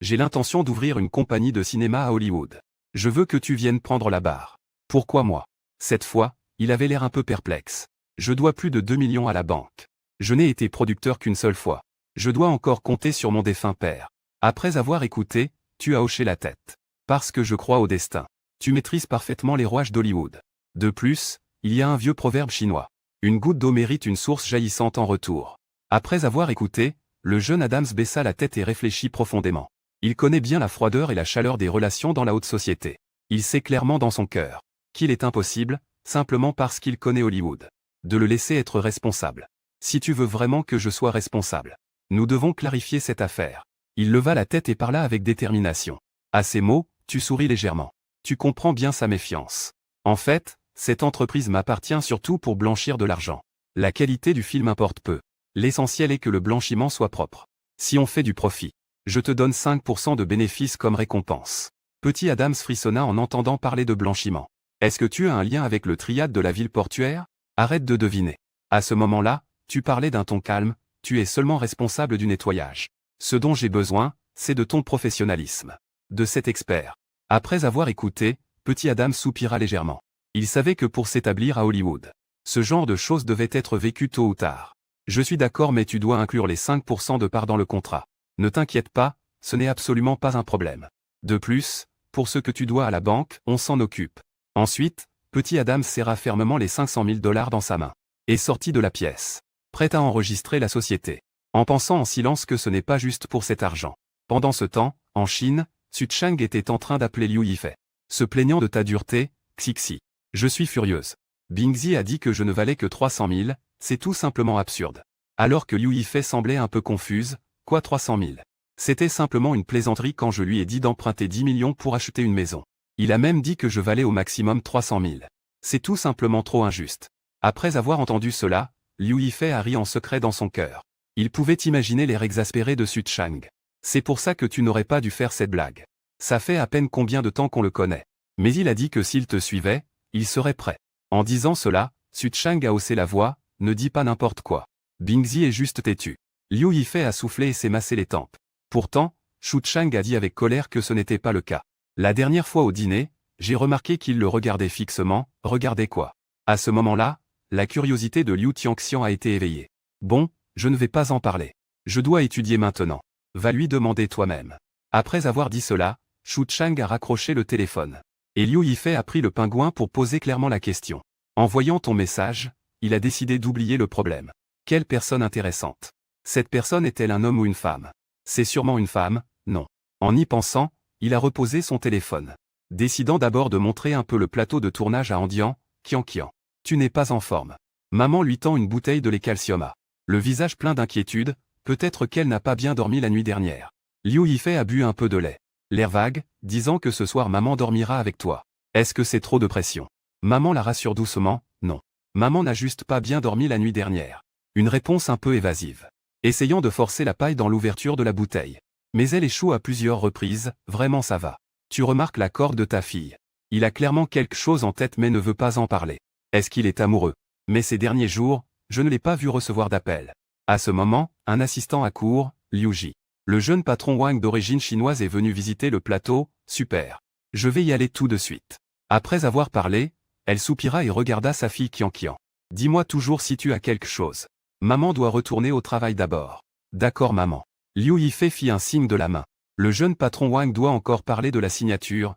J'ai l'intention d'ouvrir une compagnie de cinéma à Hollywood. Je veux que tu viennes prendre la barre. Pourquoi moi? Cette fois, il avait l'air un peu perplexe. Je dois plus de 2 millions à la banque. Je n'ai été producteur qu'une seule fois. Je dois encore compter sur mon défunt père. Après avoir écouté, tu as hoché la tête. Parce que je crois au destin. Tu maîtrises parfaitement les rouages d'Hollywood. De plus, il y a un vieux proverbe chinois. Une goutte d'eau mérite une source jaillissante en retour. Après avoir écouté, le jeune Adams baissa la tête et réfléchit profondément. Il connaît bien la froideur et la chaleur des relations dans la haute société. Il sait clairement dans son cœur qu'il est impossible, simplement parce qu'il connaît Hollywood, de le laisser être responsable. Si tu veux vraiment que je sois responsable, nous devons clarifier cette affaire. Il leva la tête et parla avec détermination. À ces mots, tu souris légèrement. Tu comprends bien sa méfiance. En fait, cette entreprise m'appartient surtout pour blanchir de l'argent. La qualité du film importe peu. L'essentiel est que le blanchiment soit propre. Si on fait du profit, je te donne 5% de bénéfices comme récompense. Petit Adams frissonna en entendant parler de blanchiment. Est-ce que tu as un lien avec le triade de la ville portuaire? Arrête de deviner. À ce moment-là, tu parlais d'un ton calme, tu es seulement responsable du nettoyage. Ce dont j'ai besoin, c'est de ton professionnalisme. De cet expert. Après avoir écouté, Petit Adam soupira légèrement. Il savait que pour s'établir à Hollywood, ce genre de choses devait être vécu tôt ou tard. Je suis d'accord, mais tu dois inclure les 5% de part dans le contrat. Ne t'inquiète pas, ce n'est absolument pas un problème. De plus, pour ce que tu dois à la banque, on s'en occupe. Ensuite, Petit Adam serra fermement les 500 000 $ dans sa main et sortit de la pièce, prêt à enregistrer la société, en pensant en silence que ce n'est pas juste pour cet argent. Pendant ce temps, en Chine, Su Chang était en train d'appeler Liu Yifei, se plaignant de ta dureté, Xixi. Je suis furieuse. Bingzi a dit que je ne valais que 300 000, c'est tout simplement absurde. Alors que Liu Yifei semblait un peu confuse, quoi 300 000? C'était simplement une plaisanterie quand je lui ai dit d'emprunter 10 millions pour acheter une maison. Il a même dit que je valais au maximum 300 000. C'est tout simplement trop injuste. Après avoir entendu cela, Liu Yifei a ri en secret dans son cœur. Il pouvait imaginer l'air exaspéré de Su Chang. C'est pour ça que tu n'aurais pas dû faire cette blague. Ça fait à peine combien de temps qu'on le connaît. Mais il a dit que s'il te suivait, il serait prêt. En disant cela, Su Chang a haussé la voix, ne dis pas n'importe quoi. Bingzi est juste têtu. Liu Yifei a soufflé et s'est massé les tempes. Pourtant, Su Chang a dit avec colère que ce n'était pas le cas. La dernière fois au dîner, j'ai remarqué qu'il le regardait fixement. Regardez quoi? À ce moment-là, la curiosité de Liu Tianxian a été éveillée. Bon, je ne vais pas en parler. Je dois étudier maintenant. Va lui demander toi-même. Après avoir dit cela, Su Chang a raccroché le téléphone. Et Liu Yifei a pris le pingouin pour poser clairement la question. En voyant ton message, il a décidé d'oublier le problème. Quelle personne intéressante. Cette personne est-elle un homme ou une femme? C'est sûrement une femme, non. En y pensant, il a reposé son téléphone, décidant d'abord de montrer un peu le plateau de tournage à Andian. Kian. Tu n'es pas en forme. Maman lui tend une bouteille de lait calcium. Le visage plein d'inquiétude, peut-être qu'elle n'a pas bien dormi la nuit dernière. Liu Yifei a bu un peu de lait. L'air vague, disant que ce soir maman dormira avec toi. Est-ce que c'est trop de pression? Maman la rassure doucement, non. Maman n'a juste pas bien dormi la nuit dernière. Une réponse un peu évasive. Essayant de forcer la paille dans l'ouverture de la bouteille. Mais elle échoue à plusieurs reprises, vraiment ça va. Tu remarques la corde de ta fille. Il a clairement quelque chose en tête mais ne veut pas en parler. Est-ce qu'il est amoureux? Mais ces derniers jours, je ne l'ai pas vu recevoir d'appel. À ce moment, un assistant accourt, Liu Ji. Le jeune patron Wang d'origine chinoise est venu visiter le plateau, super. Je vais y aller tout de suite. Après avoir parlé, elle soupira et regarda sa fille Kian. Dis-moi toujours si tu as quelque chose. Maman doit retourner au travail d'abord. D'accord maman. Liu Yifei fit un signe de la main. Le jeune patron Wang doit encore parler de la signature,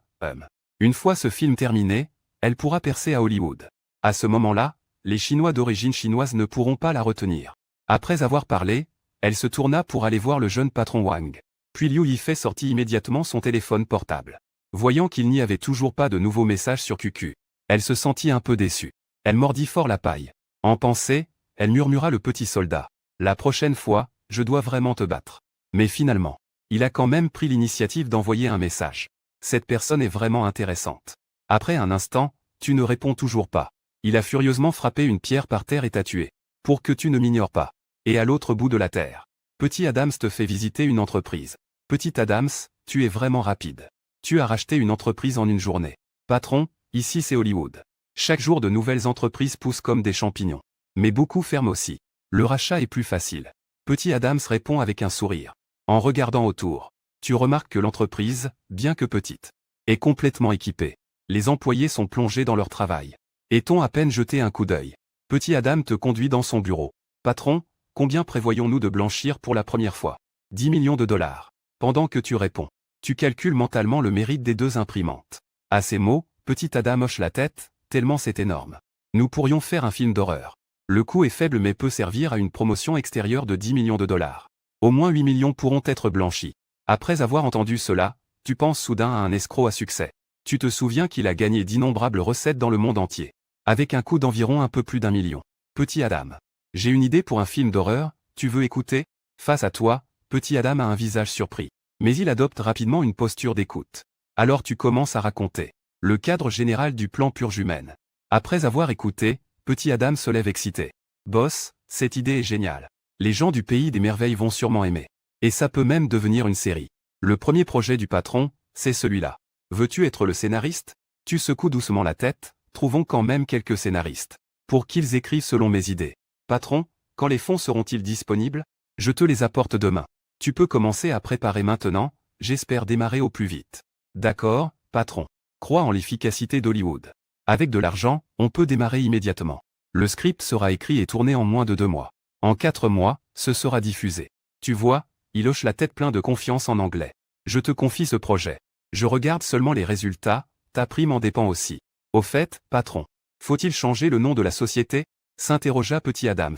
Une fois ce film terminé, elle pourra percer à Hollywood. À ce moment-là, les Chinois d'origine chinoise ne pourront pas la retenir. Après avoir parlé, elle se tourna pour aller voir le jeune patron Wang. Puis Liu Yifei sortit immédiatement son téléphone portable. Voyant qu'il n'y avait toujours pas de nouveaux messages sur QQ, elle se sentit un peu déçue. Elle mordit fort la paille. En pensée, elle murmura le petit soldat. La prochaine fois, je dois vraiment te battre. Mais finalement, il a quand même pris l'initiative d'envoyer un message. Cette personne est vraiment intéressante. Après un instant, tu ne réponds toujours pas. Il a furieusement frappé une pierre par terre et t'a tué. Pour que tu ne m'ignores pas. Et à l'autre bout de la terre. Petit Adams te fait visiter une entreprise. Petit Adams, tu es vraiment rapide. Tu as racheté une entreprise en une journée. Patron, ici c'est Hollywood. Chaque jour de nouvelles entreprises poussent comme des champignons. Mais beaucoup ferment aussi. Le rachat est plus facile. Petit Adams répond avec un sourire. En regardant autour. Tu remarques que l'entreprise, bien que petite, est complètement équipée. Les employés sont plongés dans leur travail. Et t'ont à peine jeté un coup d'œil. Petit Adam te conduit dans son bureau. Patron, combien prévoyons-nous de blanchir pour la première fois? 10 millions de dollars. Pendant que tu réponds, tu calcules mentalement le mérite des 2 imprimantes. À ces mots, Petit Adam hoche la tête, tellement c'est énorme. Nous pourrions faire un film d'horreur. Le coût est faible mais peut servir à une promotion extérieure de 10 millions de dollars. Au moins 8 millions pourront être blanchis. Après avoir entendu cela, tu penses soudain à un escroc à succès. Tu te souviens qu'il a gagné d'innombrables recettes dans le monde entier. Avec un coût d'environ un peu plus d'1 million. Petit Adam. J'ai une idée pour un film d'horreur, tu veux écouter? Face à toi, Petit Adam a un visage surpris. Mais il adopte rapidement une posture d'écoute. Alors tu commences à raconter le cadre général du plan Purge humaine. Après avoir écouté, Petit Adam se lève excité. Boss, cette idée est géniale. Les gens du pays des merveilles vont sûrement aimer. Et ça peut même devenir une série. Le premier projet du patron, c'est celui-là. Veux-tu être le scénariste? Tu secoues doucement la tête, trouvons quand même quelques scénaristes. Pour qu'ils écrivent selon mes idées. Patron, quand les fonds seront-ils disponibles? Je te les apporte demain. Tu peux commencer à préparer maintenant, j'espère démarrer au plus vite. D'accord, patron. Crois en l'efficacité d'Hollywood. Avec de l'argent, on peut démarrer immédiatement. Le script sera écrit et tourné en moins de 2 mois. En 4 mois, ce sera diffusé. Tu vois, il hoche la tête plein de confiance en anglais. Je te confie ce projet. Je regarde seulement les résultats, ta prime en dépend aussi. Au fait, patron, faut-il changer le nom de la société? S'interrogea Petit Adams.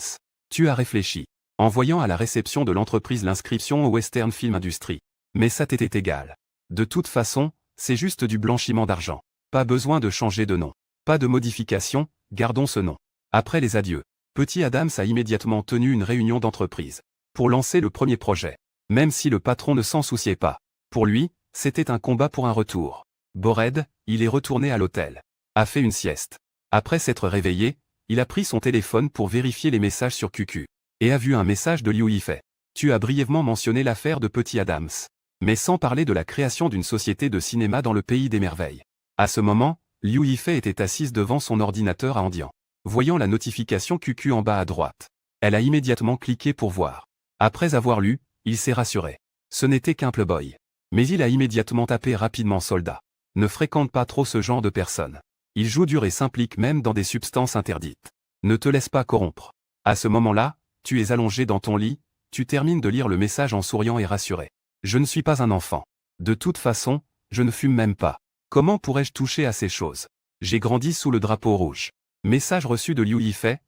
Tu as réfléchi. En voyant à la réception de l'entreprise l'inscription au Western Film Industry. Mais ça t'était égal. De toute façon, c'est juste du blanchiment d'argent. Pas besoin de changer de nom. Pas de modification, gardons ce nom. Après les adieux, Petit Adams a immédiatement tenu une réunion d'entreprise. Pour lancer le premier projet. Même si le patron ne s'en souciait pas. Pour lui, c'était un combat pour un retour. Bored, il est retourné à l'hôtel. A fait une sieste. Après s'être réveillé, il a pris son téléphone pour vérifier les messages sur QQ. Et a vu un message de Liu Yifei. Tu as brièvement mentionné l'affaire de Petit Adams. Mais sans parler de la création d'une société de cinéma dans le pays des merveilles. À ce moment, Liu Yifei était assise devant son ordinateur à Andian. Voyant la notification QQ en bas à droite. Elle a immédiatement cliqué pour voir. Après avoir lu, il s'est rassuré. Ce n'était qu'un playboy. Mais il a immédiatement tapé rapidement soldat. Ne fréquente pas trop ce genre de personnes. Il joue dur et s'implique même dans des substances interdites. Ne te laisse pas corrompre. À ce moment-là, tu es allongé dans ton lit, tu termines de lire le message en souriant et rassuré. Je ne suis pas un enfant. De toute façon, je ne fume même pas. Comment pourrais-je toucher à ces choses? J'ai grandi sous le drapeau rouge. Message reçu de Liu Yifei,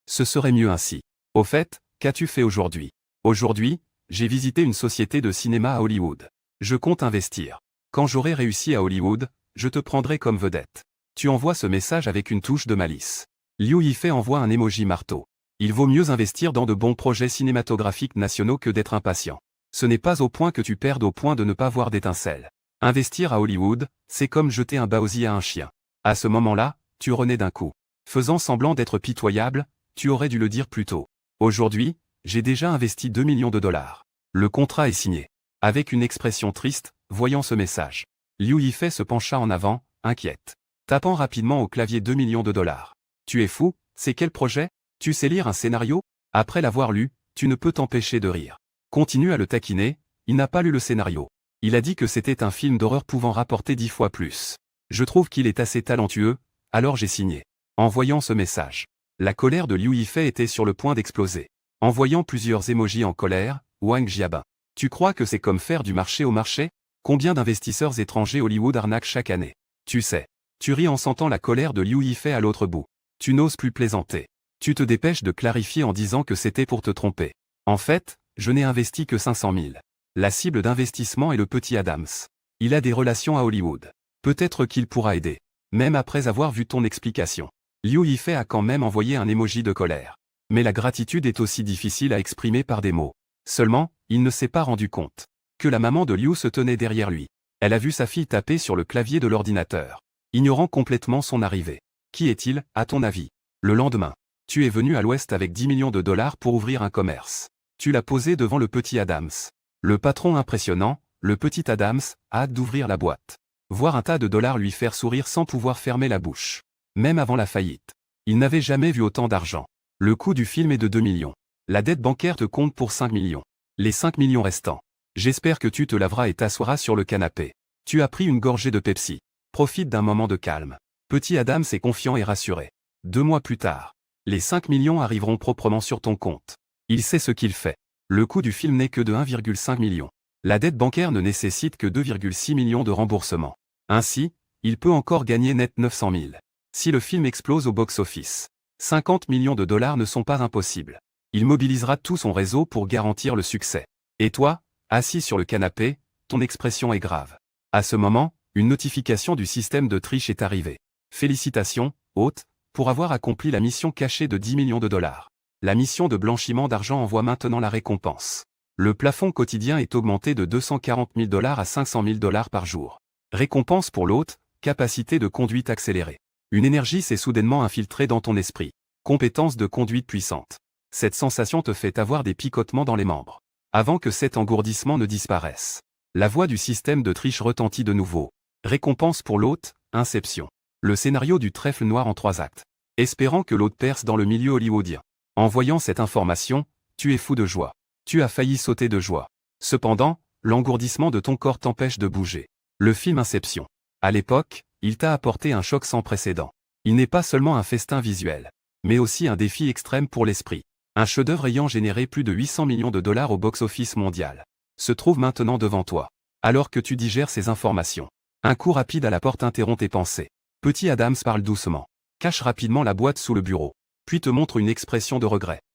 Ce serait mieux ainsi. Au fait, qu'as-tu fait aujourd'hui? Aujourd'hui, j'ai visité une société de cinéma à Hollywood. Je compte investir. Quand j'aurai réussi à Hollywood, je te prendrai comme vedette. Tu envoies ce message avec une touche de malice. Liu Yifei envoie un emoji marteau. Il vaut mieux investir dans de bons projets cinématographiques nationaux que d'être impatient. Ce n'est pas au point que tu perdes au point de ne pas voir d'étincelles. Investir à Hollywood, c'est comme jeter un baozi à un chien. À ce moment-là, tu renais d'un coup. Faisant semblant d'être pitoyable, tu aurais dû le dire plus tôt. Aujourd'hui, j'ai déjà investi 2 millions de dollars. Le contrat est signé. Avec une expression triste, voyant ce message. Liu Yifei se pencha en avant, inquiète. Tapant rapidement au clavier 2 millions de dollars. Tu es fou, c'est quel projet? Tu sais lire un scénario? Après l'avoir lu, tu ne peux t'empêcher de rire. Continue à le taquiner, il n'a pas lu le scénario. Il a dit que c'était un film d'horreur pouvant rapporter 10 fois plus. Je trouve qu'il est assez talentueux, alors j'ai signé. En voyant ce message. La colère de Liu Yifei était sur le point d'exploser. En voyant plusieurs émojis en colère, Wang Jiabin. Tu crois que c'est comme faire du marché au marché? Combien d'investisseurs étrangers Hollywood arnaquent chaque année? Tu sais. Tu ris en sentant la colère de Liu Yifei à l'autre bout. Tu n'oses plus plaisanter. Tu te dépêches de clarifier en disant que c'était pour te tromper. En fait, je n'ai investi que 500 000. La cible d'investissement est le Petit Adams. Il a des relations à Hollywood. Peut-être qu'il pourra aider. Même après avoir vu ton explication. Liu Yifei a quand même envoyé un emoji de colère. Mais la gratitude est aussi difficile à exprimer par des mots. Seulement, il ne s'est pas rendu compte que la maman de Liu se tenait derrière lui. Elle a vu sa fille taper sur le clavier de l'ordinateur, ignorant complètement son arrivée. Qui est-il, à ton avis? Le lendemain, tu es venu à l'Ouest avec 10 millions de dollars pour ouvrir un commerce. Tu l'as posé devant le Petit Adams. Le patron impressionnant, le Petit Adams, a hâte d'ouvrir la boîte. Voir un tas de dollars lui faire sourire sans pouvoir fermer la bouche. Même avant la faillite. Il n'avait jamais vu autant d'argent. Le coût du film est de 2 millions. La dette bancaire te compte pour 5 millions. Les 5 millions restants. J'espère que tu te laveras et t'assoiras sur le canapé. Tu as pris une gorgée de Pepsi. Profite d'un moment de calme. Petit Adams est confiant et rassuré. 2 mois plus tard, les 5 millions arriveront proprement sur ton compte. Il sait ce qu'il fait. Le coût du film n'est que de 1,5 million. La dette bancaire ne nécessite que 2,6 millions de remboursement. Ainsi, il peut encore gagner net 900 000. Si le film explose au box-office, 50 millions de dollars ne sont pas impossibles. Il mobilisera tout son réseau pour garantir le succès. Et toi, assis sur le canapé, ton expression est grave. À ce moment, une notification du système de triche est arrivée. Félicitations, hôte, pour avoir accompli la mission cachée de 10 millions de dollars. La mission de blanchiment d'argent envoie maintenant la récompense. Le plafond quotidien est augmenté de 240 000 dollars à 500 000 dollars par jour. Récompense pour l'hôte, capacité de conduite accélérée. Une énergie s'est soudainement infiltrée dans ton esprit. Compétence de conduite puissante. Cette sensation te fait avoir des picotements dans les membres. Avant que cet engourdissement ne disparaisse. La voix du système de triche retentit de nouveau. Récompense pour l'hôte, Inception. Le scénario du trèfle noir en 3 actes. Espérant que l'hôte perce dans le milieu hollywoodien. En voyant cette information, tu es fou de joie. Tu as failli sauter de joie. Cependant, l'engourdissement de ton corps t'empêche de bouger. Le film Inception. À l'époque, il t'a apporté un choc sans précédent. Il n'est pas seulement un festin visuel, mais aussi un défi extrême pour l'esprit. Un chef-d'œuvre ayant généré plus de 800 millions de dollars au box-office mondial se trouve maintenant devant toi. Alors que tu digères ces informations, un coup rapide à la porte interrompt tes pensées. Petit Adams parle doucement, cache rapidement la boîte sous le bureau, puis te montre une expression de regret.